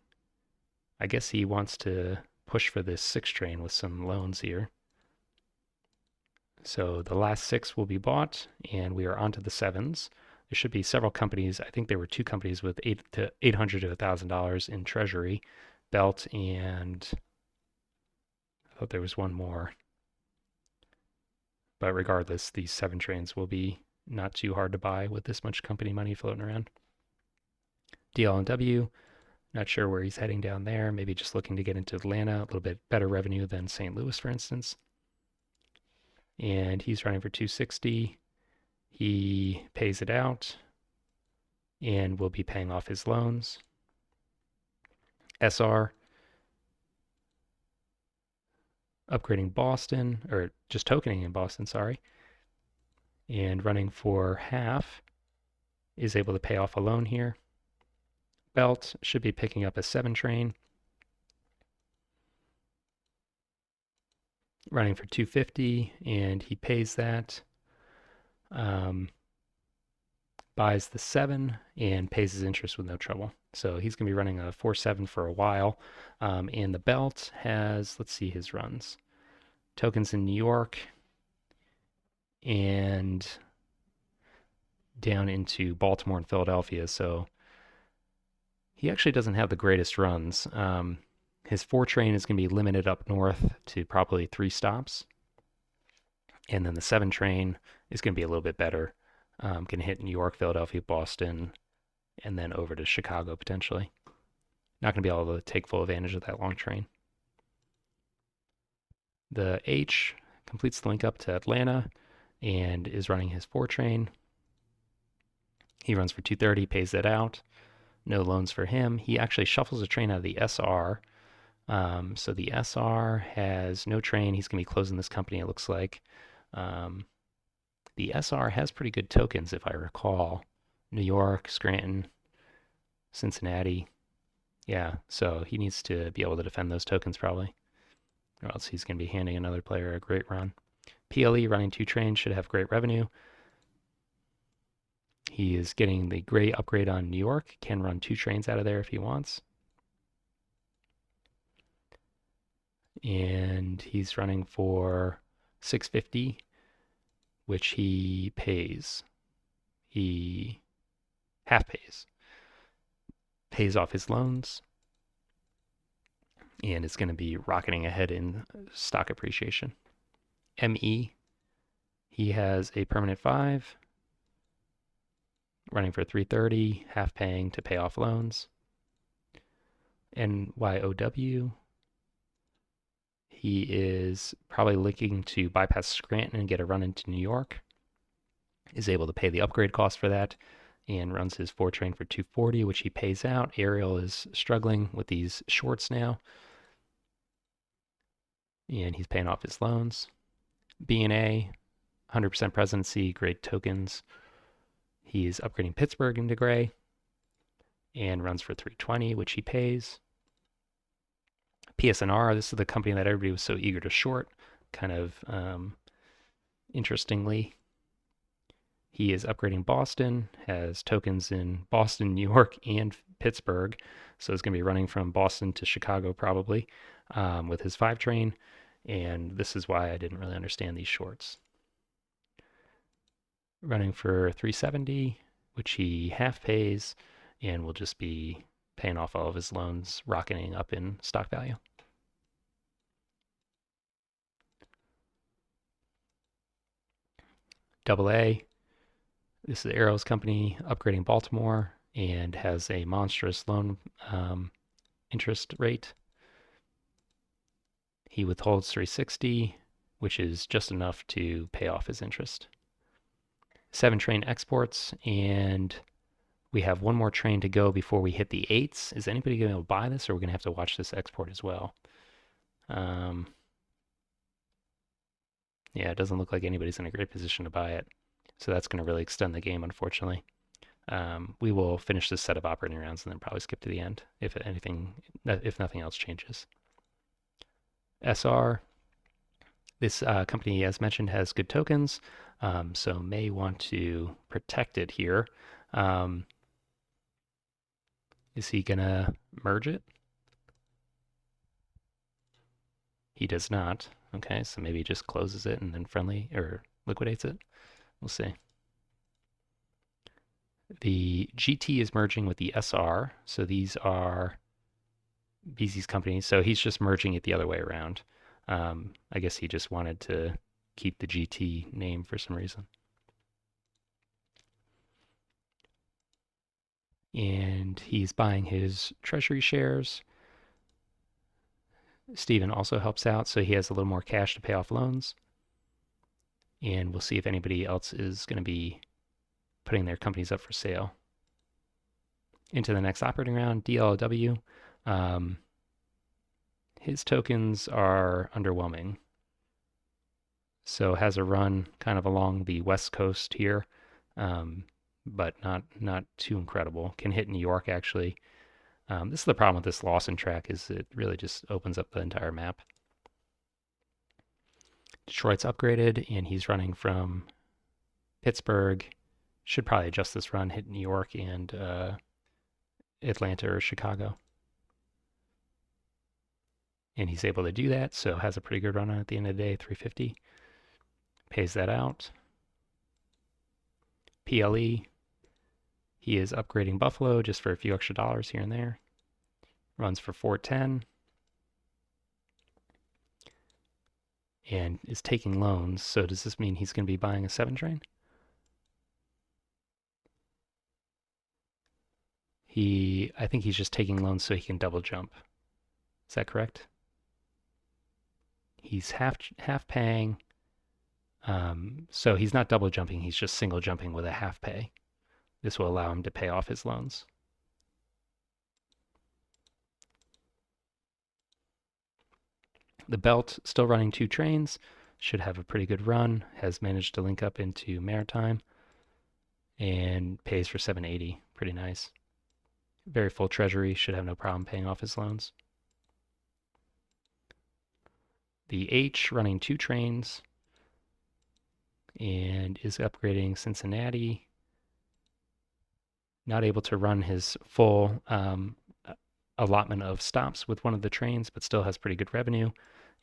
I guess he wants to push for this 6 train with some loans here. So the last 6 will be bought, and we are on to the 7s. There should be several companies. I think there were 2 companies with $800 to $1,000 in treasury, Belt, and I thought there was one more. But regardless, these 7 trains will be not too hard to buy with this much company money floating around. DL&W, not sure where he's heading down there. Maybe just looking to get into Atlanta, a little bit better revenue than St. Louis, for instance. And he's running for 260. He pays it out and will be paying off his loans. SR, upgrading Boston, or just tokening in Boston, sorry, and running for half, is able to pay off a loan here. Belt should be picking up a 7 train, running for 250, and he pays that, buys the 7, and pays his interest with no trouble. So he's going to be running a 4-7 for a while. And the belt has, let's see his runs. Tokens in New York and down into Baltimore and Philadelphia. So he actually doesn't have the greatest runs. His 4 train is going to be limited up north to probably 3 stops. And then the 7 train is going to be a little bit better. Can hit New York, Philadelphia, Boston, and then over to Chicago potentially. Not going to be able to take full advantage of that long train. The H completes the link up to Atlanta and is running his 4 train. He runs for 230, pays that out. No loans for him. He actually shuffles a train out of the SR. So the SR has no train. He's going to be closing this company, it looks like. The SR has pretty good tokens, if I recall. New York, Scranton, Cincinnati. Yeah, so he needs to be able to defend those tokens probably, or else he's going to be handing another player a great run. PLE running 2 trains should have great revenue. He is getting the great upgrade on New York, can run 2 trains out of there if he wants. and he's running for 650, which he pays. He half pays off his loans, and is going to be rocketing ahead in stock appreciation. ME, he has a permanent 5, running for 330, half paying to pay off loans. NYOW, he is probably looking to bypass Scranton and get a run into New York. Is able to pay the upgrade cost for that and runs his 4 train for 240, which he pays out. Ariel is struggling with these shorts now, and he's paying off his loans. B&A, 100% presidency, great tokens. He's upgrading Pittsburgh into gray and runs for 320, which he pays. PSNR, this is the company that everybody was so eager to short, kind of interestingly. He is upgrading Boston, has tokens in Boston, New York, and Pittsburgh. So it's going to be running from Boston to Chicago probably with his 5 train. And this is why I didn't really understand these shorts. Running for 370, which he half pays and will just be paying off all of his loans, rocketing up in stock value. AA, this is Arrow's company upgrading Baltimore and has a monstrous loan interest rate. He withholds 360, which is just enough to pay off his interest. 7 train exports, and we have one more train to go before we hit the 8s. Is anybody going to buy this, or are we going to have to watch this export as well? Yeah, it doesn't look like anybody's in a great position to buy it. So that's going to really extend the game, unfortunately. We will finish this set of operating rounds and then probably skip to the end if nothing else changes. SR, this company, as mentioned, has good tokens, so may want to protect it here. Is he gonna merge it? He does not. Okay, so maybe he just closes it and then friendly or liquidates it. We'll see. The GT is merging with the SR, so these are BZ's companies. So he's just merging it the other way around. I guess he just wanted to keep the GT name for some reason. And he's buying his treasury shares. Steven also helps out, so he has a little more cash to pay off loans. And we'll see if anybody else is going to be putting their companies up for sale. Into the next operating round, DLW. His tokens are underwhelming. So has a run kind of along the west coast here, but not too incredible. Can hit New York actually. This is the problem with this Lawson track is it really just opens up the entire map. Detroit's upgraded and he's running from Pittsburgh. Should probably adjust this run, hit New York and Atlanta or Chicago. And he's able to do that, so has a pretty good run on at the end of the day, 350. Pays that out. PLE, he is upgrading Buffalo just for a few extra dollars here and there. Runs for 410. And is taking loans, so does this mean he's going to be buying a 7 train? I think he's just taking loans so he can double jump. Is that correct? He's half paying. So he's not double jumping, he's just single jumping with a half pay. This will allow him to pay off his loans. The Belt still running 2 trains, should have a pretty good run, has managed to link up into Maritime and pays for 780. Pretty nice. Very full treasury, should have no problem paying off his loans. The H running 2 trains and is upgrading Cincinnati. Not able to run his full allotment of stops with one of the trains, but still has pretty good revenue.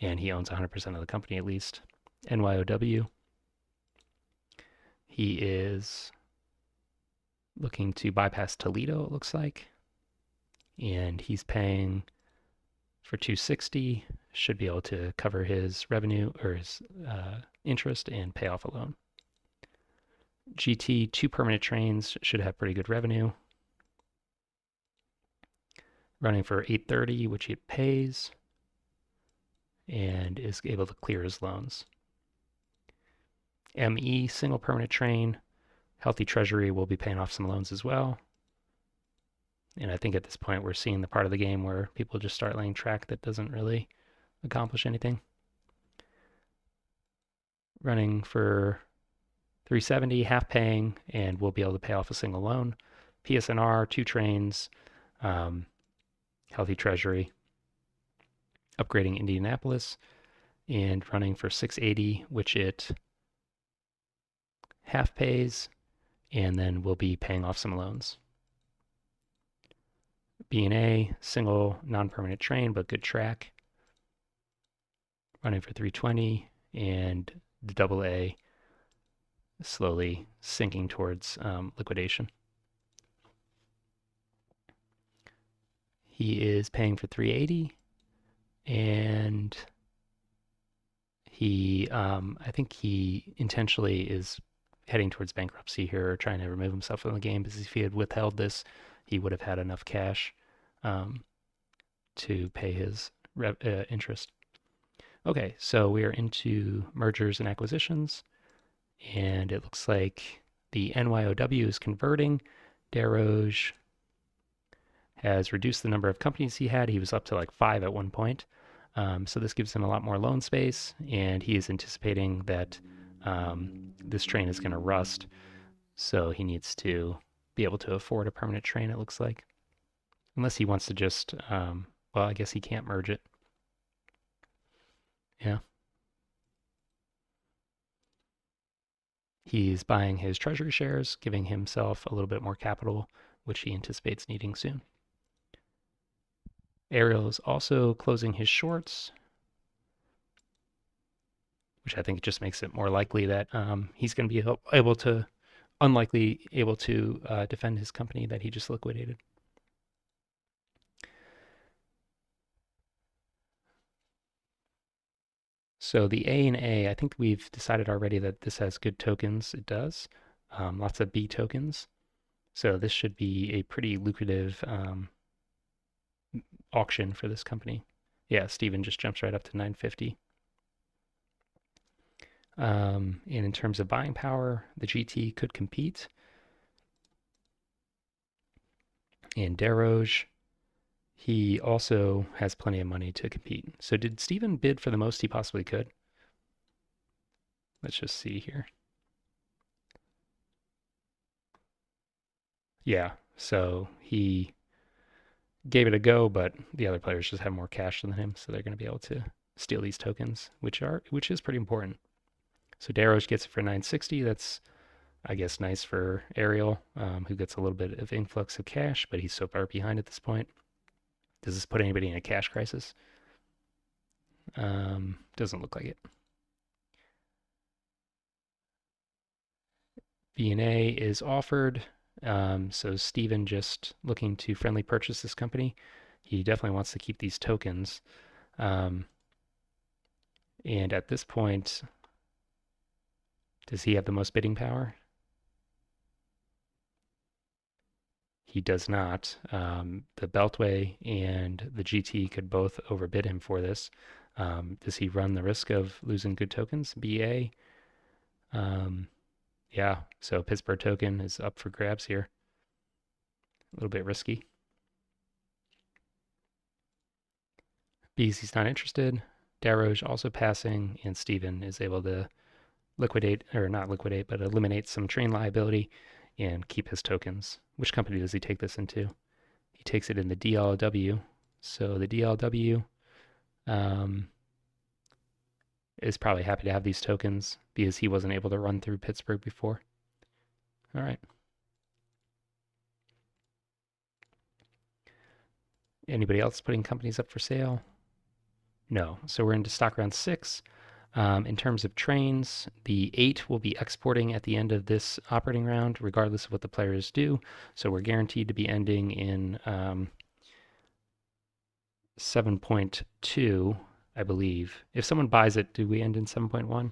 and he owns 100% of the company at least. NYOW, he is looking to bypass Toledo, it looks like, and he's paying for 260, should be able to cover his revenue or his interest and pay off a loan. GT, 2 permanent trains, should have pretty good revenue. Running for 830, which he pays, and is able to clear his loans. ME, single permanent train, healthy treasury, will be paying off some loans as well. And I think at this point we're seeing the part of the game where people just start laying track that doesn't really accomplish anything. Running for 370, half paying, and we'll be able to pay off a single loan. PSNR, 2 trains, healthy treasury, upgrading Indianapolis, and running for 680, which it half pays, and then we'll be paying off some loans. B&A, single non-permanent train, but good track, running for 320, and the AA slowly sinking towards liquidation. He is paying for 380, and he, I think he intentionally is heading towards bankruptcy here, or trying to remove himself from the game, because if he had withheld this, he would have had enough cash to pay his interest. Okay, so we are into mergers and acquisitions, and it looks like the NYOW is converting. Desrouges has reduced the number of companies he had. He was up to like 5 at one point. So this gives him a lot more loan space, and he is anticipating that this train is going to rust. So he needs to be able to afford a permanent train, it looks like. Unless he wants to just, well, I guess he can't merge it. Yeah. He's buying his treasury shares, giving himself a little bit more capital, which he anticipates needing soon. Ariel is also closing his shorts, which I think just makes it more likely that he's going to be able to, unlikely able to defend his company that he just liquidated. So the A and A, I think we've decided already that this has good tokens. It does. Lots of B tokens. So this should be a pretty lucrative auction for this company. Yeah, Steven just jumps right up to 950. And in terms of buying power, the GT could compete. And Desrouges, he also has plenty of money to compete. So did Steven bid for the most he possibly could? Let's just see here. Yeah, so he gave it a go, but the other players just have more cash than him, so they're going to be able to steal these tokens, which is pretty important. So Desrouges gets it for 960. That's, I guess, nice for Ariel, who gets a little bit of influx of cash, but he's so far behind at this point. Does this put anybody in a cash crisis? Doesn't look like it. B&A is offered. So Steven just looking to friendly purchase this company. He definitely wants to keep these tokens. And at this point, does he have the most bidding power? He does not. The Beltway and the GT could both overbid him for this. Does he run the risk of losing good tokens? BA? Yeah, so Pittsburgh token is up for grabs here. A little bit risky. BZ's not interested. Desrouges also passing, and Steven is able to liquidate, or not liquidate, but eliminate some train liability and keep his tokens. Which company does he take this into? He takes it in the DLW. So the DLW is probably happy to have these tokens because he wasn't able to run through Pittsburgh before. All right. Anybody else putting companies up for sale? No. So we're into stock round 6. In terms of trains, the 8 will be exporting at the end of this operating round, regardless of what the players do. So we're guaranteed to be ending in 7.2, I believe. If someone buys it, do we end in 7.1?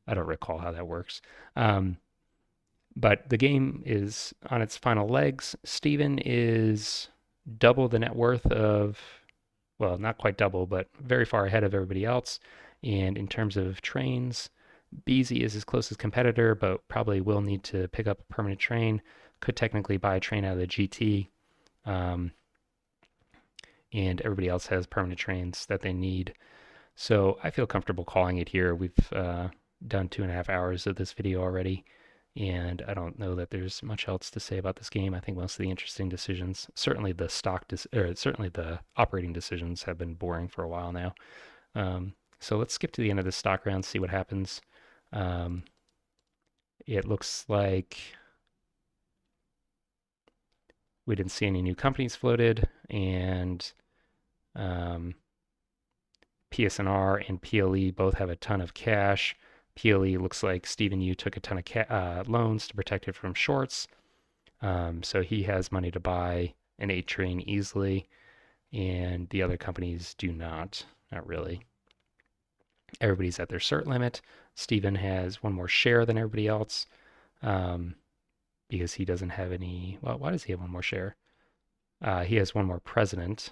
I don't recall how that works. But the game is on its final legs. Steven is double the net worth of, well, not quite double, but very far ahead of everybody else. And in terms of trains, Beezy is his closest competitor, but probably will need to pick up a permanent train. Could technically buy a train out of the GT. Um, and everybody else has permanent trains that they need. So I feel comfortable calling it here. We've done 2.5 hours of this video already, and I don't know that there's much else to say about this game. I think most of the interesting decisions, certainly the certainly the operating decisions, have been boring for a while now. So let's skip to the end of the stock round, see what happens. It looks like we didn't see any new companies floated, and PSNR and PLE both have a ton of cash. PLE looks like Stephen Yu took a ton of loans to protect it from shorts. So he has money to buy an 8 train easily, and the other companies do not. Not really. Everybody's at their cert limit. Stephen has one more share than everybody else because he doesn't have any. Well, why does he have one more share? He has one more president,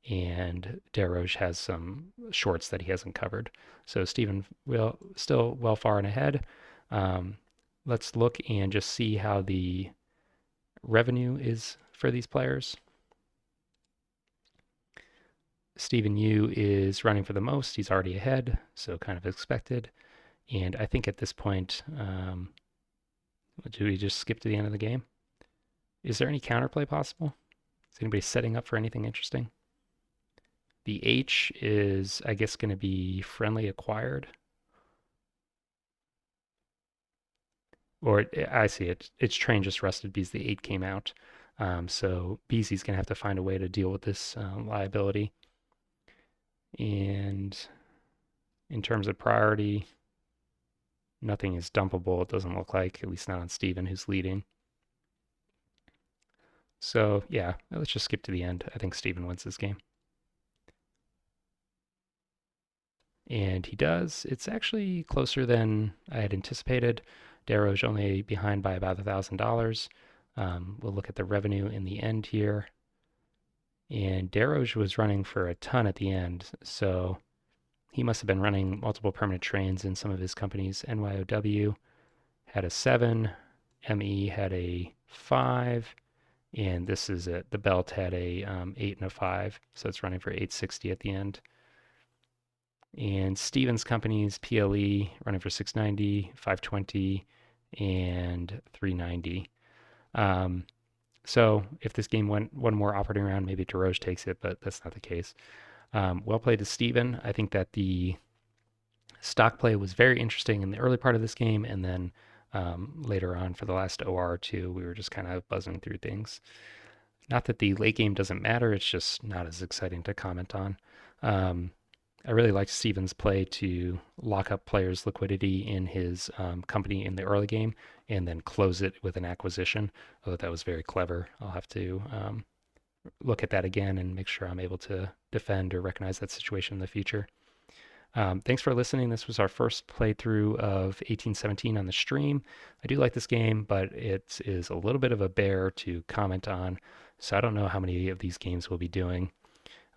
and Desroches has some shorts that he hasn't covered. So Stephen will still well far and ahead. Let's look and just see how the revenue is for these players. Stephen Yu is running for the most. He's already ahead, so kind of expected. And I think at this point, do we just skip to the end of the game? Is there any counterplay possible? Is anybody setting up for anything interesting? The H is, I guess, going to be friendly acquired. Or I see it. Its train just rested because the 8 came out. So BZ's going to have to find a way to deal with this liability. And in terms of priority, nothing is dumpable, it doesn't look like, at least not on Steven, who's leading. So yeah, let's just skip to the end. I think Steven wins this game. And he does. It's actually closer than I had anticipated. Desroches only behind by about $1,000. We'll look at the revenue in the end here. And Desroches was running for a ton at the end, so he must have been running multiple permanent trains in some of his companies. NYOW had a 7, ME had a 5, and this is it. The Belt had a 8 and a 5, so it's running for 860 at the end. And Stevens Company's PLE running for 690, 520, and 390. So if this game went one more operating round, maybe Desroches takes it, but that's not the case. Well played to Steven. I think that the stock play was very interesting in the early part of this game, and then later on for the last OR or two, we were just kind of buzzing through things. Not that the late game doesn't matter, it's just not as exciting to comment on. I really liked Steven's play to lock up players' liquidity in his company in the early game and then close it with an acquisition. I thought that was very clever. I'll have to look at that again and make sure I'm able to defend or recognize that situation in the future. Thanks for listening. This was our first playthrough of 1817 on the stream. I do like this game, but it is a little bit of a bear to comment on, so I don't know how many of these games we'll be doing.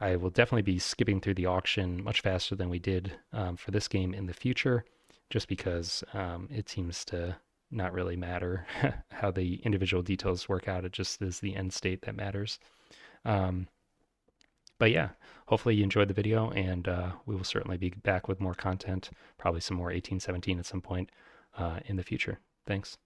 I will definitely be skipping through the auction much faster than we did for this game in the future, just because it seems to not really matter how the individual details work out. It just is the end state that matters. But yeah, hopefully you enjoyed the video, and we will certainly be back with more content, probably some more 1817 at some point in the future. Thanks.